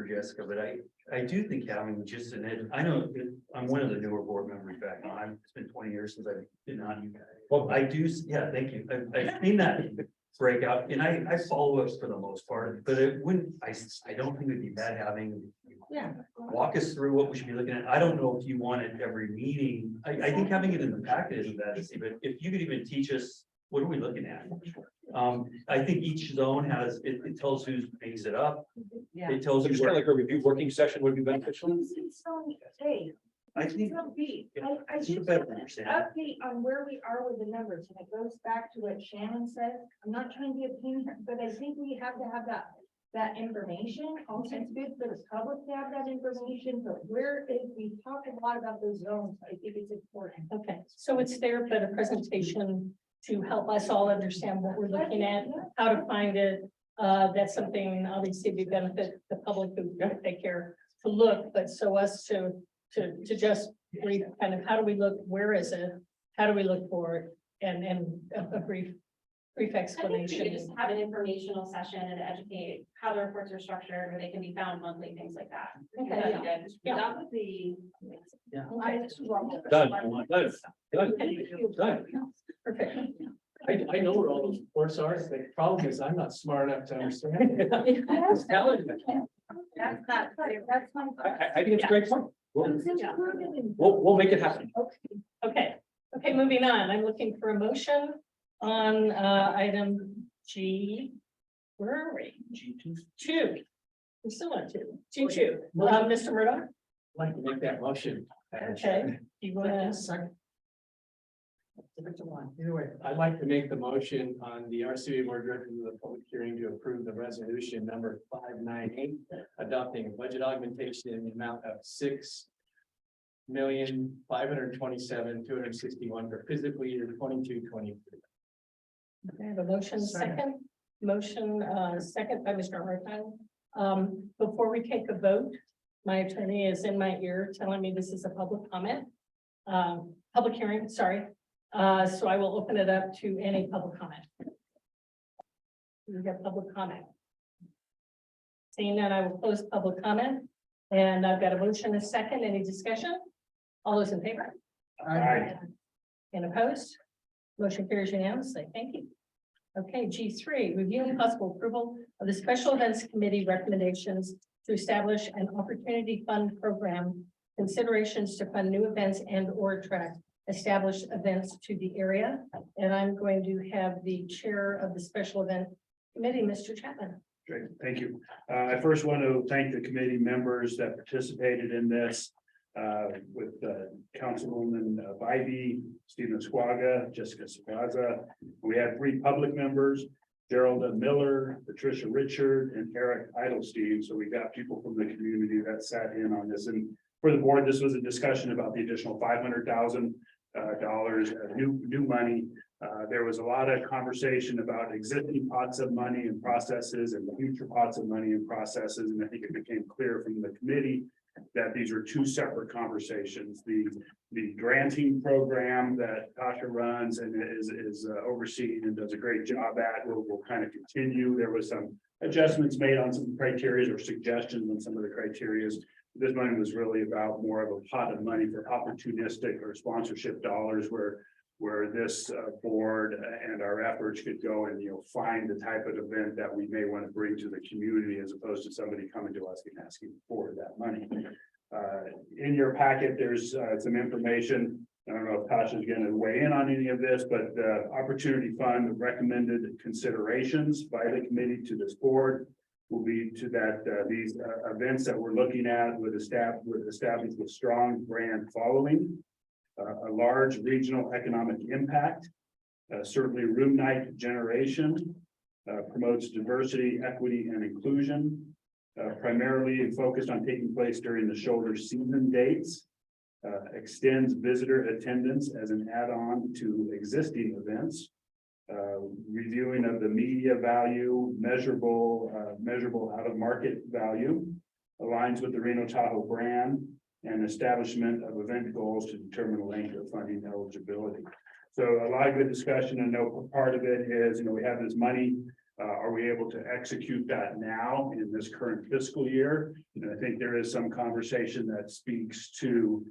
Jessica, but I do think having just I know that I'm one of the newer board members back on. It's been 20 years since I've been on. Well, I do, yeah, thank you. I've seen that breakout and I follow us for the most part, but it wouldn't, I don't think it'd be bad having. Yeah. Walk us through what we should be looking at. I don't know if you want it every meeting. I think having it in the packet isn't bad, but if you could even teach us, what are we looking at? I think each zone has, it tells who makes it up. Yeah. It tells you. Just kind of like a review working session would be beneficial. Hey, I think. I It's a just better understanding. update on where we are with the numbers, and it goes back to what Shannon said. I'm not trying to be a pain, but I think we have to have that information. Also, it's good for the public to have that information, but we talk a lot about those zones, I think it's important. Okay, so it's there, but a presentation to help us all understand what we're looking at, how to find it. That's something obviously we benefit the public who take care to look, but so us to just brief kind of, how do we look, where is it? How do we look for it? And a brief I think we explanation. could just have an informational session and educate how the reports are structured, where they can be found monthly, things like that. Okay, That'd be good. yeah. That would be. Done. Perfect. I know where all those reports are. The problem is I'm not smart enough to understand. it. Just telling you. That's one. I think it's a great point. We'll make it happen. Okay, moving on. I'm looking for a motion on item G. Where are we? Two. We still want two. Mr. Murdoch, I'd like to make that motion. okay, you want to, Second. Either way, I'd like to make the motion on the RCVA board director of the public hearing to approve the resolution number 598, adopting a budget augmentation in the amount of $6,527,261 for fiscal year 22-23. I have a motion second, second by Mr. Hartine. Before we take a vote, my attorney is in my ear telling me this is a public comment. Public hearing, sorry. So I will open it up to any public comment. We have public comment. Seeing that, I will close public comment, and I've got a motion, a second, any discussion? All those in favor? Aye. And opposed? Motion carries unanimously. Thank you. Okay, G3, review and possible approval of the Special Events Committee recommendations to establish an opportunity fund program, considerations to fund new events and or attract established events to the area. And I'm going to have the chair of the Special Event Committee, Mr. Chapman. Great, thank you. I first want to thank the committee members that participated in this. With Councilwoman Bybee, Stephen Squaga, Jessica Sabaza. We had 3 public members, Gerald Miller, Patricia Richard, and Eric Eidelstein. So we got people from the community that sat in on this. And for the board, this was a discussion about the additional $500,000 new money. There was a lot of conversation about existing pots of money and processes and future pots of money and processes. And I think it became clear from the committee that these are 2 separate conversations. The granting program that Tasha runs and is overseeing and does a great job at will kind of continue. There was some adjustments made on some criteria or suggestions on some of the criteria. This money was really about more of a pot of money for opportunistic or sponsorship dollars where this board and our efforts could go and, find the type of event that we may want to bring to the community as opposed to somebody coming to us and asking for that money. In your packet, there's some information. I don't know if Tasha's going to weigh in on any of this, but the Opportunity Fund recommended considerations by the committee to this board will be to that these events that we're looking at would establish a strong brand following, a large regional economic impact, certainly room night generation, promotes diversity, equity, and inclusion, primarily focused on taking place during the shoulder season dates, extends visitor attendance as an add-on to existing events, reviewing of the media value, measurable out of market value, aligns with the Reno Tahoe brand, and establishment of event goals to determine length of funding eligibility. So a lot of good discussion. I know part of it is, we have this money. Are we able to execute that now in this current fiscal year? And I think there is some conversation that speaks to,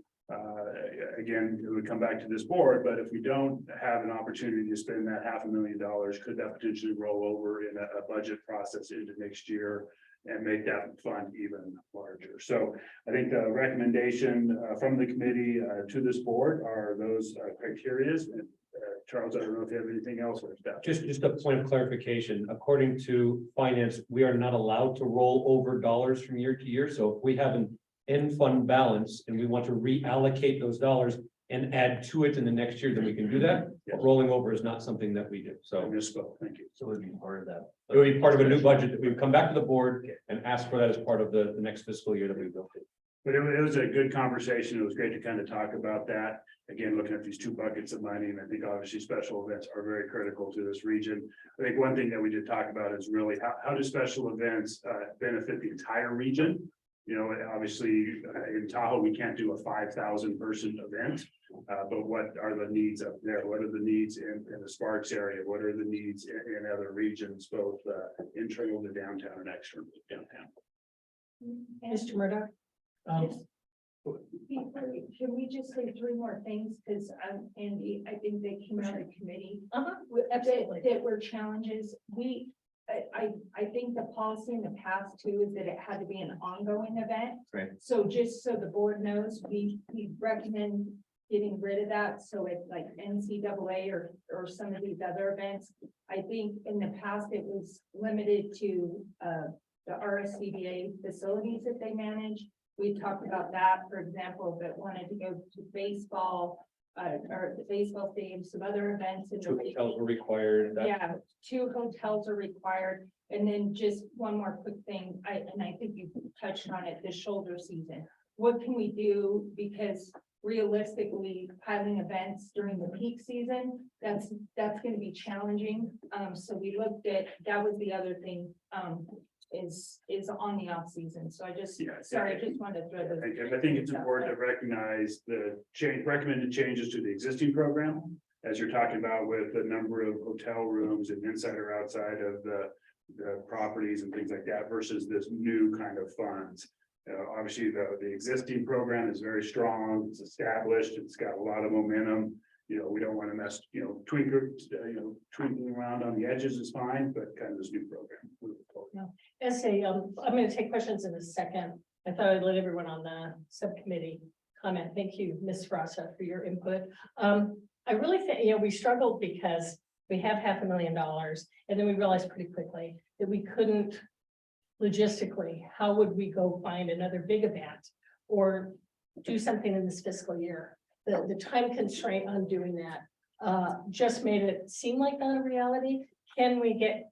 again, it would come back to this board, but if we don't have an opportunity to spend that $500,000, could that potentially roll over in a budget process into next year and make that fund even larger? So I think the recommendation from the committee to this board are those criteria. And Charles, I don't know if you have anything else like that. Just a point of clarification, according to finance, we are not allowed to roll over dollars from year to year. So if we have an end fund balance and we want to reallocate those dollars and add to it in the next year, then we can do that. But rolling over is not something that we do. So I So misspoke. Thank you. So it would be part of that. it would be part of a new budget that we would come back to the board and ask for that as part of the next fiscal year that we built it. But it was a good conversation. It was great to kind of talk about that. Again, looking at these two buckets of money, and I think obviously special events are very critical to this region. I think one thing that we did talk about is really how do special events benefit the entire region? Obviously in Tahoe, we can't do a 5,000 person event, but what are the needs up there? What are the needs in the Sparks area? What are the needs in other regions, both internal to downtown and external to downtown? Mr. Murdoch? Can we just say three more things? Because Andy, I think they came out of committee. Absolutely. That were challenges. I think the policy in the past too is that it had to be an ongoing event. Right. So just so the board knows, we recommend getting rid of that. So it's like NCAA or some of these other events. I think in the past it was limited to the RSCVA facilities that they manage. We talked about that, for example, that wanted to go to baseball, or the baseball stadium, some other events. In Two hotels were required. Yeah, 2 hotels are required. And then just one more quick thing, I think you touched on it, the shoulder season. What can we do? Because realistically, piling events during the peak season, that's going to be challenging. So we looked at, that was the other thing, is on the off season. So I just wanted to throw those. I think it's important to recognize the recommended changes to the existing program. As you're talking about with the number of hotel rooms and inside or outside of the properties and things like that versus this new kind of funds. Obviously, the existing program is very strong, it's established, it's got a lot of momentum. We don't want to mess, twinkling around on the edges is fine, but kind of this new program. I'm going to take questions in a second. I thought I'd let everyone on the subcommittee comment. Thank you, Ms. Rasa, for your input. I really think, we struggled because we have $500,000 and then we realized pretty quickly that we couldn't logistically, how would we go find another big event or do something in this fiscal year? The time constraint on doing that just made it seem like not a reality. Can we get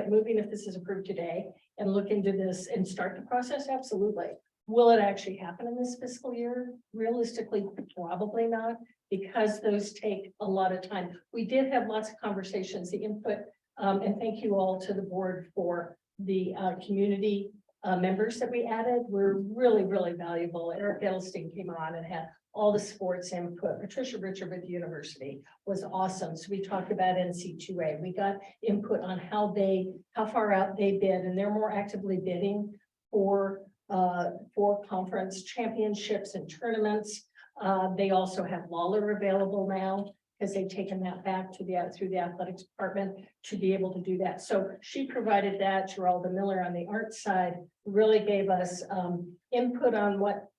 moving if this is approved today and look into this and start the process? Absolutely. Will it actually happen in this fiscal year? Realistically, probably not, because those take a lot of time. We did have lots of conversations, the input, and thank you all to the board for the community members that we added were really, really valuable. Eric Edelstein came on and had all the sports input. Patricia Richard with the university was awesome. So we talked about NC2A. We got input on how far out they bid, and they're more actively bidding for conference championships and tournaments. They also have Lawler available now because they've taken that back to through the athletics department to be able to do that. So she provided that. Geralda Miller on the art side really gave us input on what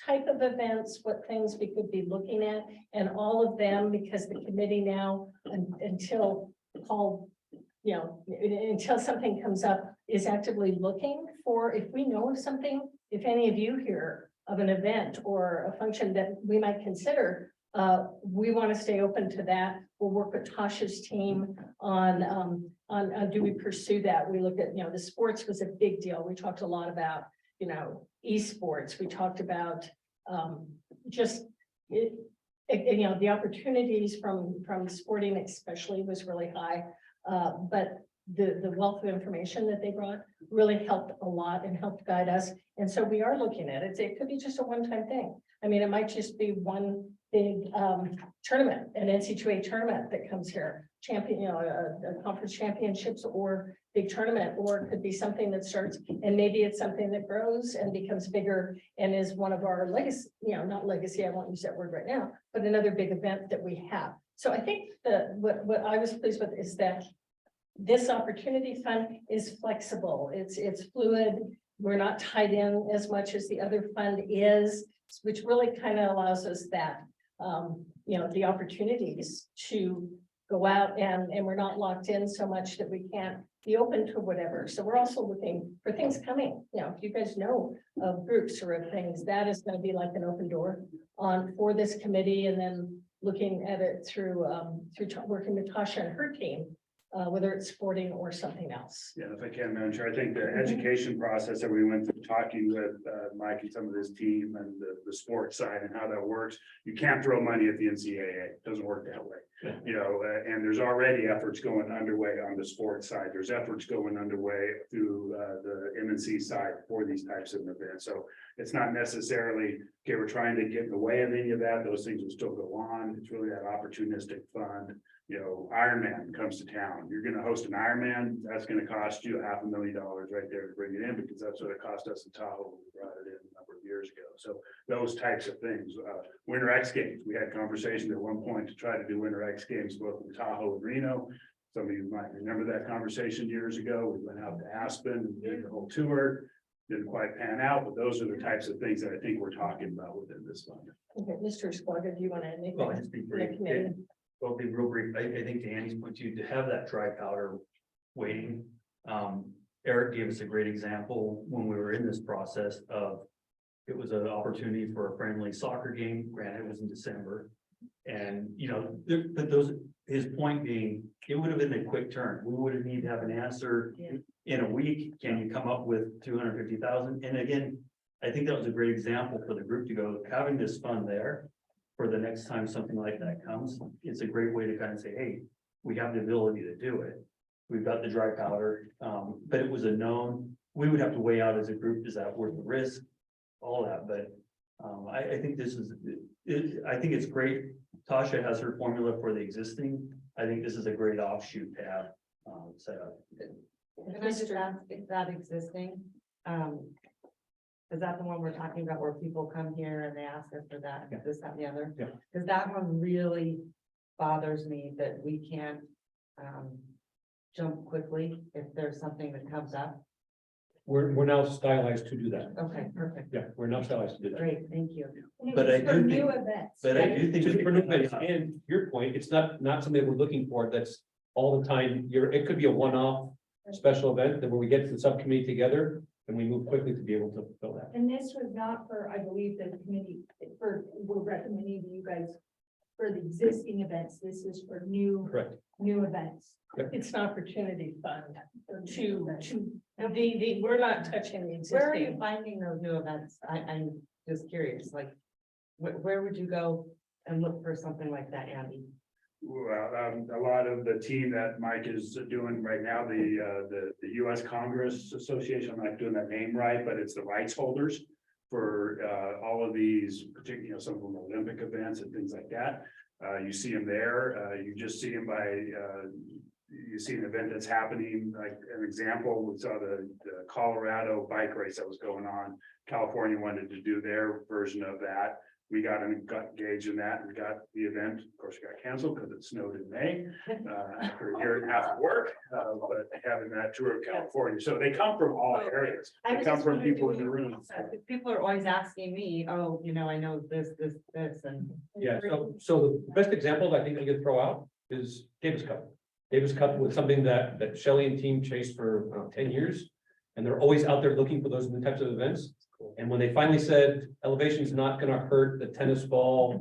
type of events, what things we could be looking at, and all of them, because the committee now, until something comes up, is actively looking for, if we know of something, if any of you hear of an event or a function that we might consider, we want to stay open to that. We'll work with Tasha's team on do we pursue that? We looked at, the sports was a big deal. We talked a lot about, esports. We talked about the opportunities from sporting especially was really high. But the wealth of information that they brought really helped a lot and helped guide us. And so we are looking at it. It could be just a one-time thing. I mean, it might just be one big tournament, an NC2A tournament that comes here, champion, you know, a conference championships or big tournament, or it could be something that starts, and maybe it's something that grows and becomes bigger and is one of our legacy, you know, not legacy, I won't use that word right now, but another big event that we have. So I think that what I was pleased with is that this opportunity fund is flexible. It's fluid. We're not tied in as much as the other fund is, which really kind of allows us that, you know, the opportunities to go out and we're not locked in so much that we can't be open to whatever. So we're also looking for things coming. You know, if you guys know of groups or of things, that is going to be like an open door for this committee, and then looking at it through working with Tasha and her team, whether it's sporting or something else. Yeah, if I can, Madam Chair, I think the education process that we went through, talking with Mike and some of his team and the sports side and how that works, you can't throw money at the NCAA. It doesn't work that way. You know, and there's already efforts going underway on the sports side. There's efforts going underway through the MNC side for these types of events. So it's not necessarily, okay, we're trying to get in the way of any of that. Those things will still go on. It's really that opportunistic fund. You know, Ironman comes to town. You're gonna host an Ironman, that's gonna cost you $500,000 right there to bring it in, because that's what it cost us in Tahoe when we brought it in a number of years ago. So those types of things, Winter X Games, we had conversations at one point to try to do Winter X Games both in Tahoe and Reno. Some of you might remember that conversation years ago. We went out to Aspen and did the whole tour. Didn't quite pan out, but those are the types of things that I think we're talking about within this fund. Okay, Mr. Squaga, do you want to add anything? Well, just be brief. The committee? Well, be real brief. I think to Annie's point too, to have that dry powder waiting. Eric gave us a great example when we were in this process of, it was an opportunity for a friendly soccer game. Granted, it was in December. And, you know, but his point being, it would have been a quick turn. We would have needed to have an answer in a week. Can you come up with 250,000? And again, I think that was a great example for the group to go, having this fund there for the next time something like that comes. It's a great way to kind of say, hey, we have the ability to do it. We've got the dry powder, but it was a known, we would have to weigh out as a group, is that worth the risk? All that, but I think this is, I think it's great. Tasha has her formula for the existing. I think this is a great offshoot to have set up. Can I just ask, is that existing? Is that the one we're talking about where people come here and they ask us for that, this, that, and the other? Yeah. Cause that one really bothers me that we can't jump quickly if there's something that comes up. We're now stylized to do that. Okay, perfect. Yeah, we're now stylized to do that. Great, thank you. But I For do new think, events. but I do think. Just for new events, and your point, it's not something that we're looking for that's all the time. It could be a one-off special event that when we get to the subcommittee together and we move quickly to be able to fill that. And this was not for, I believe, the committee, we're recommending to you guys for the existing events. This is for new Correct. events. It's an opportunity fund we're not touching the Where are you existing. finding those new events? I'm just curious, like, where would you go and look for something like that, Andy? Well, a lot of the team that Mike is doing right now, the US Congress Association, I'm not doing that name right, but it's the rights holders for all of these particular, you know, some of them Olympic events and things like that. You see them there. You just see them by you see an event that's happening, like an example, we saw the Colorado bike race that was going on. California wanted to do their version of that. We got engaged in that and we got the event. Of course, it got canceled because it snowed in May after a year and a half of work, but having that tour of California. So they come from all areas. They come from people in the room. People are always asking me, oh, you know, I know this, and. Yeah, so the best example that I think I could throw out is Davis Cup. Davis Cup was something that Shelley and team chased for 10 years. And they're always out there looking for those new types of events. And when they finally said elevation is not going to hurt the tennis ball,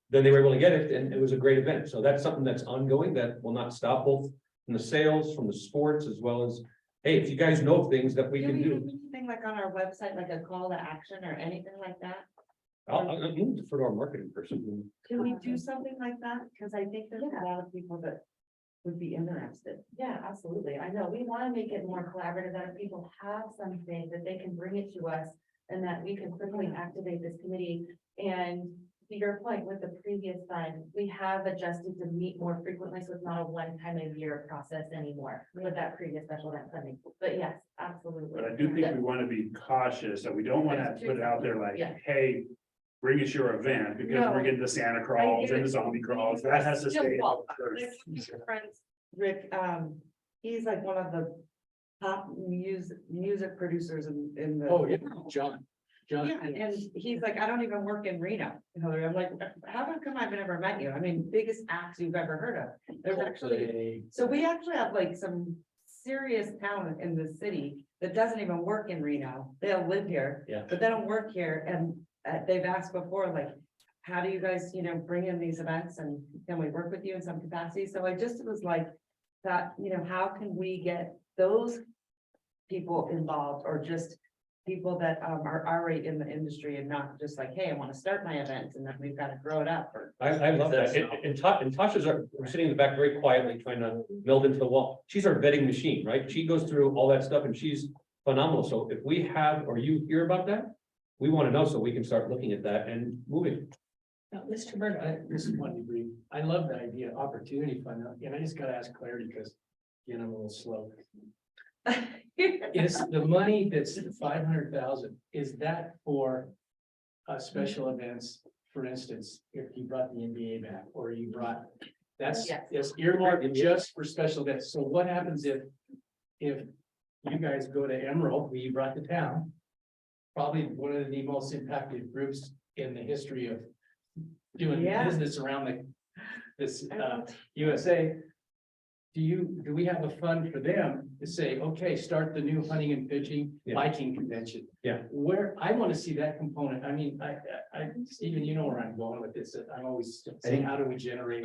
then they were able to get it, and it was a great event. So that's something that's ongoing that will not stop, both from the sales, from the sports, as well as, hey, if you guys know things that we can do. Anything like on our website, like a call to action or anything like that? I'll defer to our marketing person. Can we do something like that? Because I think there's a lot of people that would be interested. Yeah, absolutely. I know. We want to make it more collaborative, that if people have something that they can bring it to us and that we can quickly activate this committee. And to your point with the previous fund, we have adjusted to meet more frequently, so it's not a one time a year process anymore with that previous special event funding. But yes, absolutely. But I do think we want to be cautious, that we don't want to put it out there like, Yeah. hey, bring us your event, because we're getting the Santa crawls and the zombie crawls, that has to stay. Rick, he's like one of the top music producers in the. Oh, yeah, John. Yeah, and he's like, I don't even work in Reno. You know, I'm like, how come I've never met you? I mean, biggest acts you've ever heard of. There's actually, so we actually have like some serious talent in the city that doesn't even work in Reno. They'll live here. Yeah. But they don't work here, and they've asked before, like, how do you guys, bring in these events, and can we work with you in some capacity? So I just was like, that, how can we get those people involved, or just people that are already in the industry, and not just like, hey, I want to start my event, and then we've got to grow it up. I love that. And Tasha's we're sitting in the back very quietly trying to meld into the wall. She's our vetting machine, right? She goes through all that stuff and she's phenomenal. So if we have, or you hear about that, we want to know so we can start looking at that and moving. Mr. Murdock. This is one to brief. I love the idea, opportunity fund, and I just gotta ask clarity because, I'm a little slow. Is the money that's 500,000, is that for special events? For instance, if you brought the NBA back, or you brought, that's earmarked just for special events. So what happens if you guys go to Emerald, who you brought to town? Probably one of the most impacted groups in the history of doing business around this USA. Do we have a fund for them to say, okay, start the new hunting and fishing biking convention? Yeah. Where I want to see that component. I mean, Stephen, you know where I'm going with this. I'm always saying, how do we generate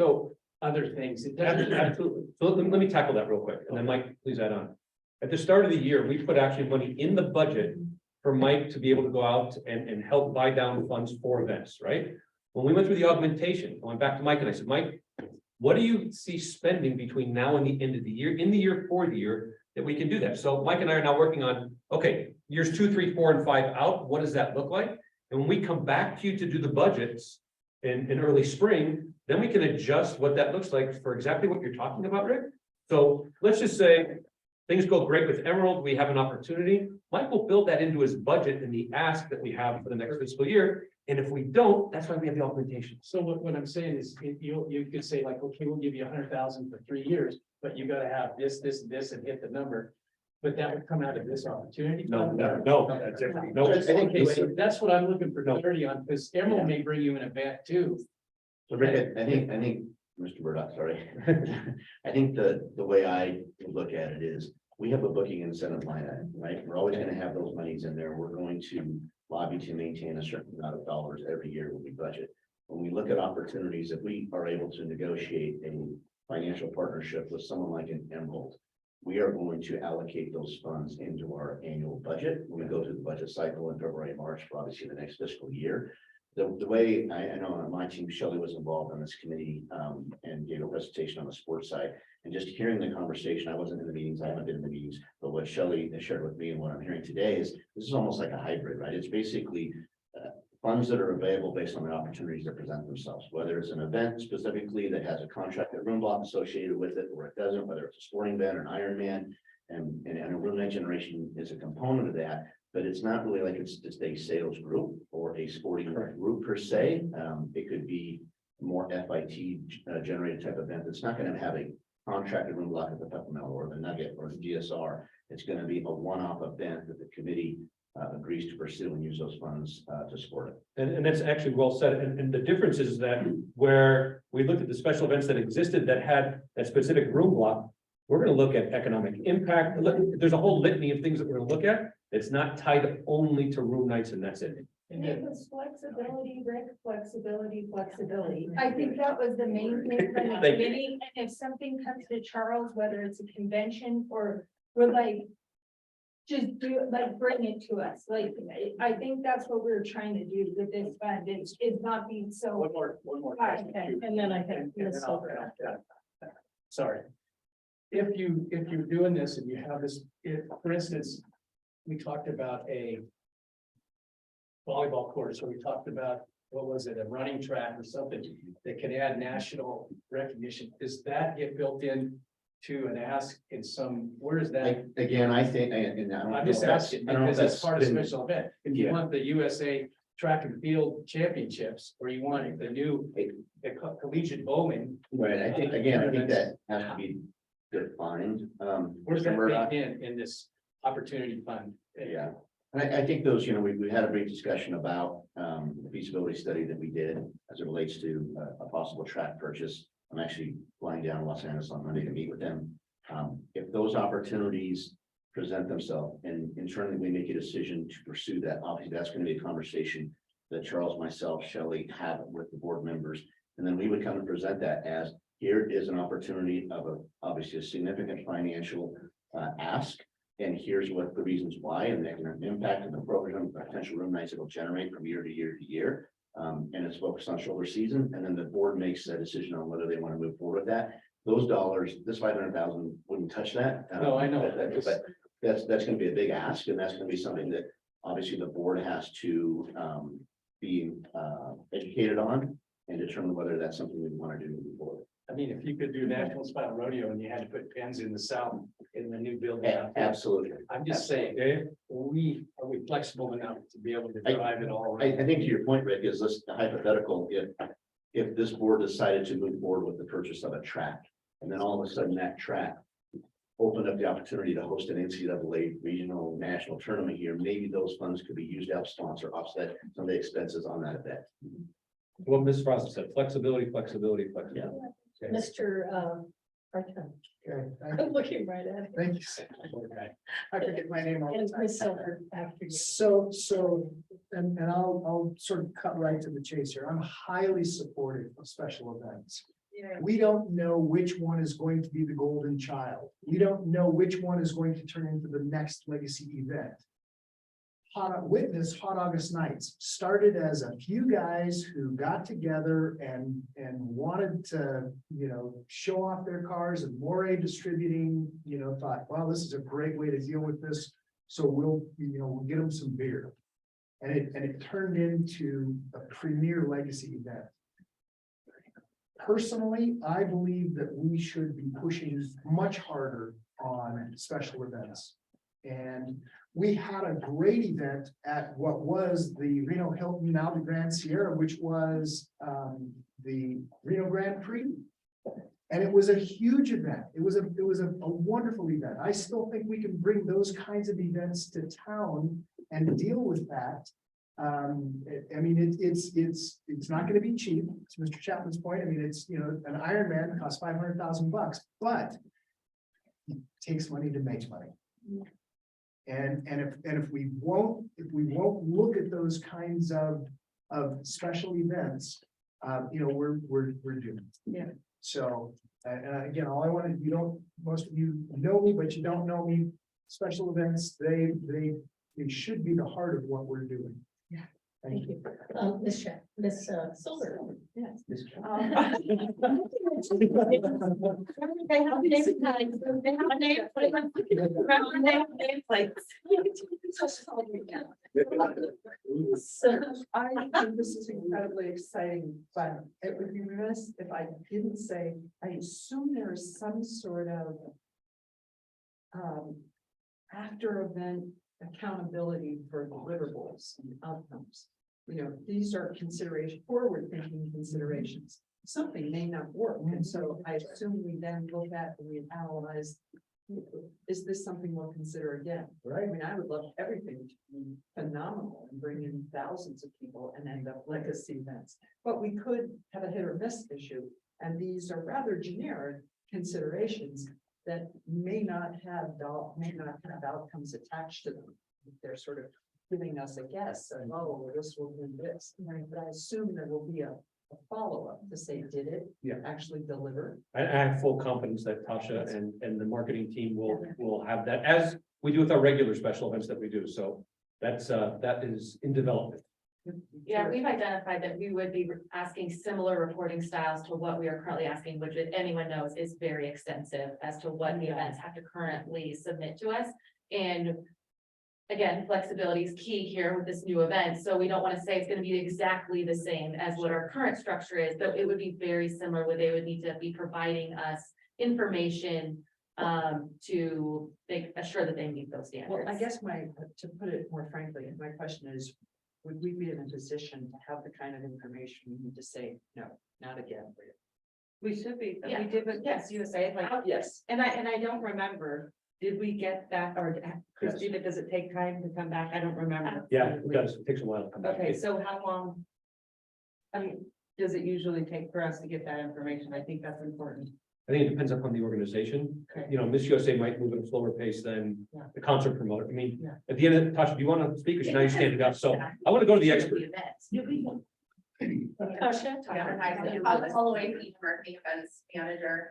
other things? It doesn't. Absolutely. So let me tackle that real quick, and then Mike, please add on. At the start of the year, we put actually money in the budget for Mike to be able to go out and help buy down funds for events, right? When we went through the augmentation, I went back to Mike and I said, Mike, what do you see spending between now and the end of the year, in the year for the year, that we can do that? So Mike and I are now working on, okay, years 2, 3, 4, and 5 out, what does that look like? And when we come back to you to do the budgets in early spring, then we can adjust what that looks like for exactly what you're talking about, Rick. So let's just say things go great with Emerald, we have an opportunity. Mike will build that into his budget and the ask that we have for the next fiscal year. And if we don't, that's why we have the augmentation. So what I'm saying is, you could say like, okay, we'll give you 100,000 for 3 years, but you gotta have this, and hit the number. But that would come out of this opportunity. No, That's different. No, Okay, so that's what I'm looking for clarity on, because Emerald may bring you an event too. So Rick, I think, Mr. Murdoch, sorry. I think the way I look at it is, we have a booking incentive line item, right? We're always gonna have those monies in there. We're going to lobby to maintain a certain amount of dollars every year when we budget. When we look at opportunities, if we are able to negotiate a financial partnership with someone like an Emerald, we are going to allocate those funds into our annual budget. When we go through the budget cycle in February and March, for obviously the next fiscal year. The way I know on my team, Shelley was involved on this committee and gave a presentation on the sports side. And just hearing the conversation, I wasn't in the meetings, I haven't been in the meetings, but what Shelley has shared with me and what I'm hearing today is this is almost like a hybrid, right? It's basically funds that are available based on the opportunities that present themselves, whether it's an event specifically that has a contracted room block associated with it, or it doesn't, whether it's a sporting event or an Ironman, and a room night generation is a component of that. But it's not really like it's just a sales group or a sporting group per se. It could be more FIT generated type event. It's not going to have a contracted room block at the Peppermill or the Nugget or the GSR. It's going to be a one-off event that the committee agrees to pursue and use those funds to support it. And that's actually well said. And the difference is that where we looked at the special events that existed that had that specific room block, we're going to look at economic impact. There's a whole litany of things that we're going to look at. It's not tied only to room nights and that's it. And it was flexibility, Rick, flexibility. I think that was the main thing from the Thank you. committee. And if something comes to Charles, whether it's a convention or we're like, just do it, like, bring it to us. Like, I think that's what we're trying to do with this fund. It's not being so. One more. Okay, and then I can. Sorry. if you're doing this and you have this, if, for instance, we talked about a volleyball court, so we talked about, what was it, a running track or something that can add national recognition. Does that get built in to an ask in some, where is that? Again, I think, and I don't know I'm if just that's- asking I don't know if because it's that's part of been- special event. If you Yeah. want the USA Track and Field Championships, or you want the new collegiate bowling, Right, I think, again, I think that has to be defined. where's Mr. that Murdoch. baked in this opportunity fund? Yeah, and I think those, we had a brief discussion about, the feasibility study that we did as it relates to a possible track purchase. I'm actually flying down to Los Angeles on Monday to meet with them. If those opportunities present themselves and internally we make a decision to pursue that, obviously that's going to be a conversation that Charles, myself, Shelley have with the board members. And then we would come and present that as, here is an opportunity of obviously a significant financial ask. And here's what the reasons why, and the impact of the program, potential room nights it'll generate from year to year to year. And it's focused on shoulder season, and then the board makes a decision on whether they want to move forward with that. Those dollars, this 500,000 wouldn't touch that. No, I know. But that's going to be a big ask, and that's going to be something that obviously the board has to be educated on and determine whether that's something we want to do moving forward. I mean, if you could do National Spot Rodeo and you had to put pens in the south in the new building. out there, Absolutely. I'm just saying, are we flexible enough to be able to drive it all I around? think to your point, Rick, is this hypothetical, if this board decided to move forward with the purchase of a track, and then all of a sudden that track opened up the opportunity to host an NCAA regional national tournament here, maybe those funds could be used to help sponsor, offset some of the expenses on that event. Well, Ms. Frost said, flexibility. Mr. Arthur, Okay, I'm looking right at it. thank you. I forget my name all the And time. Ms. Silver after you. And I'll sort of cut right to the chase here. I'm highly supportive of special events. We don't know which one is going to be the golden child. We don't know which one is going to turn into the next legacy event. Hot August Nights started as a few guys who got together and wanted to, show off their cars, and Moray Distributing, thought, wow, this is a great way to deal with this. So we'll get them some beer. And it turned into a premier legacy event. Personally, I believe that we should be pushing much harder on special events. And we had a great event at what was the Reno Hilton, now the Grand Sierra, which was the Reno Grand Prix. And it was a huge event. It was a wonderful event. I still think we can bring those kinds of events to town and deal with that. It's not going to be cheap. To Mr. Chapman's point, it's, an Ironman costs $500,000, but it takes money to make money. And if we won't look at those kinds of special events, we're doomed. Yeah. So, again, all I wanted, most of you know me, but you don't know me. Special events, they should be the heart of what we're doing. Yeah. Thank you. Ms. Silver. Yes. They have a name tag, so they have a name, but I'm name plates. So, I think this is incredibly exciting, but it would be remiss if I didn't say, I assume there is some sort of after event accountability for deliverables and outcomes. These are forward thinking considerations. Something may not work, and so I assume we then look at and we analyze, is this something we'll consider again? Right. I would love everything to be phenomenal and bring in thousands of people and end up legacy events. But we could have a hit or miss issue, and these are rather generic considerations that may not have outcomes attached to them. They're sort of giving us a guess, and this will do this. But I assume there will be a follow-up to say, did it actually deliver? I have full confidence that Tasha and the marketing team will have that, as we do with our regular special events that we do. So that is in development. Yeah, we've identified that we would be asking similar reporting styles to what we are currently asking, which if anyone knows is very extensive as to what the events have to currently submit to us. And again, flexibility is key here with this new event, so we don't want to say it's gonna be exactly the same as what our current structure is, but it would be very similar, where they would need to be providing us information to make sure that they meet those standards. Well, I guess to put it more frankly, my question is, would we be in a position to have the kind of information we need to say, no, not again? We should be, Yeah. we did with Yes. USA, like, Yes. and I don't remember, did we get that, or Christina, does it take time to come back? I don't remember. Yeah, it does. It takes a while to come back. Okay, so how long? I mean, does it usually take for us to get that information? I think that's important. I think it depends upon the organization. Okay. You know, Miss USA might move at a slower pace than Yeah. the concert promoter. I mean, Yeah. at the end of, Tasha, do you want to speak? Or should I stand it up? So I want to go to the expert. Tasha? All the way to marketing events manager.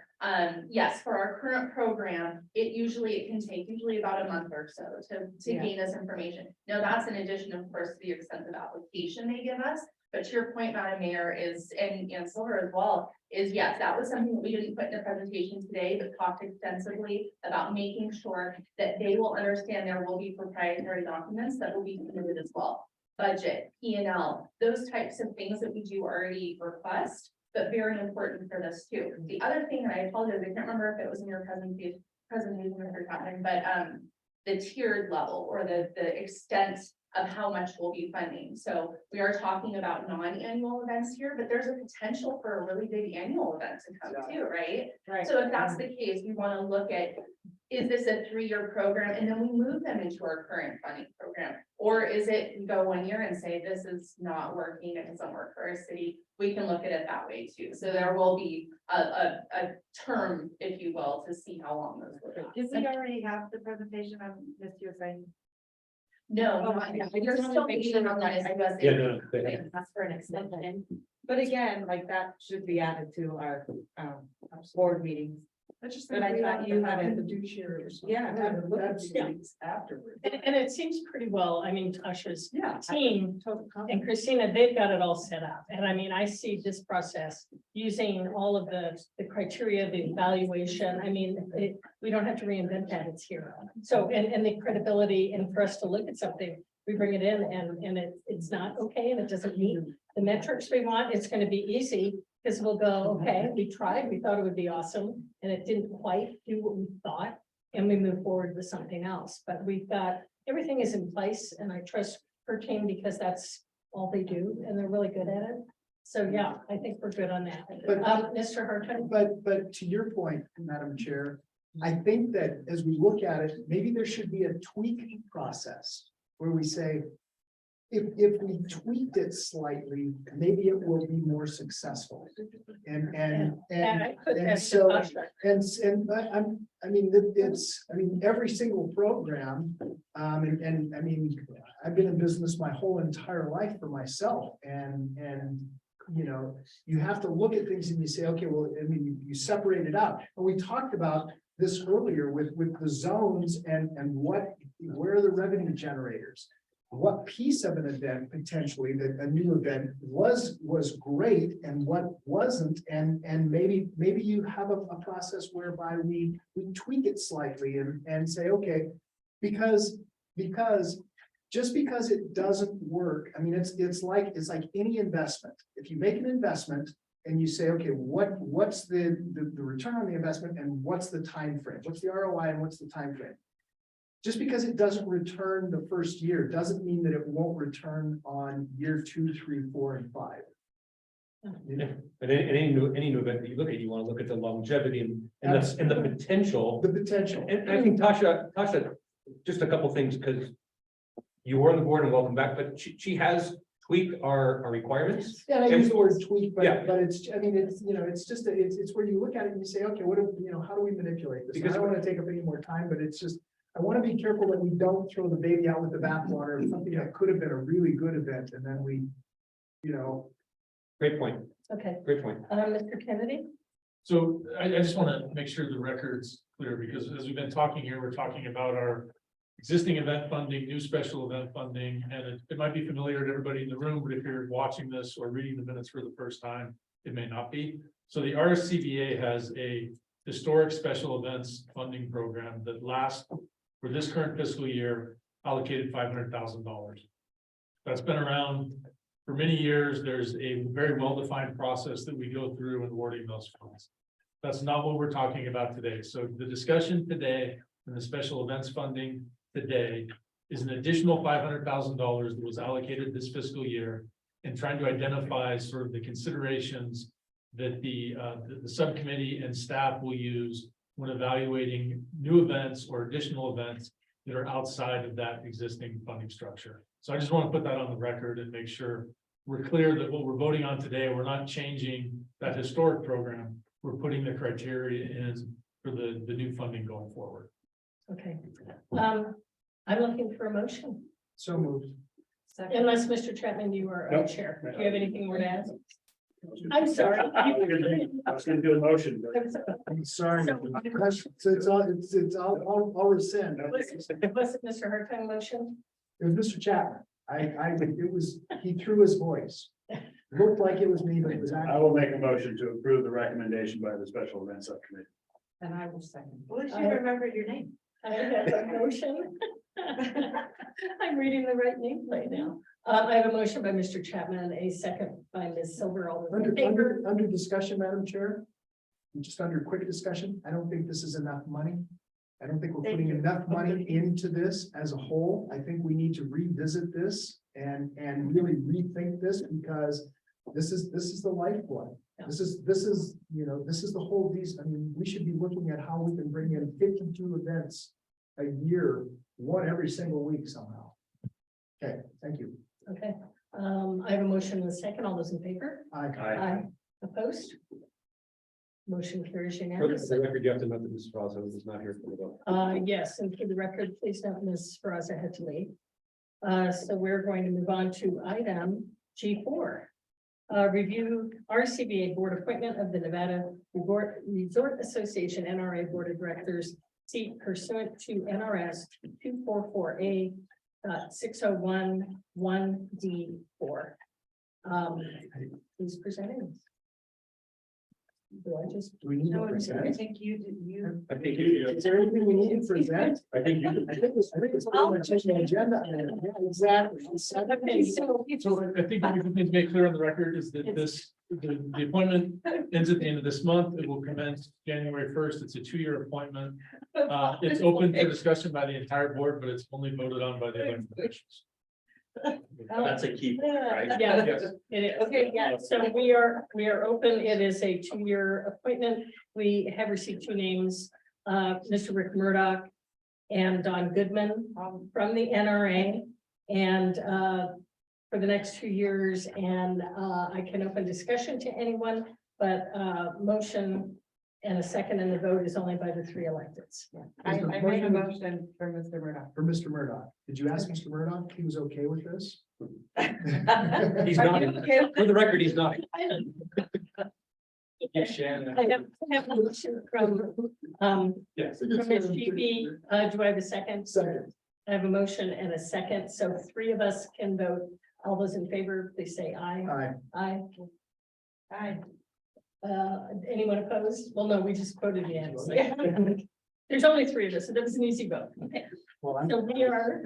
Yes, for our current program, it can take about a month or so to Yeah. gain this information. Now, that's in addition, of course, to the extensive application they give us. But to your point, Madam Mayor, and Silver as well, is yes, that was something that we didn't put in the presentation today, but talked extensively about making sure that they will understand there will be proprietary documents that will be submitted as well. Budget, P&L, those types of things that we do already request, but very important for this too. The other thing, and I apologize, I can't remember if it was in your presentation, Mr. Catherine, but the tiered level or the extent of how much we'll be funding. So we are talking about non-annual events here, but there's a potential for a really big annual event to come too, right? Right. So if that's the case, we want to look at, is this a 3-year program? And then we move them into our current funding program. Or is it we go 1 year and say, this is not working, it doesn't work for our city? We can look at it that way too. So there will be a term, if you will, to see how long those will last. Did we already have the presentation on Miss USA? No, Oh, not yet. I just You're wanna still make meeting sure on that that. I- Yeah, no, they have. That's for an extension. But again, like that should be added to our board meetings. I just But think I we thought have you to had have it. a fiduciary or something. Yeah, To look at yeah. these afterwards. And it seems pretty well, I mean, Tasha's Yeah. team Total and confidence. Christina, they've got it all set up. And I mean, I see this process using all of the criteria, the evaluation. I mean, we don't have to reinvent that, it's here. So, and the credibility, and for us to look at something, we bring it in and it's not okay and it doesn't meet the metrics we want, it's gonna be easy. Because we'll go, okay, we tried, we thought it would be awesome, and it didn't quite do what we thought, and we move forward with something else. But we've got, everything is in place, and I trust her team because that's all they do, and they're really good at it. So, yeah, I think we're good on that. But- Mr. Harton? But to your point, Madam Chair, I think that as we look at it, maybe there should be a tweaking process where we say, if we tweaked it slightly, maybe it will be more successful. And I put that to so, Tasha. I mean, every single program, and I mean, I've been in business my whole entire life for myself, and you know, you have to look at things and you say, okay, well, I mean, you separate it out. And we talked about this earlier with the zones and where are the revenue generators? What piece of an event potentially that a new event was great and what wasn't, and maybe you have a process whereby we tweak it slightly and say, okay, because just because it doesn't work, I mean, it's like any investment. If you make an investment and you say, okay, what's the return on the investment and what's the time frame? What's the ROI and what's the time frame? Just because it doesn't return the first year doesn't mean that it won't return on year 2, 3, 4, and 5. Yeah, and any new event that you look at, you want to look at the longevity and the potential. The potential. And I think Tasha, just a couple things, because you were on the board and welcome back, but she has tweaked our requirements. Yeah, and I use the word tweak, but Yeah. but it's, I mean, it's, you know, it's just, it's where you look at it and you say, okay, how do we manipulate this? Because- I don't want to take up any more time, but it's just, I want to be careful that we don't throw the baby out with the bathwater, something that could have been a really good event, and then we, you know. Great point, Okay, great point. Mr. Kennedy? So I just want to make sure the record's clear, because as we've been talking here, we're talking about our existing event funding, new special event funding, and it might be familiar to everybody in the room, but if you're watching this or reading the minutes for the first time, it may not be. So the RSCVA has a historic special events funding program that lasts for this current fiscal year allocated $500,000. That's been around for many years. There's a very well-defined process that we go through in awarding those funds. That's not what we're talking about today. So the discussion today and the special events funding today is an additional $500,000 that was allocated this fiscal year, and trying to identify sort of the considerations that the subcommittee and staff will use when evaluating new events or additional events that are outside of that existing funding structure. So I just want to put that on the record and make sure we're clear that what we're voting on today, we're not changing that historic program. We're putting the criteria in for the new funding going forward. Okay. I'm looking for a motion, So moved. unless Mr. Chapman, you are Nope. chair. Do you have anything more to add? I'm sorry. I was gonna do a motion, but. I'm sorry. I'm sorry. So- I'll rescind. Was it Mr. Hartung motion? It was Mr. Chapman. He threw his voice. Looked like it was me, but it was I actually. will make a motion to approve the recommendation by the special event subcommittee. And I will second. Well, you remembered your name. I have a motion. I'm reading the right nameplate now. I have a motion by Mr. Chapman, a second by Ms. Silver. All those in favor? Under discussion, Madam Chair. Just under quick discussion, I don't think this is enough money. I don't think we're putting enough money into this as a whole. I think we need to revisit this and really rethink this, because this is the lifeblood. This is, this is the whole, we should be looking at how we can bring in 52 events a year, one every single week somehow. Okay, thank you. Okay, I have a motion and a second. All those in favor? Aye. Opposed? Motion carries For unanimously. the record, you have to note that Mrs. Ross is not here for the vote. Yes, and for the record, please note Ms. Faraza had to leave. So we're going to move on to item G4. Review RSCVA Board appointment of the Nevada Resort Association NRA Board of Directors seat pursuant to NRS 244A 6011D4. Who's presenting? Do I just? Do we need to I present? think you. I think you, Is there anything we need to present? I think you. I think it's pretty much on the agenda. Yeah, exactly. Okay, so So I think what we need to make clear on the record is that the appointment ends at the end of this month. It will commence January 1st. It's a 2-year appointment. It's open for discussion by the entire board, but it's only voted on by the elected officials. That's a key, right? Yeah, Yes. it is. Okay, yeah, so we are open. It is a 2-year appointment. We have received 2 names, Mr. Rick Murdoch and Don Goodman from the NRA. And for the next 2 years, and I can open discussion to anyone, but motion and a second, and the vote is only by the 3 electeds. I made a motion for Mr. Murdoch. For Mr. Murdoch. Did you ask Mr. Murdoch if he was okay with this? He's not, for the record, he's not. Yeah, Shannon. I have a motion from Yes. Ms. GB. Do I have a second? Second. I have a motion and a second, so 3 of us can vote. All those in favor, please say aye. Aye. Aye. Aye. Anyone opposed? Well, no, we just voted unanimously. There's only 3 of us, so that was an easy vote. Okay, Well, I'm. so we are,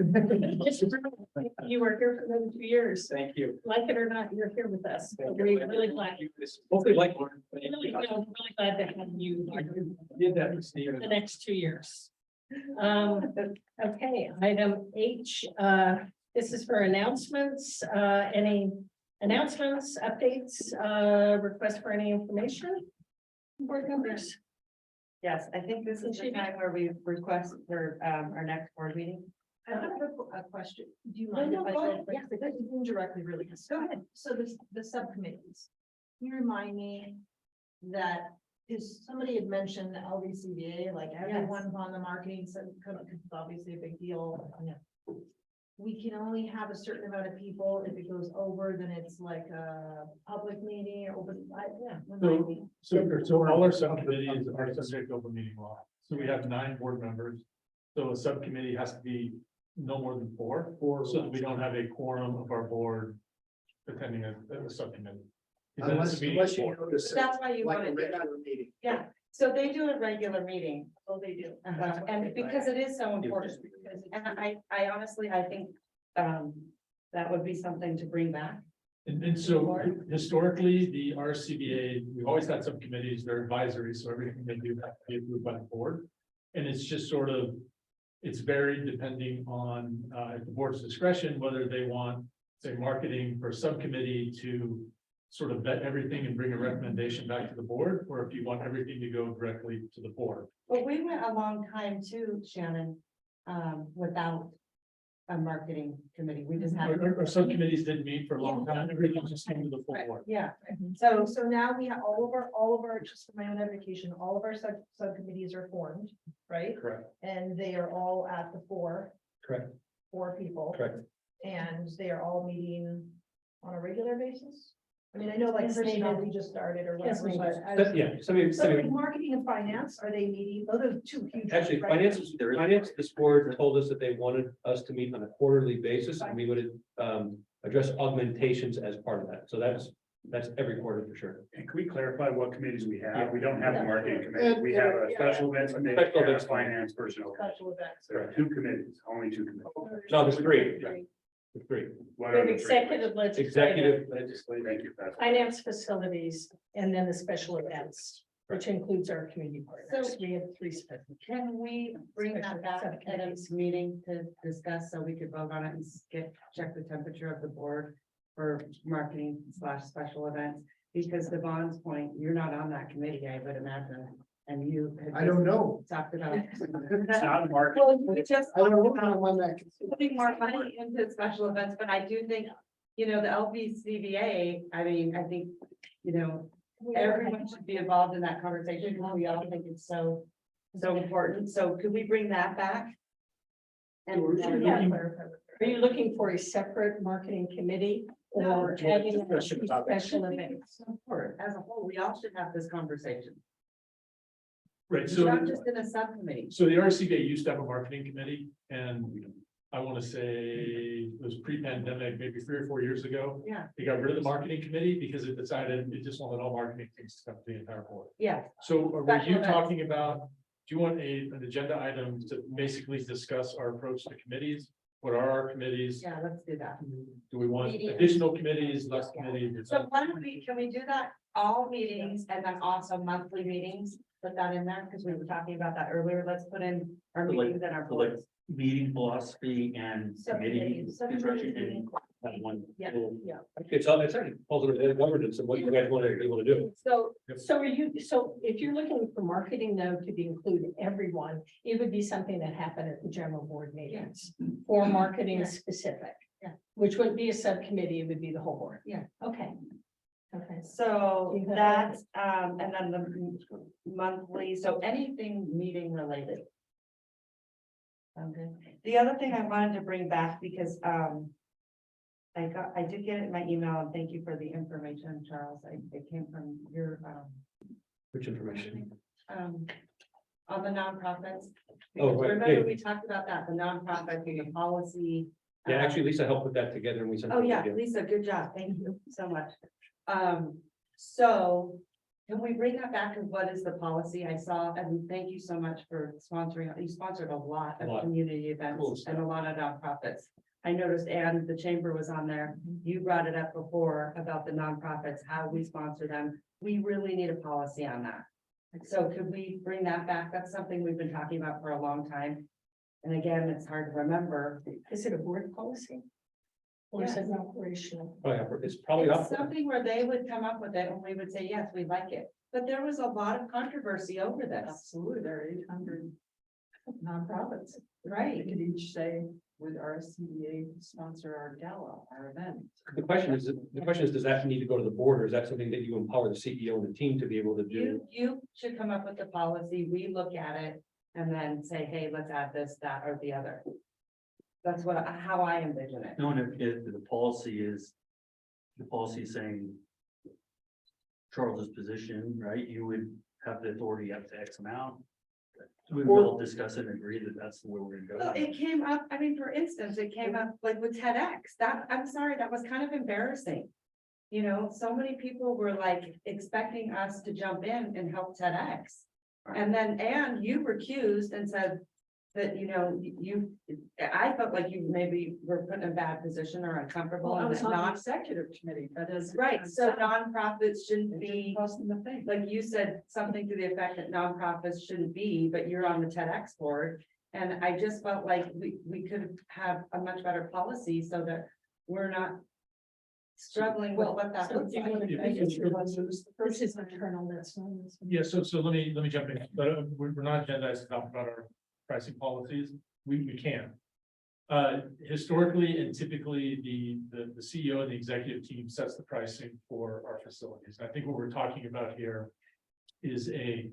you were here for another 2 years. Thank you. Like it or not, you're here with us. We're really glad. Hopefully like. Really glad to have you here Did that, Steve. the next 2 years. Okay, item H, this is for announcements. Any announcements, updates, request for any information? Board members? Yes, I think this is the time where we request for our next board meeting. I have a question. Do you mind if I say? Yeah, because it's indirectly really. Go ahead. So the subcommittees. Can you remind me that is somebody had mentioned the RSCVA, like everyone's on the marketing, so it's obviously a big deal. We can only have a certain amount of people. If it goes over, then it's like a public meeting or open. Remind me. So all our subcommittees are subject to open meeting law. So we have 9 board members. So a subcommittee has to be no more than four, so that we don't have a quorum of our board attending a subcommittee. Because then it's a meeting of Unless you four. notice. That's why you Like want a to do that. regular meeting. Yeah, so they do a regular meeting. Oh, they do. And because it is so important, and I honestly, I think, that would be something to bring back. And so historically, the RSCVA, we've always had subcommittees, they're advisory, so everything they do has to be approved by the board. And it's just sort of, it's varied depending on, at the board's discretion, whether they want, say, marketing for subcommittee to sort of vet everything and bring a recommendation back to the board, or if you want everything to go directly to the board. But we went a long time too, Shannon, without a marketing committee. We just had. Or subcommittees didn't meet for a long time, everything just came to the full board. Yeah, So now we have all of our, just for my own education, all of our subcommittees are formed, right? Correct, And they are all at the four correct, people. correct. And they are all meeting on a regular basis? I mean, I know like Yes, personnel, maybe. we just started or Yes, whatever, maybe. but. But yeah, somebody, So like marketing and finance, are they meeting? Those are two huge. actually, right? finance, this board told us that they wanted us to meet on a quarterly basis, and we would address augmentations as part of that. So that's every quarter for sure. And can we clarify what committees we have? We don't have a marketing committee. We have a special events committee, Special and a events. finance personnel. Special events. There are two committees, only two committees. No, there's three. There's three. What We are have the three? executive, legislative, Executive, legislative. Thank you. That's- finance facilities, and then the special events, which includes our community partners. So- We have three special. can we bring that back at a meeting to discuss so we could vote on it and check the temperature of the board for marketing / special events? Because to Vaughn's point, you're not on that committee, I would imagine, and you. had I don't know. Talked about. It's not a market. Well, we just. I don't know talked how about one that. putting more money into special events, but I do think, the RSCVA, I mean, I think, everyone should be involved in that conversation. We all think it's so important. So could we bring that back? And Yeah. Are you looking for a separate marketing committee or having a special events? as a whole, we all should have this conversation, Right, so. not just in a subcommittee. So the RCVA used to have a marketing committee, and I want to say it was pre-pandemic, maybe 3 or 4 years ago. Yeah, They got rid of the marketing committee because it decided it just wanted all marketing things to come to the entire board. yeah. So are Special you events. talking about, do you want an agenda item to basically discuss our approach to committees? What are our committees? Yeah, let's do that. Do we want Media. additional committees, less committees? So why don't can we do that, all meetings and then also monthly meetings, put that in there, because we were talking about that earlier, let's put in our So like- meetings and our so like boards. Meeting philosophy and committee construction and have one. Yeah, little- yeah. It's actually falls under the governance and what you guys want to be able to do. So if you're looking for marketing though, to include everyone, it would be something that happened at the general board meetings. For marketing specific. Yeah. Which wouldn't be a subcommittee, it would be the whole board. Yeah. Okay. Okay. So You have that's, and then the monthly, so anything meeting related. Okay, the other thing I wanted to bring back, because, I did get it in my email, and thank you for the information, Charles, it came from your, Which information? on the nonprofits. Oh, right, Remember, yeah. we talked about that, the nonprofit, the policy. Yeah, actually, Lisa helped put that together and we sent. Oh, it yeah, to you. Lisa, good job. Thank you so much. So can we bring that back to what is the policy? I saw, and thank you so much for sponsoring, you sponsored a lot A lot. of community Cool events stuff. and a lot of nonprofits. I noticed, and the chamber was on there. You brought it up before about the nonprofits, how we sponsor them. We really need a policy on that. So could we bring that back? That's something we've been talking about for a long time. And again, it's hard to remember. Is it a board policy? Or is it an operational? Oh, yeah, it's probably It's up. something where they would come up with it and we would say, yes, we like it. But there was a lot of controversy over this. Absolutely, there are 800 nonprofits. Right. They could each say, would RSCVA sponsor our gala, our event? The question is, does that need to go to the board, or is that something that you empower the CEO and the team to be able to do? You should come up with the policy, we look at it and then say, hey, let's add this, that, or the other. That's how I envision it. No, and if the policy is saying Charles's position, right, you would have the authority up to X amount. We've all discussed and agreed that that's the way we're gonna Well, go. it came up, I mean, for instance, it came up like with TEDx, that, I'm sorry, that was kind of embarrassing. You know, so many people were like expecting us to jump in and help TEDx. And then, and you recused and said that, you know, I felt like you maybe were put in a bad position or uncomfortable. Well, I and was that on the not executive committee, that is. Right, so nonprofits shouldn't be, Posting the thing. like you said, something to the effect that nonprofits shouldn't be, but you're on the TEDx board. And I just felt like we could have a much better policy so that we're not struggling with what that looks like. This is internal, that's. Yeah, so let me jump in, but we're not agendized to talk about our pricing policies, we can. Historically and typically, the CEO and the executive team sets the pricing for our facilities. And I think what we're talking about here is a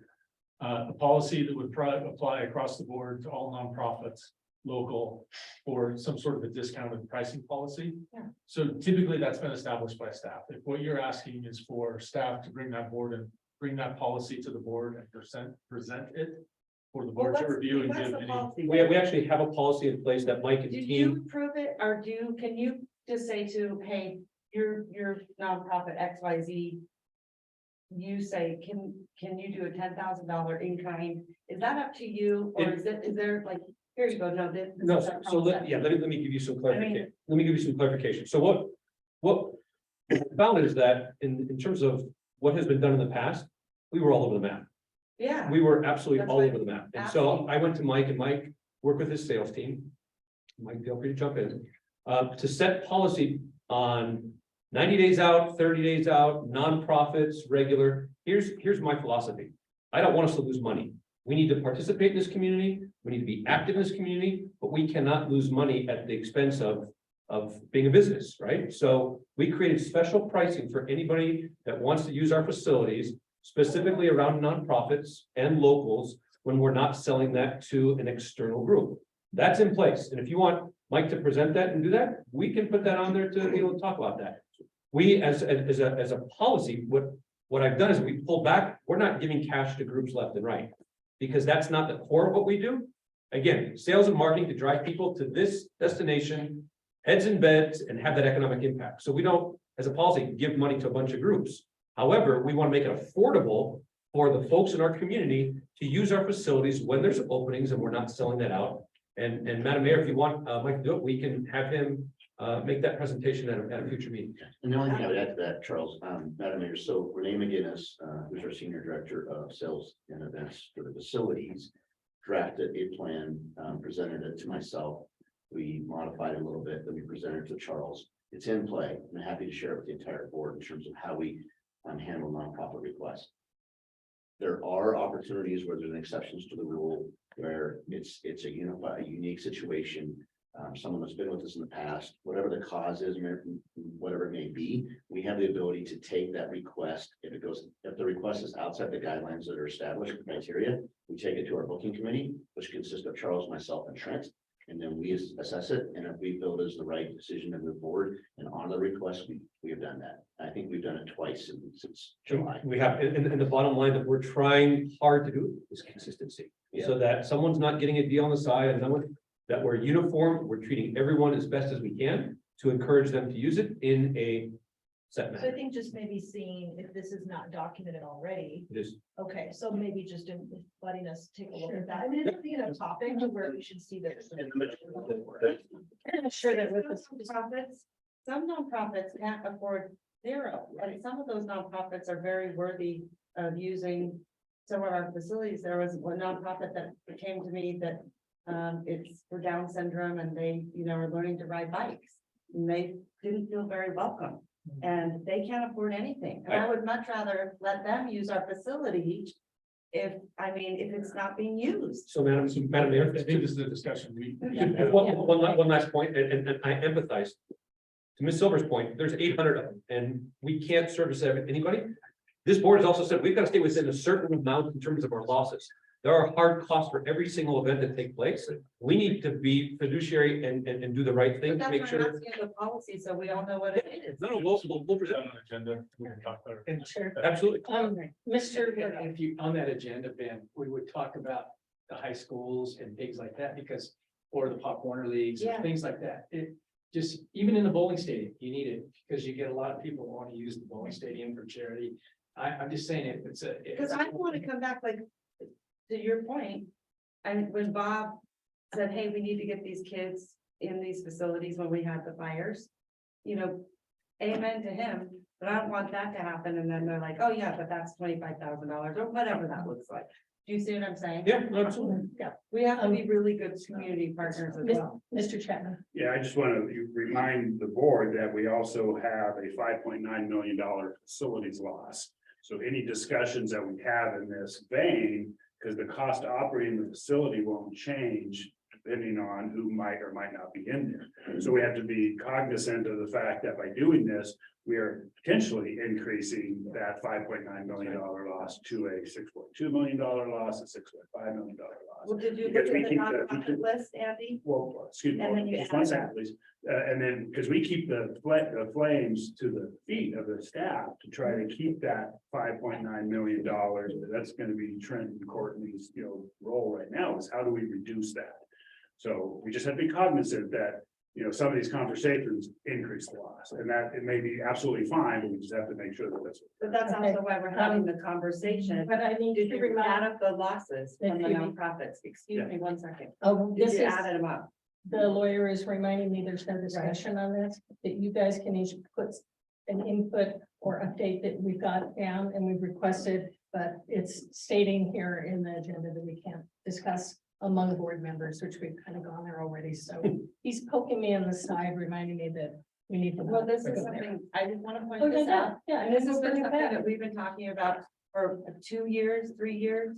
policy that would apply across the board to all nonprofits, local, or some sort of a discounted pricing policy. Yeah. So typically that's been established by staff. If what you're asking is for staff to bring that board and bring that policy to the board and present it for the board to review and give any. We actually have a policy in place that Mike and Did team, you prove it, or can you just say to, hey, your nonprofit XYZ? You say, can you do a $10,000 in kind? Is that up to you, or is there like, here you go, no, this. no, is our so let process. me give you some clarification. Let me give you some clarification. So what we found is that in terms of what has been done in the past, we were all over the map. Yeah, We were absolutely That's all why- over the map. And so I went to Mike, and Mike worked with his sales team. Mike, feel free to jump in, to set policy on 90 days out, 30 days out, nonprofits, regular. Here's my philosophy. I don't want us to lose money. We need to participate in this community. We need to be active in this community, but we cannot lose money at the expense of being a business, right? So we created special pricing for anybody that wants to use our facilities, specifically around nonprofits and locals, when we're not selling that to an external group. That's in place. And if you want Mike to present that and do that, we can put that on there to be able to talk about that. We, as a policy, what I've done is we pulled back. We're not giving cash to groups left and right, because that's not the core of what we do. Again, sales and marketing to drive people to this destination, heads in beds, and have that economic impact. So we don't, as a policy, give money to a bunch of groups. However, we want to make it affordable for the folks in our community to use our facilities when there's openings and we're not selling that out. And Madam Mayor, if you want Mike to do it, we can have him make that presentation at a future meeting. And the only thing I would add to that, Charles, Madam Mayor, so Renee McGinnis, who's our Senior Director of Sales and Events for the facilities, drafted a plan, presented it to myself. We modified it a little bit, then we presented it to Charles. It's in play. I'm happy to share it with the entire board in terms of how we handle nonprofit requests. There are opportunities where there's exceptions to the rule, where it's a unique situation. Someone that's been with us in the past, whatever the cause is, whatever it may be, we have the ability to take that request. If the request is outside the guidelines that are established criteria, we take it to our booking committee, which consists of Charles, myself, and Trent. And then we assess it, and if we feel it is the right decision to move forward and on the request, we have done that. I think we've done it twice since July. We have, and the bottom line that we're trying hard to do is consistency. So that someone's not getting a deal on the side, and that we're uniform, we're treating everyone as best as we can to encourage them to use it in a set So I manner. think just maybe seeing if this is not documented already. It is. Okay, so maybe just letting us take a look at that. I mean, it's being a topic where we should see that. Sure that with us. Nonprofits, some nonprofits can't afford zero, and some of those nonprofits are very worthy of using some of our facilities. There was one nonprofit that came to me that it's for Down syndrome, and they, are learning to ride bikes. And they didn't feel very welcome, and they can't afford anything. And I would much rather let them use our facility if it's not being used. So Madam Mayor, I think this is a discussion we. one last point, and I empathize. To Ms. Silver's point, there's 800 of them, and we can't service anybody. This board has also said we've got to stay within a certain amount in terms of our losses. There are hard costs for every single event that takes place. We need to be fiduciary and do the right thing But to that's make why I'm sure. asking the policy, so we all know what it is. No, we'll present. On an agenda, we can talk about it. Sure. Absolutely. Mr. If you, on that agenda, Ben, we would talk about the high schools and things like that, because, or the Pop Warner leagues, or Yeah. things like that. It just, even in the bowling stadium, you need it, because you get a lot of people who want to use the bowling stadium for charity. I'm just saying it, it's a. Because I want to come back, like, to your point, and when Bob said, hey, we need to get these kids in these facilities when we had the fires, you know, amen to him, but I don't want that to happen, and then they're like, oh, yeah, but that's $25,000 or whatever that looks like. Do you see what I'm saying? Yeah, absolutely. Yeah. We have to be really good community partners as well. Mr. Chapman. Yeah, I just want to remind the board that we also have a $5.9 million facilities loss. So any discussions that we have in this vein, because the cost of operating the facility won't change depending on who might or might not be in there. So we have to be cognizant of the fact that by doing this, we are potentially increasing that $5.9 million loss to a $6.2 million loss, a $6.5 million loss. Well, did you Because look we at the keep the- nonprofit list, Andy? Well, excuse And then me, you just add one it second, up. please. And then, because we keep the flames to the feet of the staff to try to keep that $5.9 million. That's gonna be Trent and Courtney's, role right now, is how do we reduce that? So we just have to be cognizant that, some of these conversations increase the loss, and that it may be absolutely fine, but we just have to make sure that that's. But that's also why we're having the conversation. But I need Did to you remind, add up the losses from the Excuse me. nonprofits? Excuse me one second. oh, Did this you is, add them up? the lawyer is reminding me there's no discussion on this, that you guys can each put an input or update that we've got down and we've requested, but it's stating here in the agenda that we can't discuss among the board members, which we've kind of gone there already. So he's poking me on the side, reminding me that we need to. Well, this go is there. something, I just want to point Oh, this yeah, out. yeah, and This this has is been been something back. that we've been talking about for 2 years, 3 years.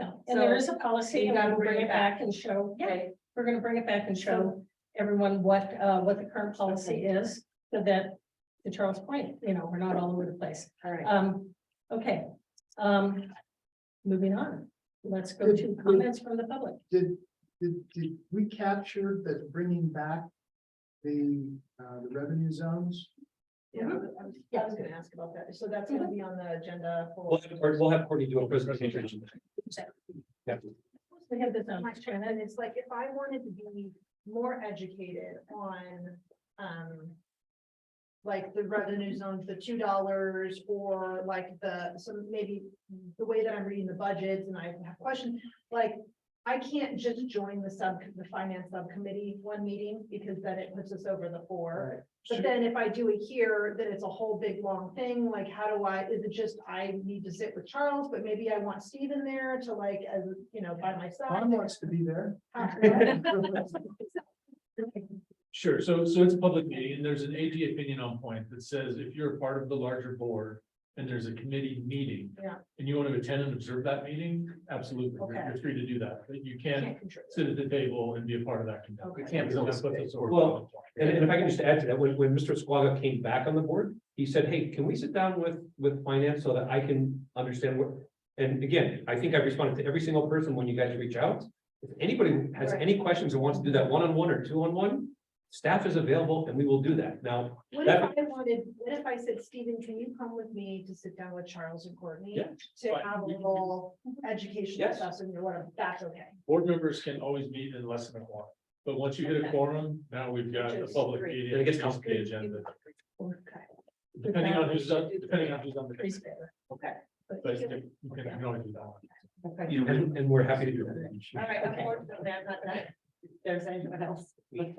Yeah. And there So, is a policy, you and gotta we'll bring it back and show, Okay, we're gonna bring it back and show everyone what the current policy is, so that, to Charles' point, we're not all over the place. all right. Okay, moving on. Let's go to comments from the public. Did we capture that bringing back the revenue zones? Yeah, I was gonna ask about that. So that's gonna be on the agenda for. We'll have Courtney do a presentation. Yeah. We have this on. Question, and it's like, if I wanted to be more educated on, like the revenue zones, the $2, or like maybe the way that I'm reading the budgets, and I have questions, like, I can't just join the finance subcommittee one meeting, because then it puts us over the 4. But then if I do it here, then it's a whole big long thing, like, is it just, I need to sit with Charles, but maybe I want Steve in there to like, as, by my side. Tom wants to be there. Sure, so it's a public meeting, and there's an AG opinion on point that says if you're a part of the larger board and there's a committee meeting. Yeah. And you want to attend and observe that meeting, absolutely, you're free to do that, but you can't control. sit at the table and be a part of that committee. Okay. You can't. Because that's what the sort of- Well, And if I can just add to that, when Mr. Squaga came back on the board, he said, hey, can we sit down with finance so that I can understand what? And again, I think I responded to every single person when you guys reach out. If anybody has any questions or wants to do that one-on-one or two-on-one, staff is available and we will do that. Now, What if I said, Stephen, can you come with me to sit down with Charles and Courtney? Yeah, To fine. have a little educational Yes. session or whatever, that's okay. Board members can always meet in less than a quorum, but once you hit a quorum, now we've got the public Great. meeting. And it gets the complicated. agenda, Okay. depending on who's on the. Please bear. Okay. But you can always do that one. Okay. And we're happy to do that. All right, unfortunately, I'm not that. If there's anyone else. If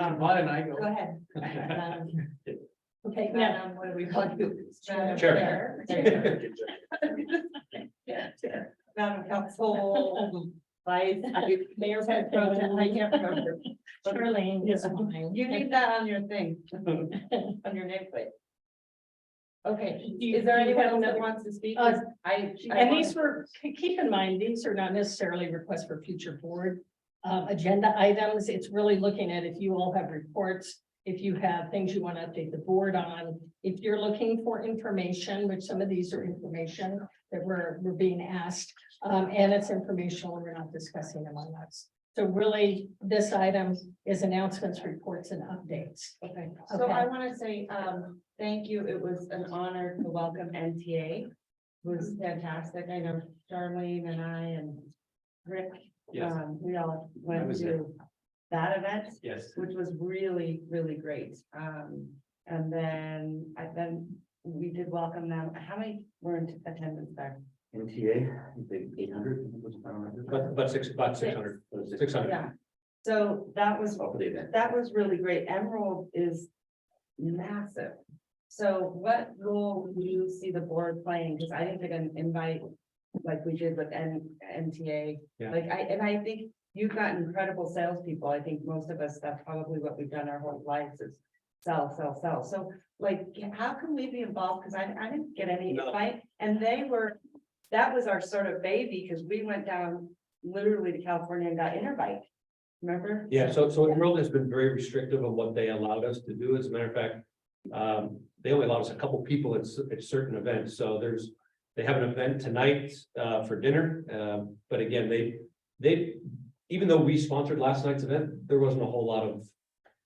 Yvonne and I go. Go ahead. Okay, now, Madam, what do we call you? Chair. Yeah. Madam Council. Vice. Mayor Pro Tem, I can't remember. Charlene is mine. You need that on your thing, on your nameplate. Okay, You- is there you anyone have else that another- wants to speak? Uh, I And these were, keep in mind, these are not necessarily requests for future board agenda items. It's really looking at if you all have reports, if you have things you want to update the board on, if you're looking for information, which some of these are information that we're being asked, and it's informational, and we're not discussing among us. So really, this item is announcements, reports, and updates. Okay, so I want to say, thank you. It was an honor to welcome NTA was fantastic. I know Charlene and I and Rick, Yes, we all went was to that event, yes. which was really, really great. And then we did welcome them. How many were in attendance there? MTA, I think 800. But 600. 600. Yeah. So that was, Oh, for the event. that was really great. Emerald is massive. So what role do you see the board playing? Because I didn't get an invite like we did with MTA. Yeah. Like I think you've got incredible salespeople. I think most of us, that's probably what we've done our whole lives is sell. So like, how can we be involved? Because I didn't get any No. invite and that was our sort of baby because we went down literally to California and got Interbike. Remember? Yeah, so Emerald has been very restrictive of what they allowed us to do. As a matter of fact, they only allowed us a couple people at certain events. So they have an event tonight for dinner. But again, they even though we sponsored last night's event, there wasn't a whole lot of.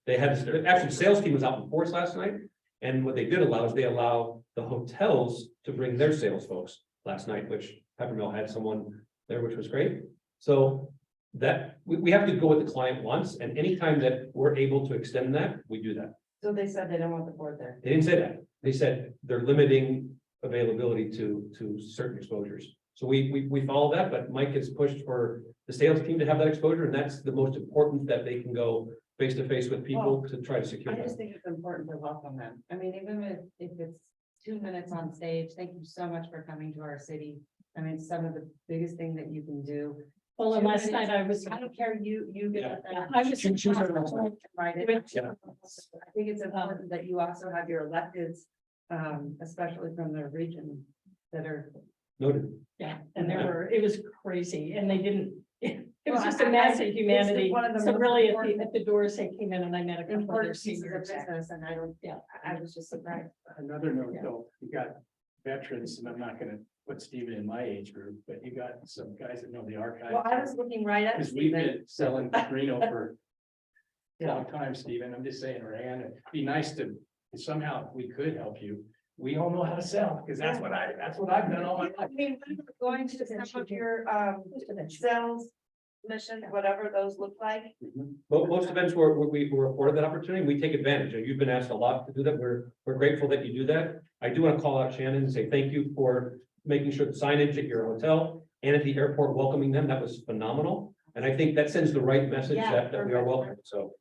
Actually, the sales team was out in force last night. And what they did allow is they allow the hotels to bring their sales folks last night, which Peppermill had someone there, which was great. So that we have to go with the client once, and anytime that we're able to extend that, we do that. So they said they don't want the board there. They didn't say that. They said they're limiting availability to certain exposures. So we follow that, but Mike has pushed for the sales team to have that exposure, and that's the most important, that they can go face to face with people to try to secure I just that. think it's important to welcome them. I mean, even if it's 2 minutes on stage, thank you so much for coming to our city. I mean, some of the biggest thing that you can do. Well, and 2 last minutes, night I was. I don't care, you get. Yeah, I was. Right. Yeah. I think it's important that you also have your electeds, especially from the region that are. Noted. Yeah, and it was crazy, and they didn't, it was Well, just a massive it's humanity. one of the So most really, important- at the doors, they came in and I met a couple of their Important pieces of seniors. business, and I don't, Yeah. I was just surprised. Another note Yeah. though, you got veterans, and I'm not gonna put Stephen in my age group, but you got some guys that know the archive. Well, I was looking right at Because we've Stephen. been selling Reno for a Yeah. long time, Stephen. I'm just saying, Rand, it'd be nice to, if somehow we could help you. We all know how to sell, because that's what I've done all my I life. mean, we were going to some of your sales mission, whatever those look like. But most events where we were afforded that opportunity, we take advantage. You've been asked a lot to do that. We're grateful that you do that. I do want to call out Shannon and say thank you for making sure the signage at your hotel and at the airport welcoming them. That was phenomenal. And I think that sends the right message Yeah, that we are welcome. So,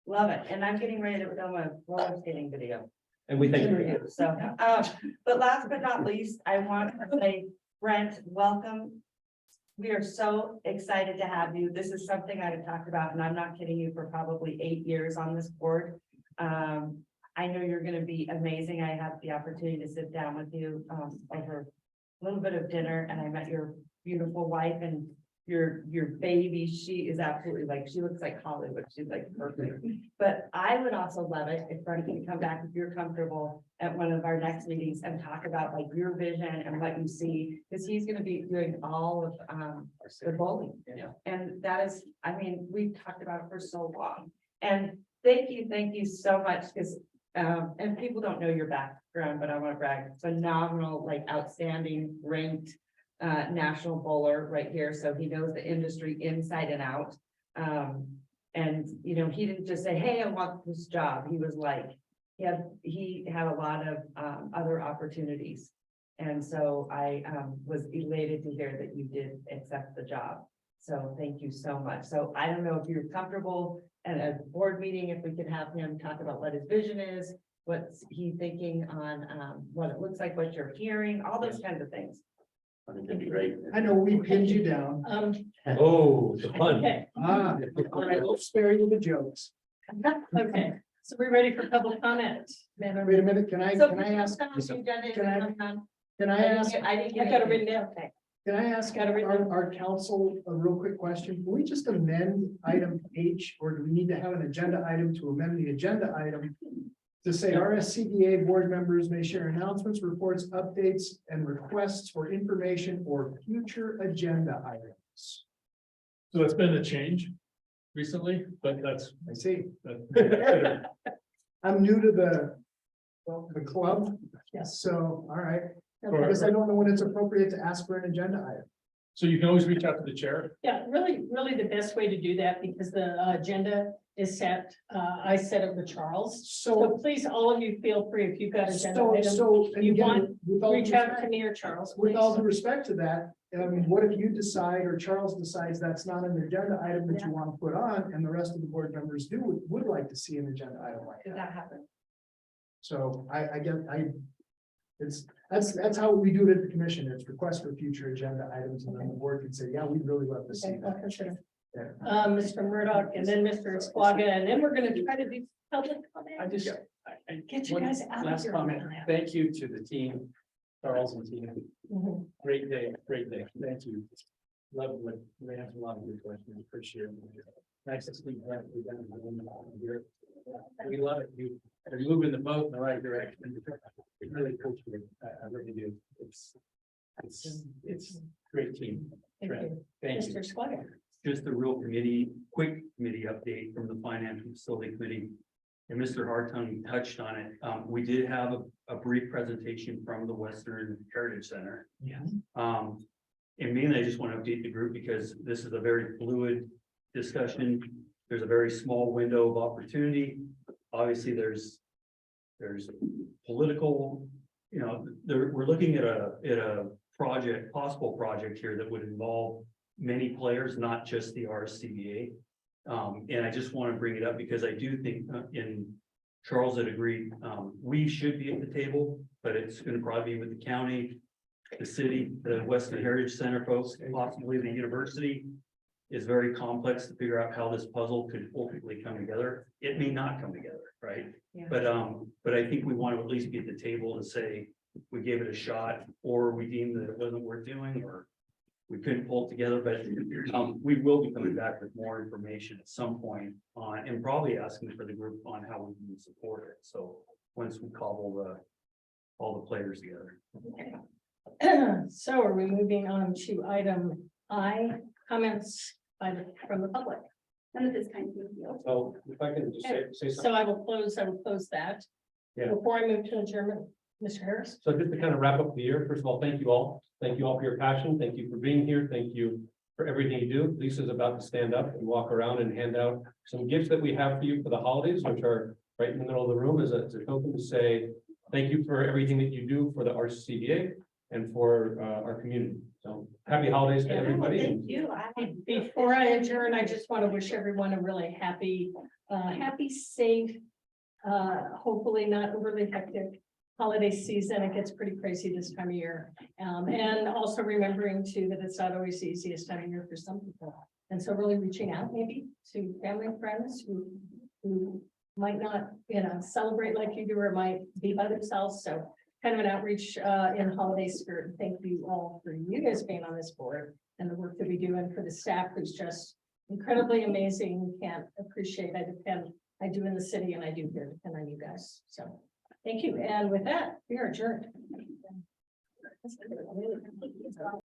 Love it. And I'm getting ready to film a roller skating video. and we thank for you. you. So, but last but not least, I want to say, Brent, welcome. We are so excited to have you. This is something I've talked about, and I'm not kidding you, for probably 8 years on this board. I know you're gonna be amazing. I had the opportunity to sit down with you over a little bit of dinner, and I met your beautiful wife and your baby. She is absolutely like, she looks like Hollywood. She's like perfect. But I would also love it if Brent can come back, if you're comfortable, at one of our next meetings and talk about like your vision and what you see, because he's gonna be doing all of the bowling. Yeah. And that is, I mean, we've talked about it for so long. And thank you so much, because and people don't know your background, but I want to brag, phenomenal, like outstanding ranked national bowler right here. So he knows the industry inside and out. And you know, he didn't just say, hey, I want this job. He was like, he had a lot of other opportunities. And so I was elated to hear that you did accept the job. So thank you so much. So I don't know if you're comfortable at a board meeting, if we could have him talk about what his vision is, what's he thinking on what it looks like, what you're hearing, all those kinds of things. I think that'd be great. I know we pinned you down. Oh, the fun. Okay, All right, we'll spare you the jokes. okay, so we're ready for public comment. Wait a minute, can I ask, can I ask, I didn't I've get got it it. written down. can I ask our council a real quick question? Can we just amend item H, or do we need to have an agenda item to amend the agenda item? To say RSCVA board members may share announcements, reports, updates, and requests for information or future agenda items. So it's been a change recently, but that's. I see. that- I'm new to the club. Yes. So, all right, Because I don't know when it's appropriate to ask for an agenda item. So you can always reach out to the chair. Yeah, really, really the best way to do that because the agenda is set, I set it with Charles. So So, please, all of you feel free if you've got agenda so, items, so. and you again, want, with all due reach out respect- to me or Charles. With please. all due respect to that, what if you decide or Charles decides that's not an agenda item that you want to put on and the rest of the board members would like to see an agenda item like Did that? that happen? So that's how we do it at the commission. It's request for future agenda items and then the board can say, yeah, we'd really love to see Okay, I'll that. consider. Yeah. Mr. Murdoch and then Mr. Squaga, and then we're gonna try to do public comment. I just. Get you one guys out of Last here. comment, thank you to the team, Charles and team, Mhm. great day, thank you. Love what, we have a lot of good questions, appreciate it. Nice to see that we done here. We love it, you're moving the boat in the right direction. It really cool, I really do, it's great team. Thank Trent. you. Thank you. Mr. Squaga. Just a real quick committee update from the Finance and Facility Committee. And Mr. Hartung touched on it. We did have a brief presentation from the Western Heritage Center. Yeah. And mainly I just want to update the group because this is a very fluid discussion. There's a very small window of opportunity. Obviously, there's political, we're looking at a possible project here that would involve many players, not just the RSCVA. And I just want to bring it up because I do think, and Charles had agreed, we should be at the table, but it's going to probably be with the county, the city, the Western Heritage Center folks, and possibly the university. Is very complex to figure out how this puzzle could ultimately come together. It may not come together, right? Yeah. But I think we want to at least be at the table and say, we gave it a shot, or we deemed that it wasn't worth doing, or we couldn't pull it together, but we will be coming back with more information at some point on, and probably asking for the group on how we can support it. So once we cobble all the players together. So are we moving on to item I, comments from the public? None of this kind of deal. So if I can just say So something. I will close that. Yeah. Before I move to adjournment, Mr. Harris. So just to kind of wrap up the year, first of all, thank you all. Thank you all for your passion. Thank you for being here. Thank you for everything you do. Lisa's about to stand up and walk around and hand out some gifts that we have for you for the holidays, which are right in the middle of the room as a token to say thank you for everything that you do for the RSCVA and for our community. So happy holidays to everybody. Thank you. Before I adjourn, I just want to wish everyone a really happy, safe, hopefully not overly hectic holiday season. It gets pretty crazy this time of year. And also remembering too that it's not always the easiest time of year for some people. And so really reaching out maybe to family and friends who might not, celebrate like you do or might be by themselves. So kind of an outreach in the holiday spirit. And thank you all for you guys being on this board and the work that we do, and for the staff who's just incredibly amazing. Can't appreciate. I do in the city and I do here, depend on you guys. So thank you. And with that, we are adjourned.